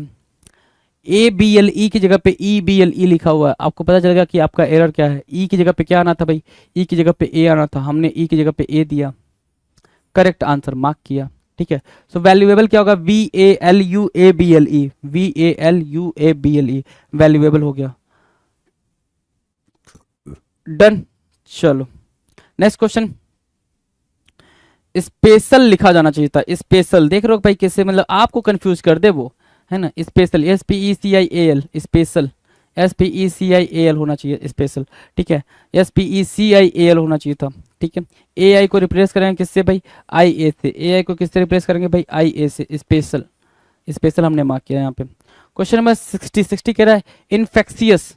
ABLE की जगह पे EBLE लिखा हुआ है। आपको पता चलेगा कि आपका एरर क्या है। ई की जगह पे क्या आना था भाई? ई की जगह पे ए आना था, हमने ई की जगह पे ए दिया, करेक्ट आंसर मार्क किया, ठीक है। सो वैल्यूएबल क्या होगा? VALUABLE, VALUABLE, वैल्यूएबल हो गया। डन। चलो नेक्स्ट क्वेश्चन। स्पेशल लिखा जाना चाहिए था, स्पेशल। देख रहे हो भाई कैसे, मतलब आपको कंफ्यूज कर दे वो, है ना। स्पेशल, SPECIAL, स्पेशल, SPECIAL होना चाहिए, स्पेशल, ठीक है। SPECIAL होना चाहिए था, ठीक है। AI को रिप्लेस करेंगे किससे भाई? IA से। AI को किससे रिप्लेस करेंगे भाई? IA से। स्पेशल, स्पेशल हमने मार्क किया यहाँ पे। क्वेश्चन नंबर 60 कह रहा है इन्फेक्शियस।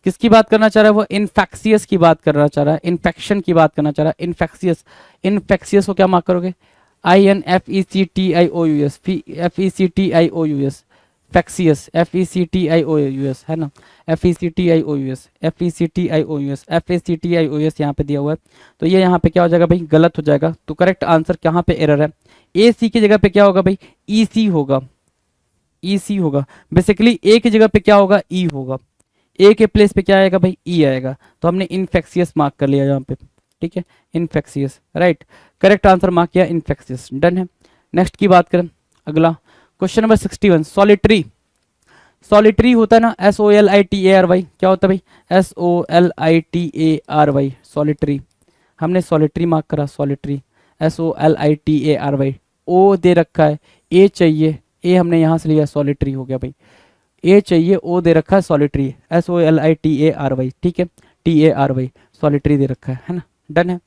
किसकी बात करना चाह रहा है वो? इन्फेक्शियस की बात करना चाह रहा है, इन्फेक्शन की बात करना चाह रहा है। इन्फेक्शियस, इन्फेक्शियस को क्या मार्क करोगे? INFECTIOUS, FECTIOUS, फैक्सियस, FECTIOUS, है ना, FECTIOUS, FECTIOUS, FECTIOUS यहाँ पे दिया हुआ है। तो ये यहाँ पे क्या हो जाएगा भाई? गलत हो जाएगा। तो करेक्ट आंसर कहाँ पे एरर है? AC की जगह पे क्या होगा भाई? EC होगा, EC होगा। बेसिकली A की जगह पे क्या होगा? E होगा। ए के प्लेस पे क्या आएगा भाई? ई आएगा। तो हमने इन्फेक्शियस मार्क कर लिया यहाँ पे, ठीक है, infectious, right. Correct answer mark किया इन्फेक्शियस, डन है। नेक्स्ट की बात करें, अगला क्वेश्चन नंबर 61, सॉलिटरी। सॉलिटरी होता है ना, SOLITARY, क्या होता है भाई? SOLITARY, solitary. हमने सॉलिटरी मार्क करा, सॉलिटरी, SOLITARY। ओ दे रखा है, ए चाहिए, ए हमने यहाँ से लिया, सॉलिटरी हो गया भाई। ए चाहिए, ओ दे रखा है, सॉलिटरी, SOLITARY, ठीक है, TARY, सॉलिटरी दे रखा है ना, डन है।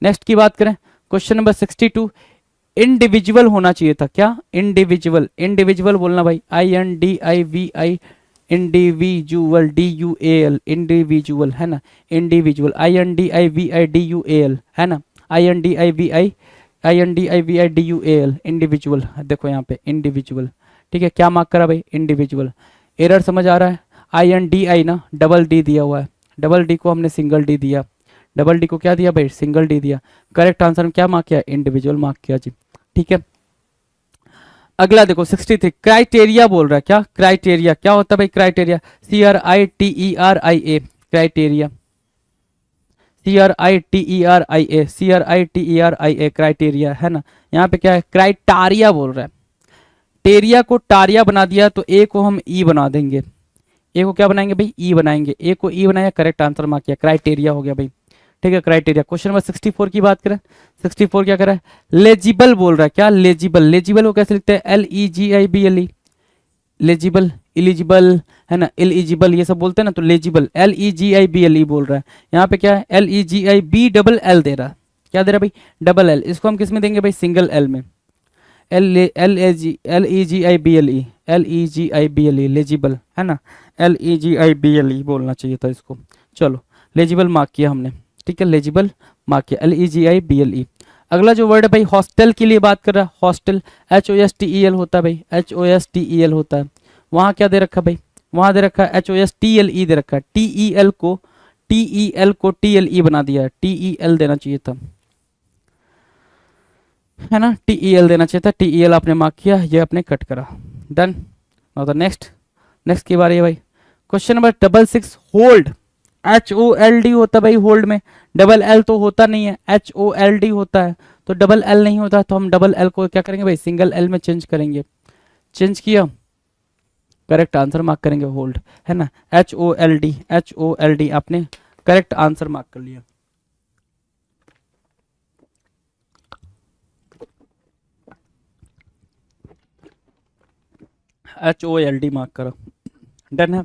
नेक्स्ट की बात करें, क्वेश्चन नंबर 62, इंडिविजुअल होना चाहिए था। क्या? इंडिविजुअल, इंडिविजुअल बोलना भाई, INDIVI, इंडिविजुअल, DUAL, इंडिविजुअल, है ना, इंडिविजुअल, INDIVIDUAL, है ना, INDIVIDUAL, इंडिविजुअल। देखो यहाँ पे इंडिविजुअल, ठीक है। क्या मार्क करा भाई? इंडिविजुअल। एरर समझ आ रहा है? INDI ना, डबल डी दिया हुआ है, डबल डी को हमने सिंगल डी दिया, डबल डी को क्या दिया भाई? सिंगल डी दिया। करेक्ट आंसर क्या मार्क किया? इंडिविजुअल मार्क किया जी, ठीक है। अगला देखो 63, क्राइटेरिया बोल रहा है। क्या? क्राइटेरिया क्या होता है भाई? Criteria, CRITERIA, criteria, CRITERIA, criteria, है ना। यहाँ पे क्या है? क्राइटारिया बोल रहा है। टेरिया को टारिया बना दिया तो ए को हम ई बना देंगे। ए को क्या बनाएंगे भाई? ई बनाएंगे। ए को ई बनाया, करेक्ट आंसर मार्क किया, क्राइटेरिया हो गया भाई, ठीक है, क्राइटेरिया। क्वेश्चन नंबर 64 की बात करें, 64 क्या कर रहा है? लेजिबल बोल रहा है। क्या? लेजिबल, लेजिबल को कैसे लिखते हैं? LEGIBLE, लेजिबल, इलिजिबल, है ना, इलिजिबल, ये सब बोलते हैं ना, तो लेजिबल, LEGIBLE बोल रहा है। यहाँ पे क्या है? LEGIBLL दे रहा है। क्या दे रहा है भाई? Double L. इसको हम किस में देंगे भाई? सिंगल एल में, LEGIBLE, LEGIBLE, लेजिबल, है ना, LEGIBLE बोलना चाहिए था इसको। चलो लेजिबल मार्क किया हमने, ठीक है, लेजिबल मार्क किया, LEGIBLE। अगला जो वर्ड है भाई, हॉस्टल के लिए बात कर रहा है। हॉस्टल, HOSTEL होता है भाई, HOSTEL होता है। वहाँ क्या दे रखा है भाई? वहाँ दे रखा है HOSTLE दे रखा है। TEL को TLE बना दिया है, TEL देना चाहिए था, है ना, TEL देना चाहिए था। TEL आपने मार्क किया, ये आपने कट करा, done. Now the next, next की बारी है भाई। Question number 66, hold. HOLD होता है भाई होल्ड में, डबल एल तो होता नहीं है, HOLD होता है। तो डबल एल नहीं होता तो हम डबल एल को क्या करेंगे भाई? सिंगल एल में चेंज करेंगे। चेंज किया, करेक्ट आंसर मार्क करेंगे, होल्ड, है ना, HOLD आपने करेक्ट आंसर मार्क कर लिया। HOLD मार्क करो, डन है।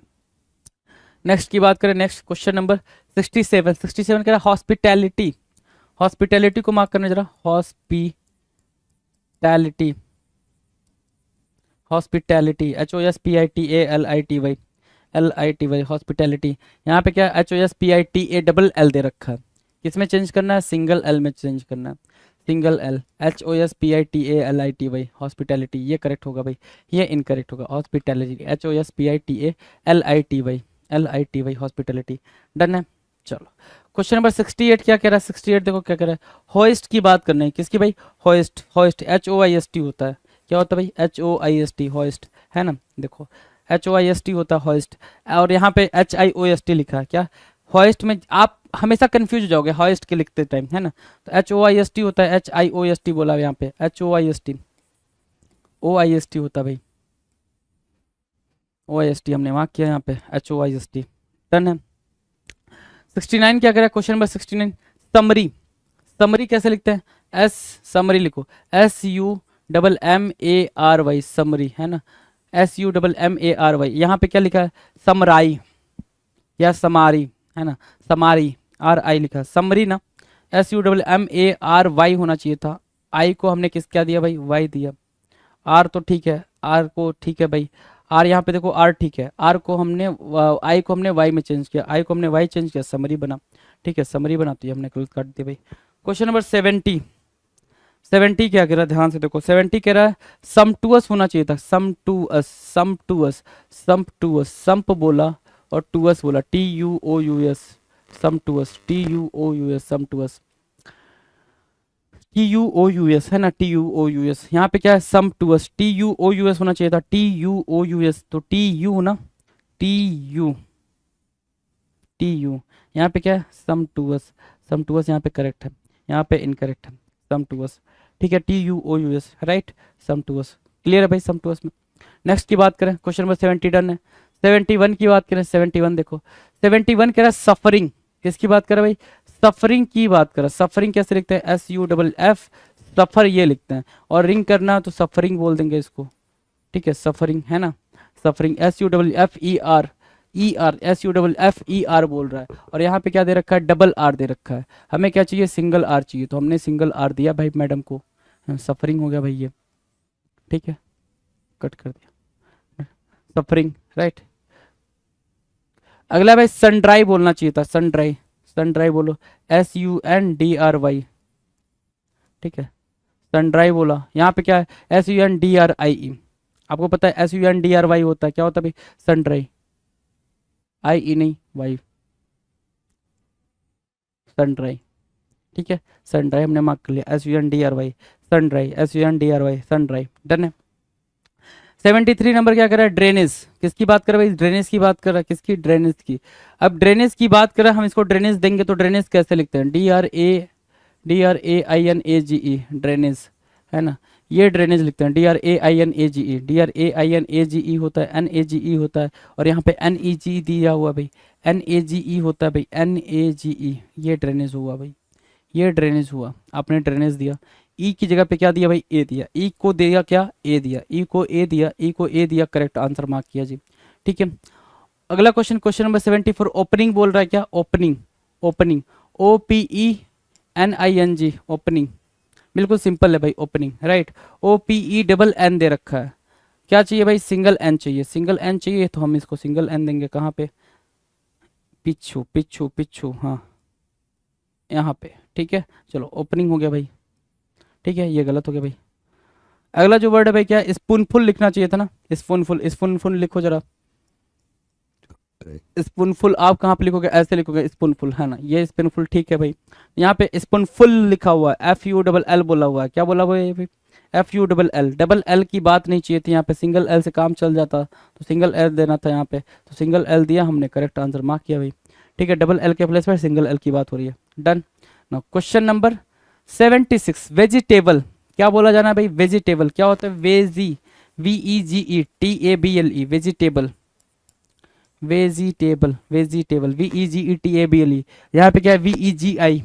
नेक्स्ट की बात करें, नेक्स्ट क्वेश्चन नंबर 67। 67 कह रहा है हॉस्पिटैलिटी, हॉस्पिटैलिटी को मार्क करना जरा, hospitality, hospitality HOSPITALITY, LITY, hospitality. यहाँ पे क्या HOSPITALL दे रखा है, किसमें चेंज करना है, सिंगल एल में चेंज करना है, सिंगल एल, HOSPITALITY, हॉस्पिटैलिटी, ये करेक्ट होगा भाई, ये इनकरेक्ट होगा, हॉस्पिटैलिटी HOSPITALITY, हॉस्पिटैलिटी, डन है। चलो क्वेश्चन नंबर 68 क्या कह रहा है, 68 देखो क्या कह रहा है, होइस्ट की बात करनी है, किसकी भाई, होइस्ट, होइस्ट HOIST होता है, क्या होता है भाई, HOIST, होइस्ट है ना, देखो HOIST होता है होइस्ट, और यहाँ पे HIOST लिखा है, क्या होइस्ट में आप हमेशा कंफ्यूज हो जाओगे होइस्ट के लिखते टाइम, है ना, तो HOIST होता है, HIOST बोला यहाँ पे, HOIST, OIST होता है भाई, OIST हमने मार्क किया यहाँ पे, HOIST, डन है। 69 क्या करें, क्वेश्चन नंबर 69, समरी, समरी कैसे लिखते हैं, एस, समरी लिखो, SUMMARY, समरी है ना, SUMMARY, यहाँ पे क्या लिखा है, समराई या समारी है ना, समारी, RI लिखा है, समरी ना, SUMMARY होना चाहिए था, आई को हमने किस क्या दिया भाई, वाई दिया, आर तो ठीक है, आर को ठीक है भाई, आर यहाँ पे देखो आर ठीक है, आर को हमने आई को हमने वाई में चेंज किया, आई को हमने वाई चेंज किया, समरी बना, ठीक है समरी बना, तो ये हमने क्लोज काट दिया भाई। क्वेश्चन नंबर 70, 70 क्या कह रहा है, ध्यान से देखो, 70 कह रहा है सम टू अस होना चाहिए था, sum to us, sum to us, sum to us, संप बोला और टू अस बोला, TUOUS, sum to us, TUOUS, sum to us, TUOUS है ना, TUOUS, यहाँ पे क्या है, सम टू अस, TUOUS होना चाहिए था, TUOUS, तो TU ना, TU, TU, यहाँ पे क्या है, सम टू अस, सम टू अस यहाँ पे करेक्ट है, यहाँ पे इनकरेक्ट है, सम टू अस, ठीक है, TUOUS right, sum to us, clear है भाई, सम टू अस में। नेक्स्ट की बात करें, क्वेश्चन नंबर 70 डन है। 71 की बात करें, 71 देखो, 71 कह रहा है सफरिंग, किसकी बात कर रहा है भाई, सफरिंग की बात कर रहा है, सफरिंग कैसे लिखते हैं, SUFF, सफर ये लिखते हैं, और रिंग करना तो सफरिंग बोल देंगे इसको, ठीक है, सफरिंग है ना, सफरिंग SUFFER, SUFFER बोल रहा है, और यहाँ पे क्या दे रखा है, डबल आर दे रखा है, हमें क्या चाहिए, सिंगल आर चाहिए, तो हमने सिंगल आर दिया भाई मैडम को, सफरिंग हो गया भाई ये, ठीक है, कट कर दिया, सफरिंग राइट। अगला भाई सनड्राई बोलना चाहिए था, सनड्राई, सनड्राई बोलो, SUNDRY, ठीक है, सनड्राई बोला, यहाँ पे क्या है, SUNDRIE, आपको पता है SUNDRY होता है, क्या होता है भाई, सनड्राई, IE नहीं वाई, सनड्राई, ठीक है, सनड्राई हमने मार्क कर लिया, SUNDRY, सनड्राई, SUNDRY, सनड्राई, डन है। 73 नंबर क्या कर रहा है, ड्रेनेज, किसकी बात कर रहा है भाई, ड्रेनेज की बात कर रहा है, किसकी, ड्रेनेज की। अब ड्रेनेज की बात कर रहा है, हम इसको ड्रेनेज देंगे तो ड्रेनेज कैसे लिखते हैं, DRAINAGE, ड्रेनेज है ना, ये ड्रेनेज लिखते हैं, DRAINAGE, DRAINAGE होता है, NAGE होता है, और यहाँ पे NEG दिया हुआ भाई, NAGE होता है भाई, NAGE, ये ड्रेनेज हुआ भाई, ये ड्रेनेज हुआ, आपने ड्रेनेज दिया, ई की जगह पे क्या दिया भाई, ए दिया, ई को दिया क्या, ए दिया, ई को ए दिया, ई को ए दिया, करेक्ट आंसर मार्क किया जी, ठीक है। अगला क्वेश्चन, क्वेश्चन नंबर 74, ओपनिंग बोल रहा है, क्या, ओपनिंग, ओपनिंग, OPENING, ओपनिंग, बिल्कुल सिंपल है भाई, ओपनिंग राइट, OPENN दे रखा है, क्या चाहिए भाई, सिंगल एन चाहिए, सिंगल एन चाहिए, तो हम इसको सिंगल एन देंगे, कहाँ पे, पिच्छू, पिच्छू, पिच्छू, हाँ यहाँ पे, ठीक है, चलो ओपनिंग हो गया भाई, ठीक है, ये गलत हो गया भाई। अगला जो वर्ड है भाई क्या, स्पूनफुल लिखना चाहिए था ना, स्पूनफुल, स्पूनफुल लिखो जरा, स्पूनफुल आप कहाँ पे लिखोगे, ऐसे लिखोगे स्पूनफुल, है ना, ये स्पूनफुल, ठीक है भाई, यहाँ पे स्पूनफुल लिखा हुआ है, FULL बोला हुआ है, क्या बोला हुआ है भाई, FULL, डबल एल की बात नहीं चाहिए थी, यहाँ पे सिंगल एल से काम चल जाता, तो सिंगल एल देना था यहाँ पे, तो सिंगल एल दिया हमने, करेक्ट आंसर मार्क किया भाई, ठीक है, डबल एल के प्लेस पर सिंगल एल की बात हो रही है, done. Now question number 76, vegetable, क्या बोला जाना है भाई, वेजिटेबल क्या होता है, veggie, VEGETABLE, vegetable, vegetable, vegetable, VEGETABLE, यहाँ पे क्या है, VEGI,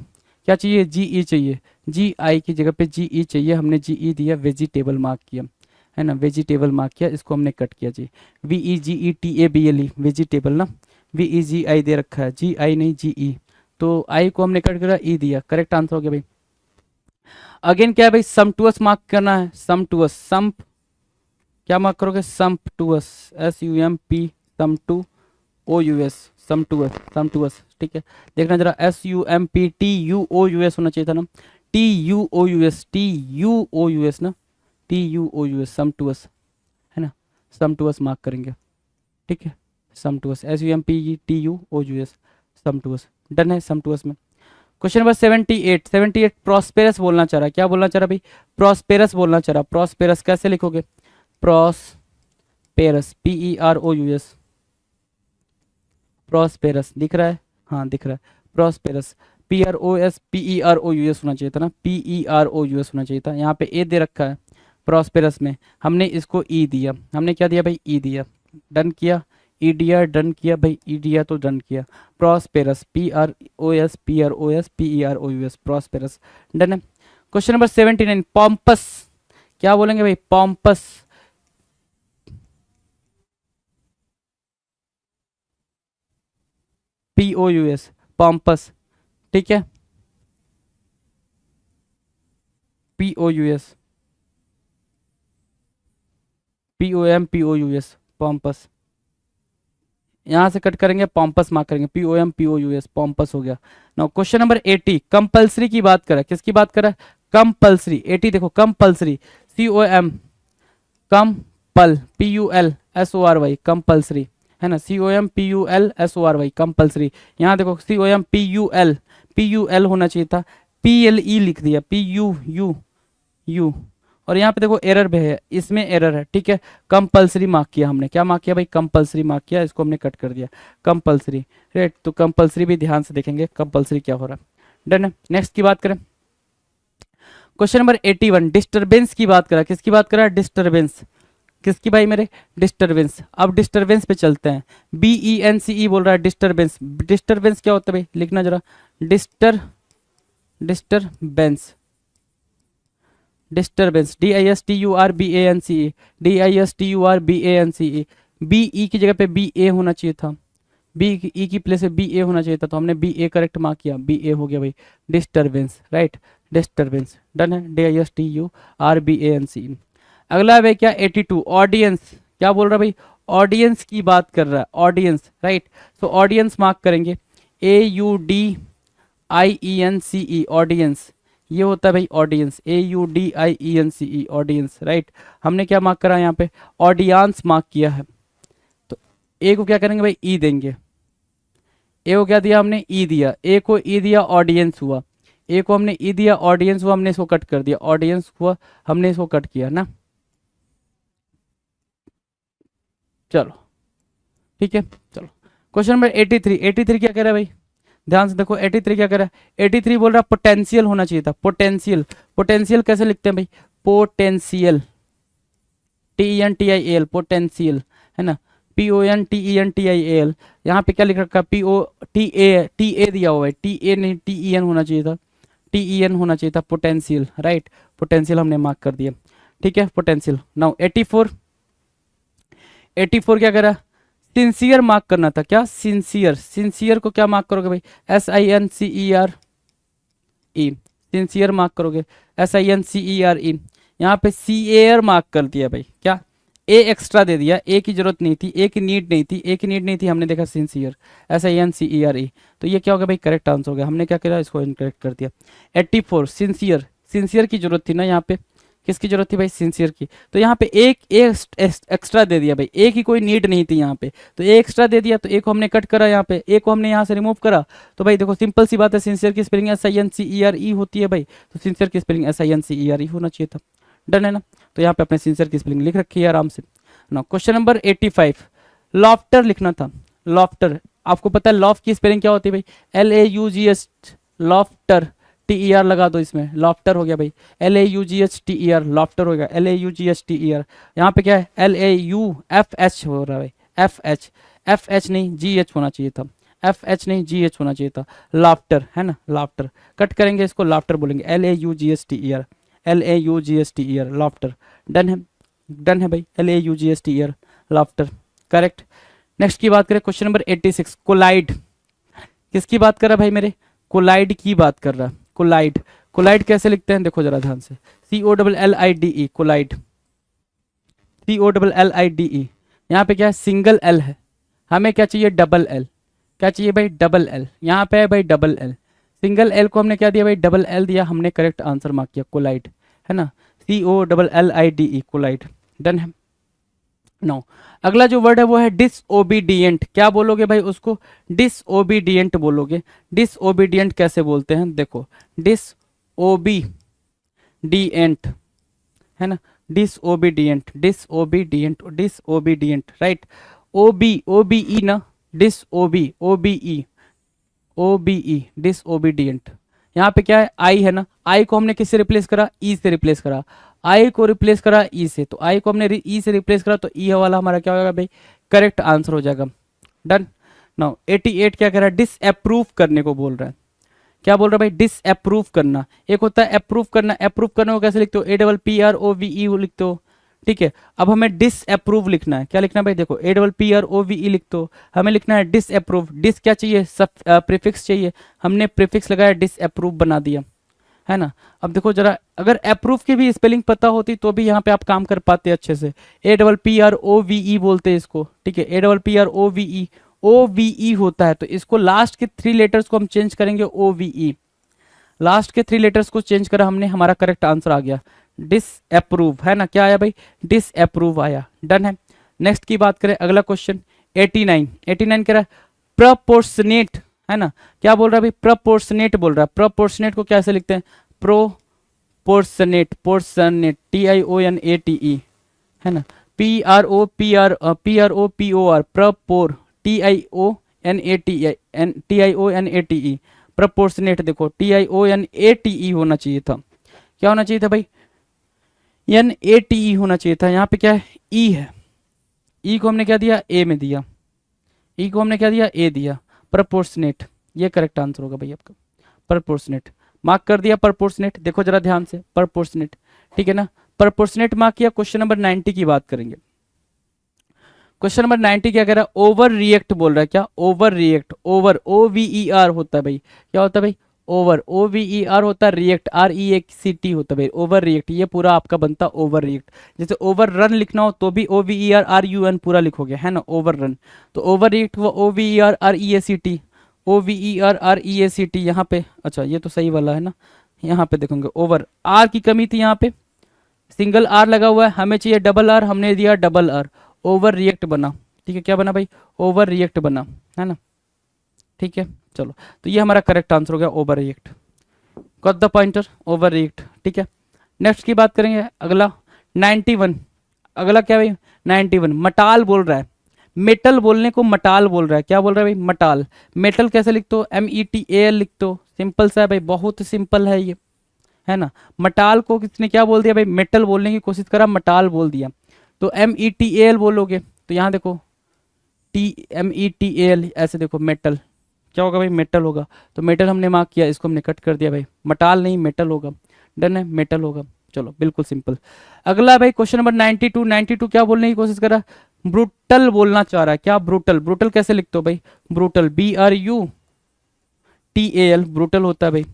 क्या चाहिए, GE चाहिए, GI की जगह पे GE चाहिए, हमने GE दिया, वेजिटेबल मार्क किया, है ना, वेजिटेबल मार्क किया, इसको हमने कट किया जी। VEGETABLE वेजिटेबल ना, VEGI दे रखा है, GI नहीं GE, तो आई को हमने कट करा, ई दिया, करेक्ट आंसर हो गया भाई। अगेन क्या है भाई, समटुअस मार्क करना है, समटुअस, सम क्या मार्क करोगे, समटुअस, SUMP, सम टू OUS, समटुअस, समटुअस, ठीक है। देखना जरा, SUMPTUOUS होना चाहिए था ना, TUOUS, TUOUS ना, TUOUS, समटुअस, है ना, समटुअस मार्क करेंगे, ठीक है, समटुअस, SUMPTUOUS, समटुअस, डन है समटुअस में। क्वेश्चन नंबर 78, 78 प्रॉस्पेरस बोलना चाह रहा है, क्या बोलना चाह रहा भाई, प्रॉस्पेरस बोलना चाह रहा, प्रॉस्पेरस कैसे लिखोगे, प्रॉस्पेरस, PEROUS, प्रॉस्पेरस दिख रहा है, हाँ दिख रहा है, प्रॉस्पेरस, PROSPEROUS होना चाहिए था ना, PEROUS होना चाहिए था, यहाँ पे ए दे रखा है प्रॉस्पेरस में, हमने इसको ई दिया, हमने क्या दिया भाई, ई दिया, डन किया, ई दिया, डन किया भाई, ई दिया तो डन किया, प्रॉस्पेरस, PROSPEROUS, प्रॉस्पेरस, डन है। क्वेश्चन नंबर 79, पॉम्पस, क्या बोलेंगे भाई, पॉम्पस, POUS, पॉम्पस, ठीक है, POUS, POMPOUS, पॉम्पस, यहां से कट करेंगे, पॉम्पस मार्क करेंगे, POMPOUS, पॉम्पस हो गया। नाउ क्वेश्चन नंबर 80, कंपल्सरी की बात कर रहा है, किसकी बात कर रहा है, कंपल्सरी, 80 देखो, compulsory, COM, compel, PULSORY, compulsory, है ना, COMPULSORY, कंपल्सरी, यहाँ देखो PUL होना चाहिए था, PLE लिख दिया, PUU, और यहाँ पे देखो एरर भी है, इसमें एरर है, ठीक है, कंपल्सरी मार्क किया हमने, क्या मार्क किया भाई, कंपल्सरी मार्क किया, इसको हमने कट कर दिया, कंपल्सरी, राइट, तो कंपल्सरी भी ध्यान से देखेंगे कंपल्सरी क्या हो रहा है, डन है। नेक्स्ट की बात करें, क्वेश्चन नंबर 81, डिस्टरबेंस की बात करा, किसकी बात करा, डिस्टरबेंस, किसकी भाई मेरे, डिस्टरबेंस, अब डिस्टरबेंस पे चलते हैं, BENCE बोल रहा है, डिस्टरबेंस, डिस्टरबेंस क्या होता है भाई, लिखना जरा, disturbance, disturbance, DISTURBANCE, DISTURBANCE, BE की जगह पे BA होना चाहिए था, BE की प्लेस पे BA होना चाहिए था, तो हमने BA करेक्ट मार्क किया, BA हो गया भाई, डिस्टरबेंस, राइट, डिस्टरबेंस, डन है, DISTURBANCE। अगला है भाई क्या, 82, ऑडियंस, क्या बोल रहा है भाई, ऑडियंस की बात कर रहा है, ऑडियंस, राइट, तो ऑडियंस मार्क करेंगे, AUDIENCE, ऑडियंस, ये होता है भाई ऑडियंस, AUDIENCE, ऑडियंस, राइट, हमने क्या मार्क करा यहाँ पे, ऑडियंस मार्क किया है, तो ए को क्या करेंगे भाई, ई देंगे, ए को क्या दिया हमने, ई दिया, ए को ई दिया, ऑडियंस हुआ, ए को हमने ई दिया, ऑडियंस हुआ, हमने इसको कट कर दिया, ऑडियंस हुआ, हमने इसको कट किया ना, चलो ठीक है, चलो क्वेश्चन नंबर 83, 83 क्या कह रहा है भाई, ध्यान से देखो, 83 क्या कह रहा है, 83 बोल रहा है पोटेंशियल होना चाहिए था, पोटेंशियल, पोटेंशियल कैसे लिखते हैं भाई, पोटेंशियल, TENTIAL, पोटेंशियल, है ना, PONTENTIAL, यहाँ पे क्या लिख रखा है, POTA दिया हुआ है, TA नहीं, TEN होना चाहिए था, TEN होना चाहिए था, पोटेंशियल, राइट, पोटेंशियल हमने मार्क कर दिया, ठीक है, पोटेंशियल। नाउ 84, 84 क्या कह रहा है, सिंसियर मार्क करना था, क्या, सिंसियर, सिंसियर को क्या मार्क करोगे भाई, SINCERE, सिंसियर मार्क करोगे, SINCERE, यहाँ पे CAR मार्क कर दिया भाई, क्या, ए एक्स्ट्रा दे दिया, ए की जरूरत नहीं थी, ए की नीड नहीं थी, ए की नीड नहीं थी, हमने देखा सिंसियर, SINCERE, तो ये क्या हो गया भाई, करेक्ट आंसर हो गया, हमने क्या किया, इसको इनकरेक्ट कर दिया। 84, सिंसियर, सिंसियर की जरूरत थी ना यहाँ पे, किसकी जरूरत थी भाई, सिंसियर की, तो यहाँ पे एक एक्स्ट्रा दे दिया भाई, ए की कोई नीड नहीं थी यहाँ पे, तो ए एक्स्ट्रा दे दिया, तो ए को हमने कट करा, यहाँ पे ए को हमने यहाँ से रिमूव करा, तो भाई देखो सिंपल सी बात है, सिंसियर की स्पेलिंग SINCERE होती है भाई, तो सिंसियर की स्पेलिंग SINCERE होना चाहिए था, डन है ना, तो यहाँ पे अपने सिंसियर की स्पेलिंग लिख रखी है आराम से ना। क्वेश्चन नंबर 85, लॉफ्टर लिखना था, लॉफ्टर, आपको पता है लॉफ की स्पेलिंग क्या होती है भाई, LAUGH, लॉफ्टर, TER लगा दो इसमें, लॉफ्टर हो गया भाई, LAUGHTER, लॉफ्टर हो गया, LAUGHTER, यहाँ पे क्या है, LAUFH हो रहा है भाई, FH, FH नहीं GH होना चाहिए था, FH नहीं GH होना चाहिए था, लाफ्टर, है ना, लाफ्टर, कट करेंगे इसको, लाफ्टर बोलेंगे, LAUGHTER, LAUGHTER, लाफ्टर, डन है, डन है भाई, LAUGST year, laughter, correct. Next की बात करें क्वेश्चन नंबर 86, कोलाइड। किसकी बात कर रहा है भाई मेरे? कोलाइड की बात कर रहा है। कोलाइड, कोलाइड कैसे लिखते हैं देखो जरा ध्यान से, COLLIDE, कोलाइड, COLLIDE। यहाँ पे क्या है? सिंगल एल है, हमें क्या चाहिए? Double L. क्या चाहिए भाई? Double L. यहाँ पे है भाई डबल एल, सिंगल एल को हमने क्या दिया भाई? डबल एल दिया, हमने करेक्ट आंसर मार्क किया, कोलाइड, है ना, COLLIDE, कोलाइड, डन है। नो, अगला जो वर्ड है वो है डिसओबीडियंट। क्या बोलोगे भाई उसको? डिसओबीडियंट बोलोगे। डिसओबीडियंट कैसे बोलते हैं देखो, डिसओबीडियंट, है ना, disobedient, disobedient, disobedient, right. OBE ना, OBE, डिसओबीडियंट। यहाँ पे क्या है? आई है ना, आई को हमने किससे रिप्लेस करा? ई से रिप्लेस करा, आई को रिप्लेस करा ई से, तो आई को हमने ई से रिप्लेस करा, तो ई वाला हमारा क्या होगा भाई? करेक्ट आंसर हो जाएगा, डन। नाउ 88 क्या कह रहा है? डिसअप्रूव करने को बोल रहा है। क्या बोल रहा है भाई? डिसअप्रूव करना। एक होता है अप्रूव करना, अप्रूव करने को कैसे लिखते हो? APPROVE लिखते हो, ठीक है। अब हमें डिसअप्रूव लिखना है, क्या लिखना है भाई? देखो APPROVE लिखते हो, हमें लिखना है डिसअप्रूव। डिस क्या चाहिए? सब प्रीफिक्स चाहिए, हमने प्रीफिक्स लगाया, डिसअप्रूव बना दिया, है ना। अब देखो जरा, अगर अप्रूव की भी स्पेलिंग पता होती तो भी यहाँ पे आप काम कर पाते अच्छे से। APPROVE बोलते हैं इसको, ठीक है, APPROVE, OVE होता है, तो इसको लास्ट के 3 लेटर्स को हम चेंज करेंगे, OVE, लास्ट के 3 लेटर्स को चेंज करा हमने, हमारा करेक्ट आंसर आ गया, डिसअप्रूव, है ना। क्या आया भाई? डिसअप्रूव आया, डन है। नेक्स्ट की बात करें, अगला क्वेश्चन 89 कह रहा है प्रपोर्शनेट, है ना। क्या बोल रहा है भाई? प्रपोर्शनेट बोल रहा है। प्रपोर्शनेट को कैसे लिखते हैं? प्रोपोर्शनेट, पोर्शनेट, TIONATE, है ना, PROPOR, प्रपोर, TIONATE, प्रपोर्शनेट। देखो TIONATE होना चाहिए था, क्या होना चाहिए था भाई? NATE होना चाहिए था। यहाँ पे क्या है? ई है, ई को हमने क्या दिया? ए में दिया, ई को हमने क्या दिया? ए दिया, प्रपोर्शनेट, ये करेक्ट आंसर होगा भाई आपका, प्रपोर्शनेट, मार्क कर दिया प्रपोर्शनेट। देखो जरा ध्यान से, प्रपोर्शनेट, ठीक है ना, प्रपोर्शनेट मार्क किया। क्वेश्चन नंबर 90 की बात करेंगे। क्वेश्चन नंबर 90 क्या कह रहा है? ओवर रिएक्ट बोल रहा है। क्या? ओवर रिएक्ट, ओवर OVER होता है भाई, क्या होता है भाई? ओवर, OVER होता है, रिएक्ट REACT होता है भाई, ओवर रिएक्ट, ये पूरा आपका बनता ओवर रिएक्ट। जैसे ओवर रन लिखना हो तो भी OVER RUN पूरा लिखोगे, है ना, ओवर रन। तो ओवर रिएक्ट हुआ OVER REACT, OVER REACT यहाँ पे। अच्छा ये तो सही वाला है ना, यहाँ पे देखोगे ओवर, आर की कमी थी, यहाँ पे सिंगल आर लगा हुआ है, हमें चाहिए डबल आर, हमने दिया डबल आर, ओवर रिएक्ट बना, ठीक है। क्या बना भाई? ओवर रिएक्ट बना, है ना, ठीक है। चलो, तो ये हमारा करेक्ट आंसर हो गया, over react, got the pointer, over react, ठीक है। नेक्स्ट की बात करेंगे, अगला 91, अगला क्या भाई? 91 मटाल बोल रहा है। मेटल बोलने को मटाल बोल रहा है। क्या बोल रहा है भाई? मटाल। मेटल कैसे लिखते हो? METAL लिखते हो, सिंपल सा है भाई, बहुत सिंपल है ये, है ना। मटाल को किसने क्या बोल दिया भाई? मेटल बोलने की कोशिश करा, मटाल बोल दिया, तो METAL बोलोगे, तो यहाँ देखो METAL, ऐसे देखो मेटल, क्या होगा भाई? मेटल होगा, तो मेटल हमने मार्क किया, इसको हमने कट कर दिया भाई, मटाल नहीं मेटल होगा, डन है, मेटल होगा। चलो बिल्कुल सिंपल। अगला भाई क्वेश्चन नंबर 92 क्या बोलने की कोशिश कर रहा है? ब्रूटल बोलना चाह रहा है। क्या? ब्रूटल, ब्रूटल कैसे लिखते हो भाई? ब्रूटल, BRUTAL, ब्रूटल होता है भाई,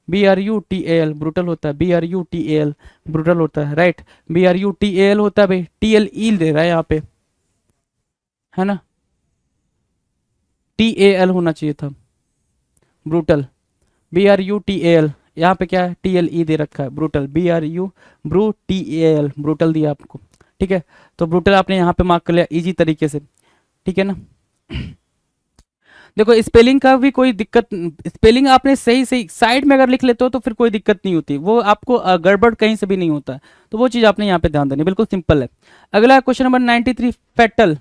BRUTAL, ब्रूटल होता है, BRUTAL, ब्रूटल होता है, राइट, BRUTAL होता है भाई, TLE दे रहा है यहाँ पे, है ना, TAL होना चाहिए था, ब्रूटल, BRUTAL, यहाँ पे क्या है? TLE दे रखा है, ब्रूटल, BRUTAL, ब्रूटल दिया आपको, ठीक है। तो ब्रूटल आपने यहाँ पे मार्क कर लिया इजी तरीके से, ठीक है ना। देखो स्पेलिंग का भी कोई दिक्कत, स्पेलिंग आपने सही सही साइड में अगर लिख लेते हो तो फिर कोई दिक्कत नहीं होती, वो आपको गड़बड़ कहीं से भी नहीं होता है, तो वो चीज़ आपने यहाँ पे ध्यान देनी, बिल्कुल सिंपल है। अगला क्वेश्चन नंबर 93 फैटल,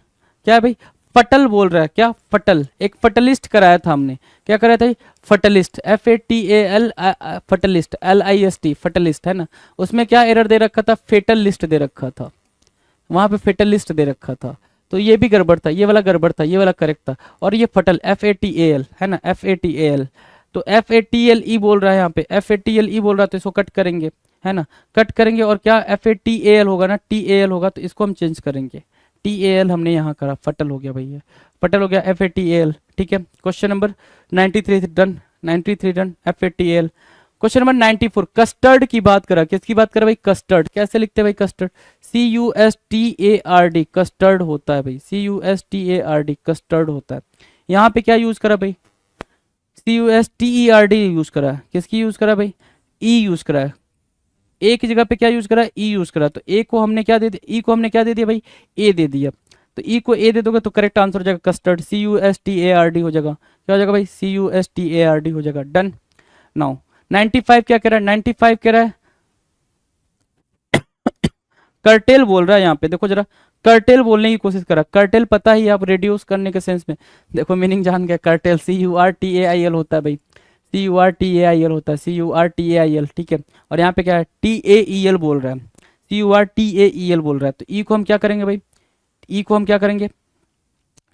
क्या है भाई? फटल बोल रहा है। क्या? फटल, एक फटलिस्ट कराया था हमने, क्या कराया था? फटलिस्ट, FATAL, फटलिस्ट, LIST, फटलिस्ट, है ना। उसमें क्या एरर दे रखा था? फेटल लिस्ट दे रखा था, वहां पे फेटल लिस्ट दे रखा था, तो ये भी गड़बड़ था, ये वाला गड़बड़ था, ये वाला करेक्ट था, और ये फटल FATAL, है ना, FATAL, तो FATLE बोल रहा है यहाँ पे, FATLE बोल रहा है, तो इसको कट करेंगे, है ना, कट करेंगे और क्या FATAL होगा ना, TAL होगा, तो इसको हम चेंज करेंगे। TAL हमने यहाँ करा, फटल हो गया भैया, फटल हो गया, FATAL। ठीक है, question number 93 done, 93 done, FATAL। Question number 94, custard की बात करा, किसकी बात करा भाई, कस्टर्ड। कैसे लिखते हैं भाई कस्टर्ड, CUSTARD, कस्टर्ड होता है भाई, CUSTARD, कस्टर्ड होता है। यहाँ पे क्या यूज करा भाई, CUSTERD यूज करा, किसकी यूज करा भाई, E यूज करा है। ए की जगह पे क्या यूज करा, E यूज करा, तो ए को हमने क्या दे दिया, E को हमने क्या दे दिया भाई, A दे दिया। तो E को A दे दोगे तो करेक्ट आंसर हो जाएगा कस्टर्ड, CUSTARD हो जाएगा, क्या हो जाएगा भाई, CUSTARD हो जाएगा। डन। नाउ 95 क्या कह रहा है, 95 कह रहा है कर्टेल बोल रहा है। यहाँ पे देखो जरा, कर्टेल बोलने की कोशिश करा, कर्टेल पता ही आप रेड्यूस करने के सेंस में, देखो मीनिंग जान गया, कर्टेल CURTAIL होता है भाई, CURTAIL होता है, CURTAIL। ठीक है, और यहाँ पे क्या है, TAEL बोल रहा है, CURTAEL बोल रहा है, तो E को हम क्या करेंगे भाई, E को हम क्या करेंगे,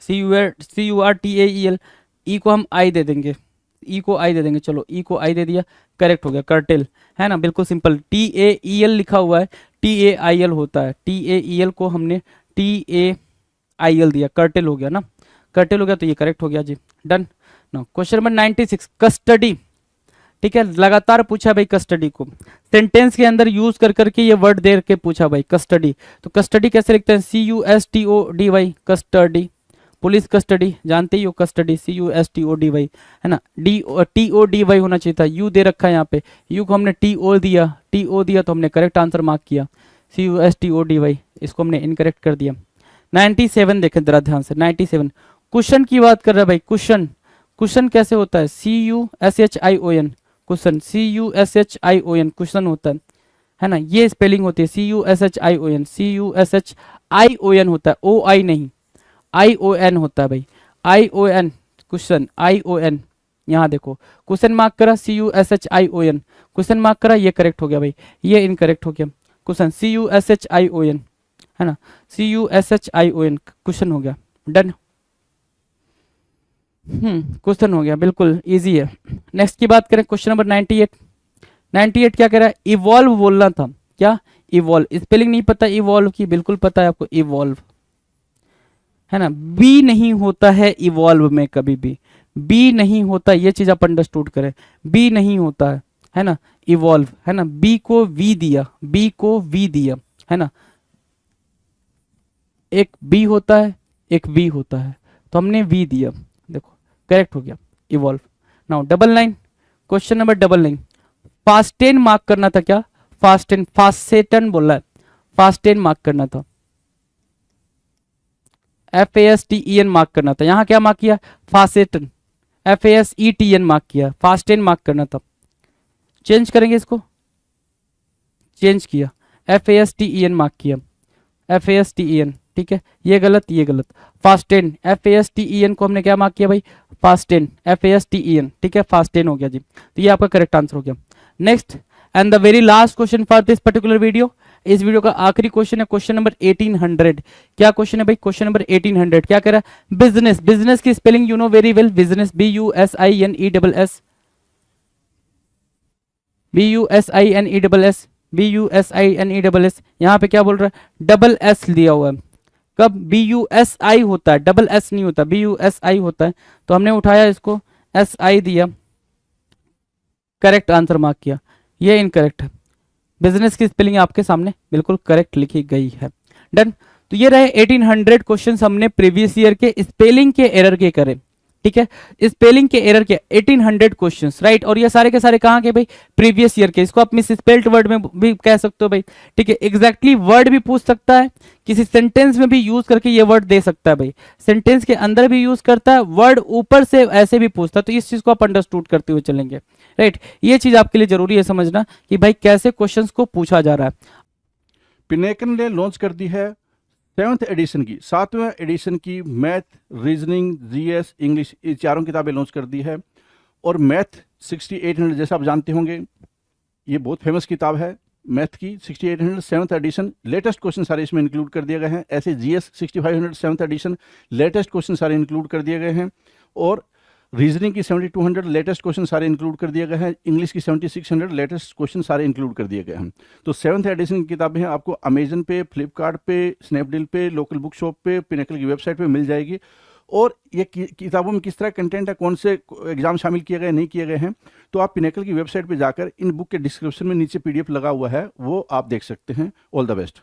CURTAEL, E को हम I दे देंगे, E को I दे देंगे, चलो E को I दे दिया, करेक्ट हो गया, कर्टेल, है ना, बिल्कुल सिंपल। TAEL लिखा हुआ है, TAIL होता है, TAEL को हमने TAIL दिया, कर्टेल हो गया ना, कर्टेल हो गया, तो ये करेक्ट हो गया जी। डन। ना क्वेश्चन नंबर 96, कस्टडी। ठीक है, लगातार पूछा भाई कस्टडी को, सेंटेंस के अंदर यूज कर करके ये वर्ड दे के पूछा भाई कस्टडी। तो कस्टडी कैसे लिखते हैं, CUSTODY, कस्टडी। पुलिस कस्टडी जानते ही हो, कस्टडी CUSTODY, है ना, TODY होना चाहिए था, यू दे रखा है यहाँ पे, यू को हमने TO दिया, तो हमने करेक्ट आंसर मार्क किया, CUSTODY, इसको हमने इनकरेक्ट कर दिया। 97 देखें जरा ध्यान से, 97 कुशन की बात कर रहा है भाई, कुशन। कुशन कैसे होता है, CUSHION, कुशन, CUSHION, कुशन होता है ना, ये स्पेलिंग होती है, CUSHION होता है, OI नहीं, ION होता है भाई, ION, क्वेश्चन ION। यहाँ देखो क्वेश्चन मार्क करा, CUSHION, क्वेश्चन मार्क करा, ये करेक्ट हो गया भाई, ये इनकरेक्ट हो गया, क्वेश्चन CUSHION, है ना, CUSHION, क्वेश्चन हो गया। डन। क्वेश्चन हो गया, बिल्कुल इजी है। नेक्स्ट की बात करें, क्वेश्चन नंबर 98। 98 क्या कह रहा है, इवॉल्व बोलना था, क्या, इवॉल्व, स्पेलिंग नहीं पता इवॉल्व की, बिल्कुल पता है आपको, इवॉल्व, है ना, बी नहीं होता है इवॉल्व में, कभी भी बी नहीं होता, ये चीज आप अंडरस्टूड करें, बी नहीं होता है ना, इवॉल्व, है ना, बी को वी दिया, बी को वी दिया, है ना, एक बी होता है, एक वी होता है, तो हमने वी दिया, देखो करेक्ट हो गया, evolve. Now double line, question number double line, fasten mark करना था, क्या, फास्टेन, फास्टेन बोल रहा है, फास्टेन मार्क करना था, FASTEN मार्क करना था, यहां क्या मार्क किया, फास्टेन, FASETN मार्क किया, फास्टेन मार्क करना था, चेंज करेंगे इसको, चेंज किया, FASTEN मार्क किया, FASTEN, ठीक है, ये गलत, ये गलत, फास्टेन, FASTEN को हमने क्या मार्क किया भाई, फास्टेन, FASTEN, ठीक है, फास्टेन हो गया जी, तो ये आपका करेक्ट आंसर हो गया। Next and the very last question for this particular video, इस वीडियो का आखिरी क्वेश्चन है, क्वेश्चन नंबर 1800। क्या क्वेश्चन है भाई, क्वेश्चन नंबर 1800 क्या कह रहा है, बिजनेस, बिजनेस की spelling you know very well, business, BUSINESS, BUSINESS, BUSINESS, यहाँ पे क्या बोल रहा है, डबल एस दिया हुआ है, कब, BUSI होता है, डबल एस नहीं होता, BUSI होता है, तो हमने उठाया इसको, SI दिया, करेक्ट आंसर मार्क किया, ये इनकरेक्ट है, बिजनेस की स्पेलिंग आपके सामने बिल्कुल करेक्ट लिखी गई है। डन। तो ये रहे 1800 क्वेश्चंस हमने प्रीवियस ईयर के स्पेलिंग के एरर के करे, ठीक है, स्पेलिंग के एरर के 1800 क्वेश्चंस, राइट, और ये सारे के सारे कहाँ के भाई, प्रीवियस ईयर के, इसको आप मिस स्पेल्ड वर्ड में भी कह सकते हो भाई, ठीक है, एग्जैक्टली वर्ड भी पूछ सकता है, किसी सेंटेंस में भी यूज करके ये वर्ड दे सकता है भाई, सेंटेंस के अंदर भी यूज करता है, वर्ड ऊपर से ऐसे भी पूछता है, तो इस चीज को आप अंडरस्टूड करते हुए चलेंगे, राइट, ये चीज आपके लिए जरूरी है समझना कि भाई कैसे क्वेश्चंस को पूछा जा रहा है। पिनेकन ने लॉन्च कर दी है 7th एडिशन की, 7वें एडिशन की मैथ, रीजनिंग, GS, इंग्लिश, ये चारों किताबें लॉन्च कर दी है। और मैथ 6800 जैसा आप जानते होंगे, ये बहुत फेमस किताब है मैथ की, 6800 7th एडिशन, लेटेस्ट क्वेश्चन सारे इसमें इंक्लूड कर दिए गए हैं। ऐसे GS 6500 7th edition, latest question सारे इंक्लूड कर दिए गए हैं। और रीजनिंग की 7200 लेटेस्ट क्वेश्चन सारे इंक्लूड कर दिए गए हैं, इंग्लिश की 7600 लेटेस्ट क्वेश्चन सारे इंक्लूड कर दिए गए हैं। तो 7th एडिशन की किताबें हैं आपको अमेजन पे, फ्लिपकार्ट पे, स्नैपडील पे, लोकल बुक शॉप पे, पिनेकल की वेबसाइट पे मिल जाएगी। और ये किताबों में किस तरह कंटेंट है, कौन से एग्जाम शामिल किए गए नहीं किए गए हैं, तो आप पिनेकल की वेबसाइट पे जाकर इन बुक के डिस्क्रिप्शन में नीचे PDF लगा हुआ है, वो आप देख सकते हैं। All the best.